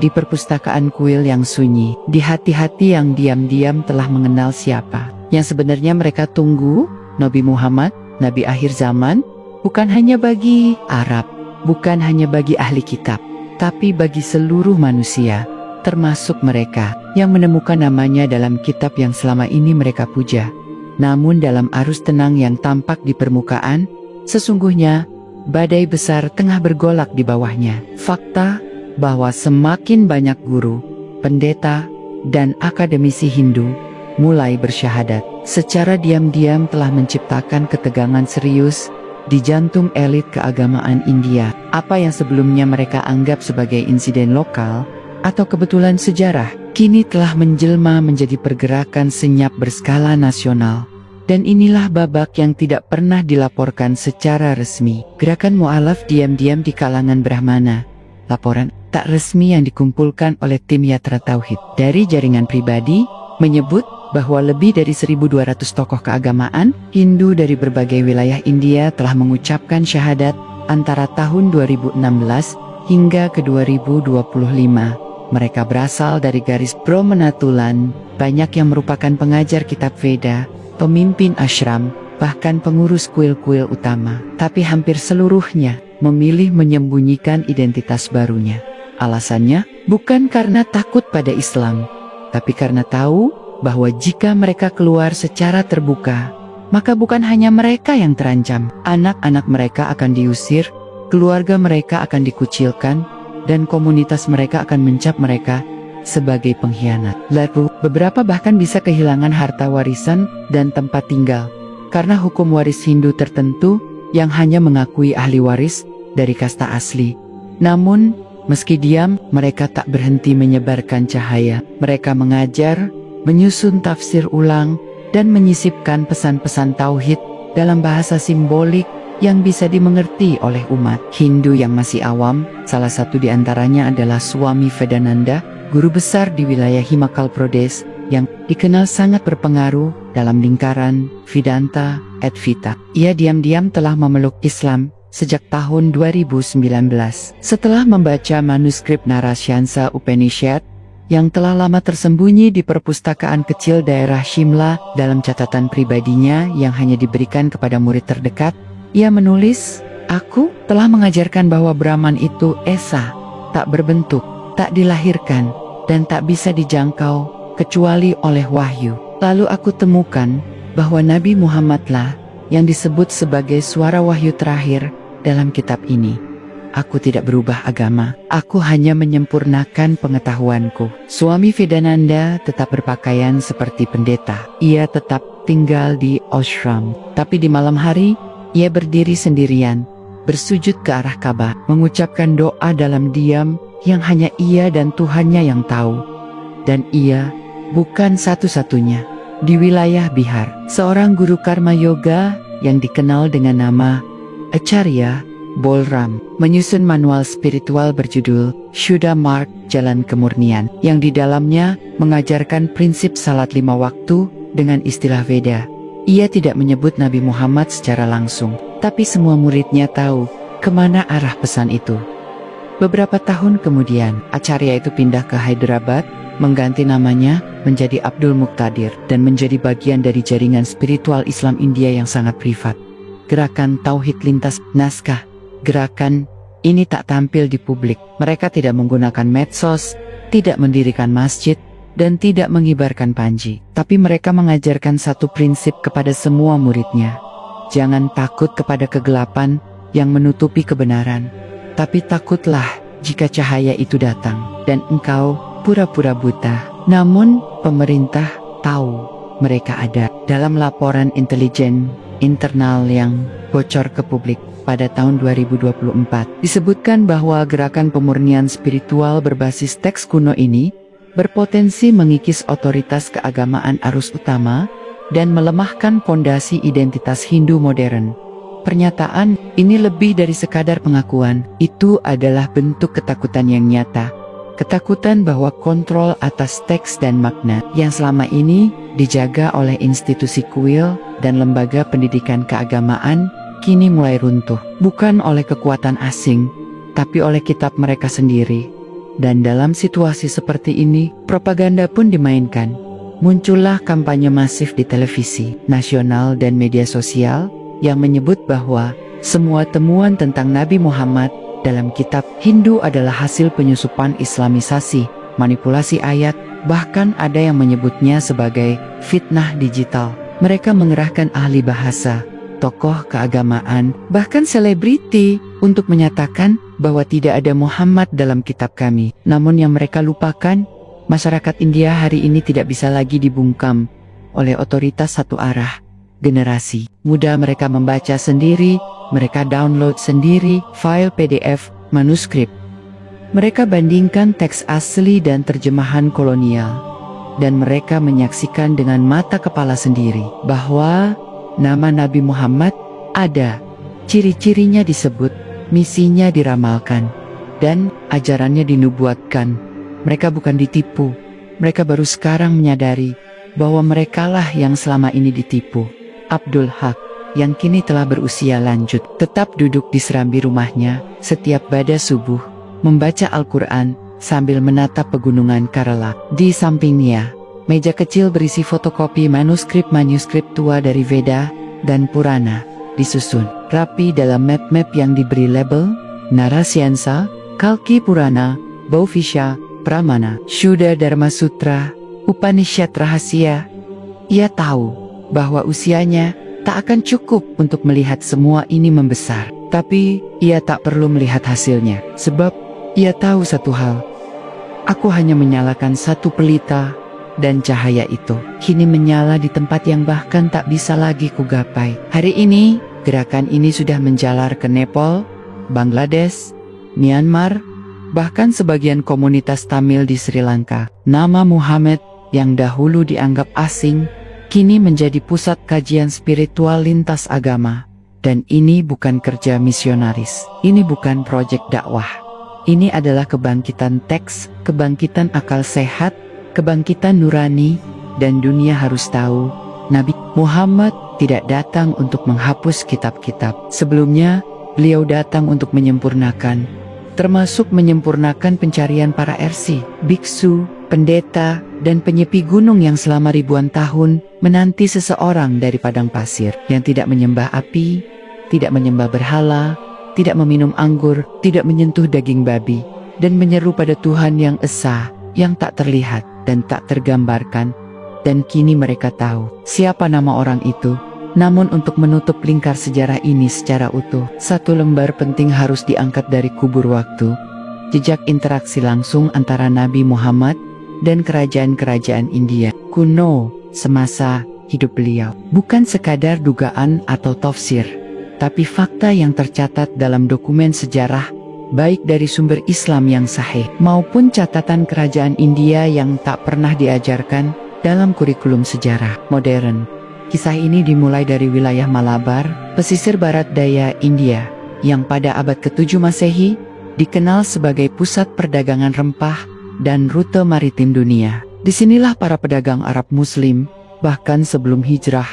di perpustakaan kuil yang sunyi, di hati-hati yang diam-diam telah mengenal siapa yang sebenarnya mereka tunggu. Nabi Muhammad, Nabi akhir zaman, bukan hanya bagi Arab, bukan hanya bagi ahli kitab, tapi bagi seluruh manusia, termasuk mereka yang menemukan namanya dalam kitab yang selama ini mereka puja. Namun dalam arus tenang yang tampak di permukaan, sesungguhnya badai besar tengah bergolak di bawahnya. Fakta bahwa semakin banyak guru, pendeta, dan akademisi Hindu mulai bersyahadat secara diam-diam telah menciptakan ketegangan serius di jantung elit keagamaan India. Apa yang sebelumnya mereka anggap sebagai insiden lokal atau kebetulan sejarah, kini telah menjelma menjadi pergerakan senyap berskala nasional. Dan inilah babak yang tidak pernah dilaporkan secara resmi. Gerakan mu'alaf diam-diam di kalangan Brahmana. Laporan tak resmi yang dikumpulkan oleh tim Yatra Tauhid dari jaringan pribadi menyebut bahwa lebih dari 1.200 tokoh keagamaan Hindu dari berbagai wilayah India telah mengucapkan syahadat antara tahun 2016 hingga ke 2025. Mereka berasal dari garis Brahmanatulan, banyak yang merupakan pengajar kitab Veda, pemimpin ashram, bahkan pengurus kuil-kuil utama. Tapi hampir seluruhnya memilih menyembunyikan identitas barunya. Alasannya bukan karena takut pada Islam, tapi karena tahu bahwa jika mereka keluar secara terbuka, maka bukan hanya mereka yang terancam. Anak-anak mereka akan diusir, keluarga mereka akan dikucilkan, dan komunitas mereka akan mencap mereka sebagai pengkhianat. Lalu, beberapa bahkan bisa kehilangan harta warisan dan tempat tinggal, karena hukum waris Hindu tertentu yang hanya mengakui ahli waris dari kasta asli. Namun, meski diam, mereka tak berhenti menyebarkan cahaya. Mereka mengajar, menyusun tafsir ulang, dan menyisipkan pesan-pesan tauhid dalam bahasa simbolik yang bisa dimengerti oleh umat Hindu yang masih awam. Salah satu di antaranya adalah Swami Vedananda, guru besar di wilayah Himachal Pradesh, yang dikenal sangat berpengaruh dalam lingkaran Vedanta Advaita. Ia diam-diam telah memeluk Islam sejak tahun 2019. Setelah membaca manuskrip Narasyansa Upanishad yang telah lama tersembunyi di perpustakaan kecil daerah Shimla dalam catatan pribadinya yang hanya diberikan kepada murid terdekat, ia menulis, "Aku telah mengajarkan bahwa Brahman itu esa, tak berbentuk, tak dilahirkan, dan tak bisa dijangkau kecuali oleh wahyu. Lalu aku temukan bahwa Nabi Muhammadlah yang disebut sebagai suara wahyu terakhir dalam kitab ini. Aku tidak berubah agama, aku hanya menyempurnakan pengetahuanku." Swami Vedananda tetap berpakaian seperti pendeta. Ia tetap tinggal di ashram. Tapi di malam hari, ia berdiri sendirian, bersujud ke arah Ka'bah, mengucapkan doa dalam diam yang hanya ia dan Tuhannya yang tahu. Dan ia bukan satu-satunya. Di wilayah Bihar, seorang guru karma yoga yang dikenal dengan nama Acharya Bolram menyusun manual spiritual berjudul Shuddha Marg, Jalan Kemurnian, yang di dalamnya mengajarkan prinsip salat 5 waktu dengan istilah Veda. Ia tidak menyebut Nabi Muhammad secara langsung, tapi semua muridnya tahu kemana arah pesan itu. Beberapa tahun kemudian, Acharya itu pindah ke Hyderabad, mengganti namanya menjadi Abdul Muqtadir, dan menjadi bagian dari jaringan spiritual Islam India yang sangat privat. Gerakan Tauhid lintas naskah. Gerakan ini tak tampil di publik. Mereka tidak menggunakan medsos, tidak mendirikan masjid, dan tidak mengibarkan panji. Tapi mereka mengajarkan satu prinsip kepada semua muridnya. Jangan takut kepada kegelapan yang menutupi kebenaran. Tapi takutlah jika cahaya itu datang, dan engkau pura-pura buta. Namun, pemerintah tahu mereka ada. Dalam laporan intelijen internal yang bocor ke publik pada tahun 2024, disebutkan bahwa gerakan pemurnian spiritual berbasis teks kuno ini berpotensi mengikis otoritas keagamaan arus utama dan melemahkan fondasi identitas Hindu modern. Pernyataan ini lebih dari sekadar pengakuan, itu adalah bentuk ketakutan yang nyata. Ketakutan bahwa kontrol atas teks dan makna yang selama ini dijaga oleh institusi kuil dan lembaga pendidikan keagamaan kini mulai runtuh, bukan oleh kekuatan asing, tapi oleh kitab mereka sendiri. Dan dalam situasi seperti ini, propaganda pun dimainkan. Muncullah kampanye masif di televisi nasional dan media sosial yang menyebut bahwa semua temuan tentang Nabi Muhammad dalam kitab Hindu adalah hasil penyusupan Islamisasi, manipulasi ayat, bahkan ada yang menyebutnya sebagai fitnah digital. Mereka mengerahkan ahli bahasa, tokoh keagamaan, bahkan selebriti untuk menyatakan bahwa tidak ada Muhammad dalam kitab kami. Namun yang mereka lupakan, masyarakat India hari ini tidak bisa lagi dibungkam oleh otoritas satu arah. Generasi muda mereka membaca sendiri, mereka download sendiri file PDF, manuskrip. Mereka bandingkan teks asli dan terjemahan kolonial, dan mereka menyaksikan dengan mata kepala sendiri bahwa nama Nabi Muhammad ada, ciri-cirinya disebut, misinya diramalkan, dan ajarannya dinubuatkan. Mereka bukan ditipu, mereka baru sekarang menyadari bahwa merekalah yang selama ini ditipu. Abdul Haq, yang kini telah berusia lanjut, tetap duduk di serambi rumahnya setiap pada subuh, membaca Al-Quran sambil menatap pegunungan Kerala. Di sampingnya, meja kecil berisi fotokopi manuskrip tua dari Veda dan Purana, disusun rapi dalam map-map yang diberi label Narasyansa, Kalki Purana, Bhauvishya, Pramana, Shuddha Dharma Sutra, Upanishad Rahasia. Ia tahu bahwa usianya tak akan cukup untuk melihat semua ini membesar. Tapi ia tak perlu melihat hasilnya, sebab ia tahu satu hal. Aku hanya menyalakan satu pelita, dan cahaya itu kini menyala di tempat yang bahkan tak bisa lagi kugapai. Hari ini, gerakan ini sudah menjalar ke Nepal, Bangladesh, Myanmar, bahkan sebagian komunitas Tamil di Sri Lanka. Nama Muhammad yang dahulu dianggap asing, kini menjadi pusat kajian spiritual lintas agama. Dan ini bukan kerja misionaris, ini bukan proyek dakwah. Ini adalah kebangkitan teks, kebangkitan akal sehat, kebangkitan nurani, dan dunia harus tahu, Nabi Muhammad tidak datang untuk menghapus kitab-kitab. Sebelumnya, beliau datang untuk menyempurnakan, termasuk menyempurnakan pencarian para RC, biksu, pendeta, dan penyepi gunung yang selama ribuan tahun menanti seseorang dari padang pasir yang tidak menyembah api, tidak menyembah berhala, tidak meminum anggur, tidak menyentuh daging babi, dan menyeru pada Tuhan yang esa, yang tak terlihat dan tak tergambarkan. Dan kini mereka tahu siapa nama orang itu. Namun untuk menutup lingkar sejarah ini secara utuh, satu lembar penting harus diangkat dari kubur waktu. Jejak interaksi langsung antara Nabi Muhammad dan kerajaan-kerajaan India kuno semasa hidup beliau. Bukan sekadar dugaan atau tafsir, tapi fakta yang tercatat dalam dokumen sejarah, baik dari sumber Islam yang sahih maupun catatan kerajaan India yang tak pernah diajarkan dalam kurikulum sejarah modern. Kisah ini dimulai dari wilayah Malabar, pesisir barat daya India, yang pada abad ke-7 Masehi dikenal sebagai pusat perdagangan rempah dan rute maritim dunia. Disinilah para pedagang Arab Muslim, bahkan sebelum hijrah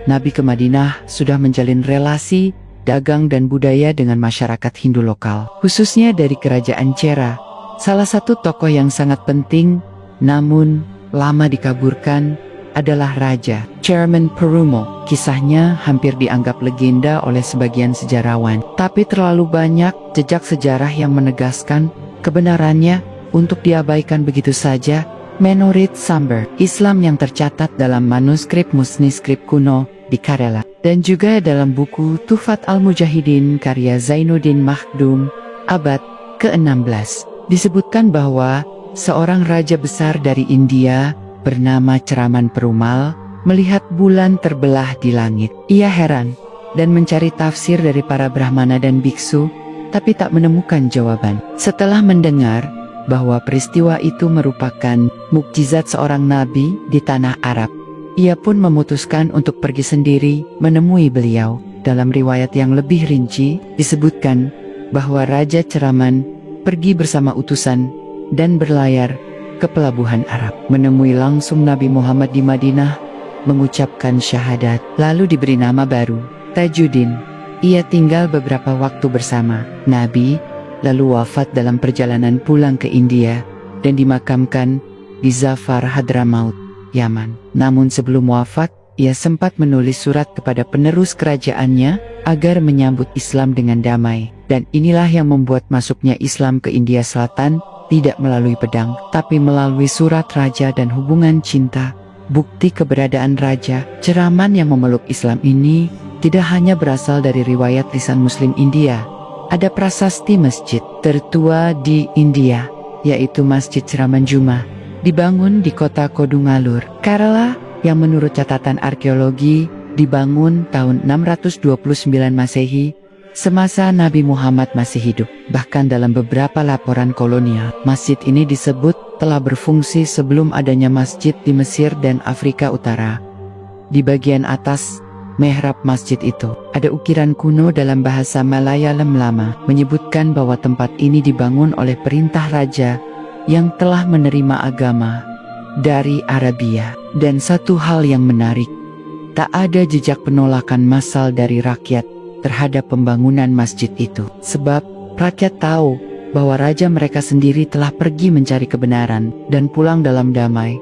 Nabi ke Madinah, sudah menjalin relasi dagang dan budaya dengan masyarakat Hindu lokal, khususnya dari kerajaan Chera. Salah satu tokoh yang sangat penting, namun lama dikaburkan, adalah Raja Chairman Perumal. Kisahnya hampir dianggap legenda oleh sebagian sejarawan, tapi terlalu banyak jejak sejarah yang menegaskan kebenarannya untuk diabaikan begitu saja. Menurut sumber Islam yang tercatat dalam manuskrip Musniskrip kuno di Kerala, dan juga dalam buku Tuhfat Al-Mujahidin karya Zainuddin Makhdum, abad ke-16, disebutkan bahwa seorang raja besar dari India bernama Cheraman Perumal melihat bulan terbelah di langit. Ia heran dan mencari tafsir dari para brahmana dan biksu, tapi tak menemukan jawaban. Setelah mendengar bahwa peristiwa itu merupakan mukjizat seorang nabi di tanah Arab, ia pun memutuskan untuk pergi sendiri menemui beliau. Dalam riwayat yang lebih rinci, disebutkan bahwa Raja Cheraman pergi bersama utusan dan berlayar ke pelabuhan Arab, menemui langsung Nabi Muhammad di Madinah, mengucapkan syahadat, lalu diberi nama baru, Tajuddin. Ia tinggal beberapa waktu bersama Nabi, lalu wafat dalam perjalanan pulang ke India, dan dimakamkan di Zafar Hadramaut, Yaman. Namun sebelum wafat, ia sempat menulis surat kepada penerus kerajaannya, agar menyambut Islam dengan damai. Dan inilah yang membuat masuknya Islam ke India Selatan, tidak melalui pedang, tapi melalui surat raja dan hubungan cinta. Bukti keberadaan Raja Cheraman yang memeluk Islam ini tidak hanya berasal dari riwayat lisan Muslim India. Ada prasasti masjid tertua di India, yaitu Masjid Cheraman Juma, dibangun di kota Kodungalur, Kerala, yang menurut catatan arkeologi dibangun tahun 629 Masehi, semasa Nabi Muhammad masih hidup. Bahkan dalam beberapa laporan kolonial, masjid ini disebut telah berfungsi sebelum adanya masjid di Mesir dan Afrika Utara. Di bagian atas mihrab masjid itu ada ukiran kuno dalam bahasa Malayalam lama, menyebutkan bahwa tempat ini dibangun oleh perintah raja yang telah menerima agama dari Arabia. Dan satu hal yang menarik, tak ada jejak penolakan massal dari rakyat terhadap pembangunan masjid itu. Sebab rakyat tahu bahwa raja mereka sendiri telah pergi mencari kebenaran dan pulang dalam damai.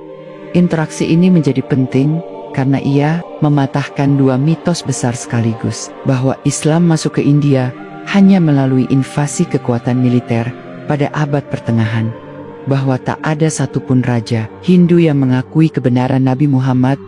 Interaksi ini menjadi penting karena ia mematahkan dua mitos besar sekaligus, bahwa Islam masuk ke India hanya melalui invasi kekuatan militer pada abad pertengahan, bahwa tak ada satupun raja Hindu yang mengakui kebenaran Nabi Muhammad.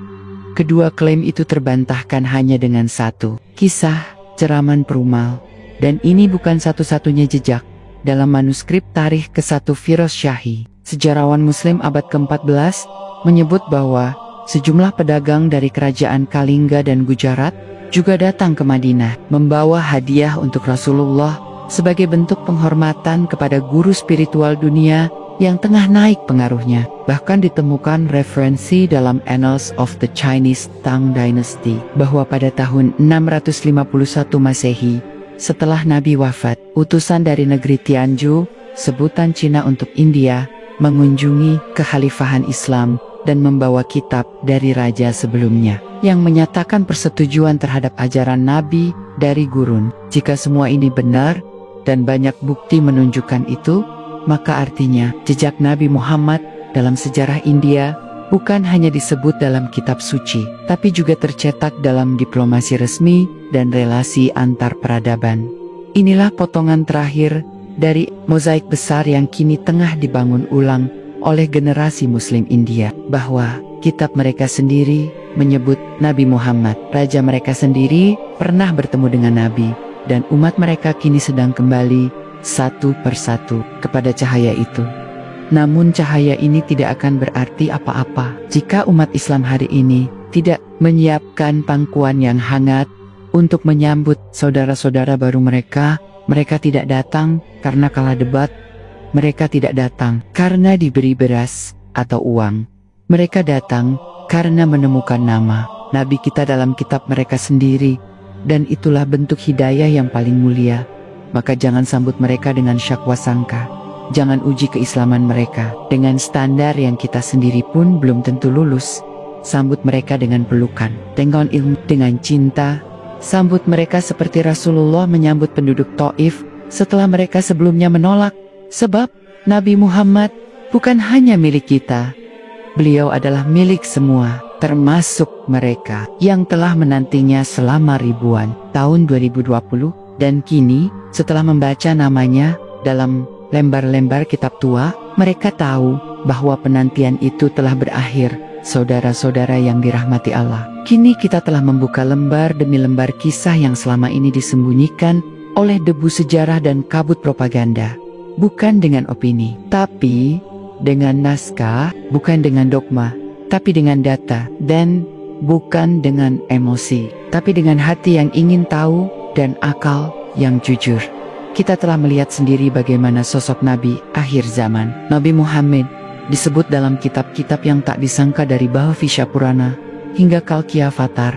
Kedua klaim itu terbantahkan hanya dengan satu kisah Cheraman Perumal, dan ini bukan satu-satunya jejak. Dalam manuskrip Tarikh ke-1 Firoz Shahi, sejarawan Muslim abad ke-14, menyebut bahwa sejumlah pedagang dari kerajaan Kalingga dan Gujarat juga datang ke Madinah, membawa hadiah untuk Rasulullah sebagai bentuk penghormatan kepada guru spiritual dunia yang tengah naik pengaruhnya. Bahkan ditemukan referensi dalam Annals of the Chinese Tang Dynasty bahwa pada tahun 651 Masehi, setelah Nabi wafat, utusan dari negeri Tianzhou, sebutan Cina untuk India, mengunjungi kekhalifahan Islam dan membawa kitab dari raja sebelumnya yang menyatakan persetujuan terhadap ajaran Nabi dari gurun. Jika semua ini benar dan banyak bukti menunjukkan itu, maka artinya jejak Nabi Muhammad dalam sejarah India bukan hanya disebut dalam kitab suci, tapi juga tercetak dalam diplomasi resmi dan relasi antar peradaban. Inilah potongan terakhir dari mozaik besar yang kini tengah dibangun ulang oleh generasi Muslim India, bahwa kitab mereka sendiri menyebut Nabi Muhammad, raja mereka sendiri pernah bertemu dengan Nabi, dan umat mereka kini sedang kembali satu persatu kepada cahaya itu. Namun cahaya ini tidak akan berarti apa-apa jika umat Islam hari ini tidak menyiapkan pangkuan yang hangat untuk menyambut saudara-saudara baru mereka. Mereka tidak datang karena kalah debat. Mereka tidak datang karena diberi beras atau uang. Mereka datang karena menemukan nama Nabi kita dalam kitab mereka sendiri, dan itulah bentuk hidayah yang paling mulia. Maka jangan sambut mereka dengan syakwa sangka. Jangan uji keislaman mereka dengan standar yang kita sendiri pun belum tentu lulus. Sambut mereka dengan pelukan, dengan ilmu, dengan cinta. Sambut mereka seperti Rasulullah menyambut penduduk Taif setelah mereka sebelumnya menolak. Sebab Nabi Muhammad bukan hanya milik kita, beliau adalah milik semua, termasuk mereka yang telah menantinya selama ribuan tahun 2020. Dan kini, setelah membaca namanya dalam lembar-lembar kitab tua, mereka tahu bahwa penantian itu telah berakhir. Saudara-saudara yang dirahmati Allah, kini kita telah membuka lembar demi lembar kisah yang selama ini disembunyikan oleh debu sejarah dan kabut propaganda. Bukan dengan opini, tapi dengan naskah, bukan dengan dogma, tapi dengan data, dan bukan dengan emosi, tapi dengan hati yang ingin tahu dan akal yang jujur. Kita telah melihat sendiri bagaimana sosok Nabi akhir zaman, Nabi Muhammad, disebut dalam kitab-kitab yang tak disangka, dari Bhagavad Purana hingga Kalki-avatar,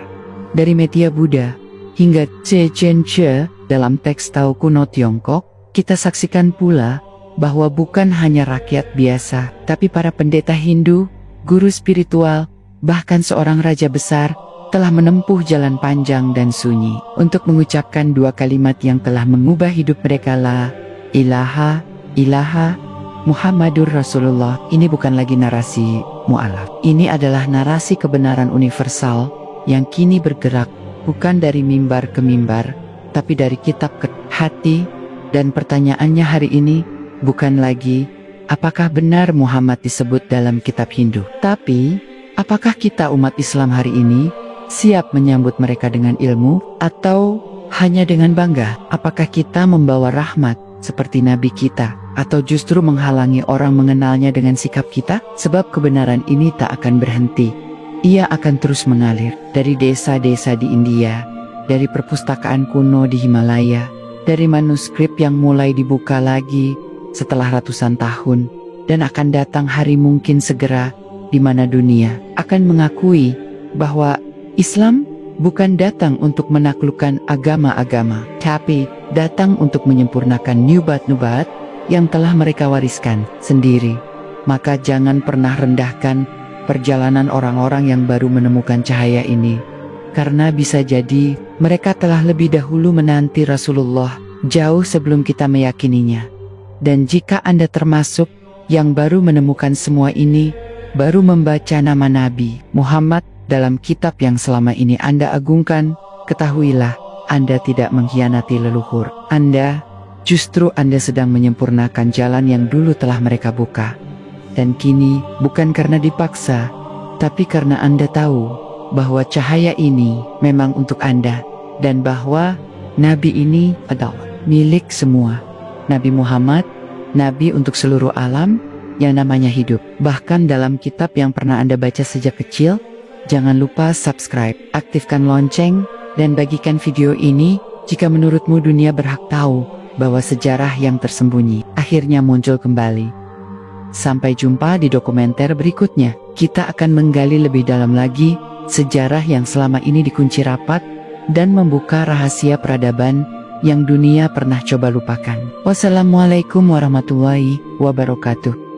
dari Metia Buddha hingga Chechen Che dalam teks Tao kuno Tiongkok. Kita saksikan pula bahwa bukan hanya rakyat biasa, tapi para pendeta Hindu, guru spiritual, bahkan seorang raja besar telah menempuh jalan panjang dan sunyi untuk mengucapkan dua kalimat yang telah mengubah hidup mereka, la ilaha illallah Muhammadur Rasulullah. Ini bukan lagi narasi mu'alaf. Ini adalah narasi kebenaran universal yang kini bergerak bukan dari mimbar ke mimbar, tapi dari kitab ke hati. Dan pertanyaannya hari ini bukan lagi apakah benar Muhammad disebut dalam kitab Hindu, tapi apakah kita umat Islam hari ini siap menyambut mereka dengan ilmu atau hanya dengan bangga? Apakah kita membawa rahmat seperti Nabi kita, atau justru menghalangi orang mengenalnya dengan sikap kita? Sebab kebenaran ini tak akan berhenti. Ia akan terus mengalir dari desa-desa di India, dari perpustakaan kuno di Himalaya, dari manuskrip yang mulai dibuka lagi setelah ratusan tahun, dan akan datang hari mungkin segera di mana dunia akan mengakui bahwa Islam bukan datang untuk menaklukkan agama-agama, tapi datang untuk menyempurnakan nubuat-nubuat yang telah mereka wariskan sendiri. Maka jangan pernah rendahkan perjalanan orang-orang yang baru menemukan cahaya ini, karena bisa jadi mereka telah lebih dahulu menanti Rasulullah jauh sebelum kita meyakininya. Dan jika Anda termasuk yang baru menemukan semua ini, baru membaca nama Nabi Muhammad dalam kitab yang selama ini Anda agungkan, ketahuilah Anda tidak mengkhianati leluhur Anda. Justru Anda sedang menyempurnakan jalan yang dulu telah mereka buka. Dan kini bukan karena dipaksa, tapi karena Anda tahu bahwa cahaya ini memang untuk Anda, dan bahwa Nabi ini adalah milik semua. Nabi Muhammad, Nabi untuk seluruh alam yang namanya hidup. Bahkan dalam kitab yang pernah Anda baca sejak kecil, jangan lupa subscribe, aktifkan lonceng, dan bagikan video ini jika menurutmu dunia berhak tahu bahwa sejarah yang tersembunyi akhirnya muncul kembali. Sampai jumpa di dokumenter berikutnya. Kita akan menggali lebih dalam lagi sejarah yang selama ini dikunci rapat dan membuka rahasia peradaban yang dunia pernah coba lupakan. Wassalamualaikum warahmatullahi wabarakatuh.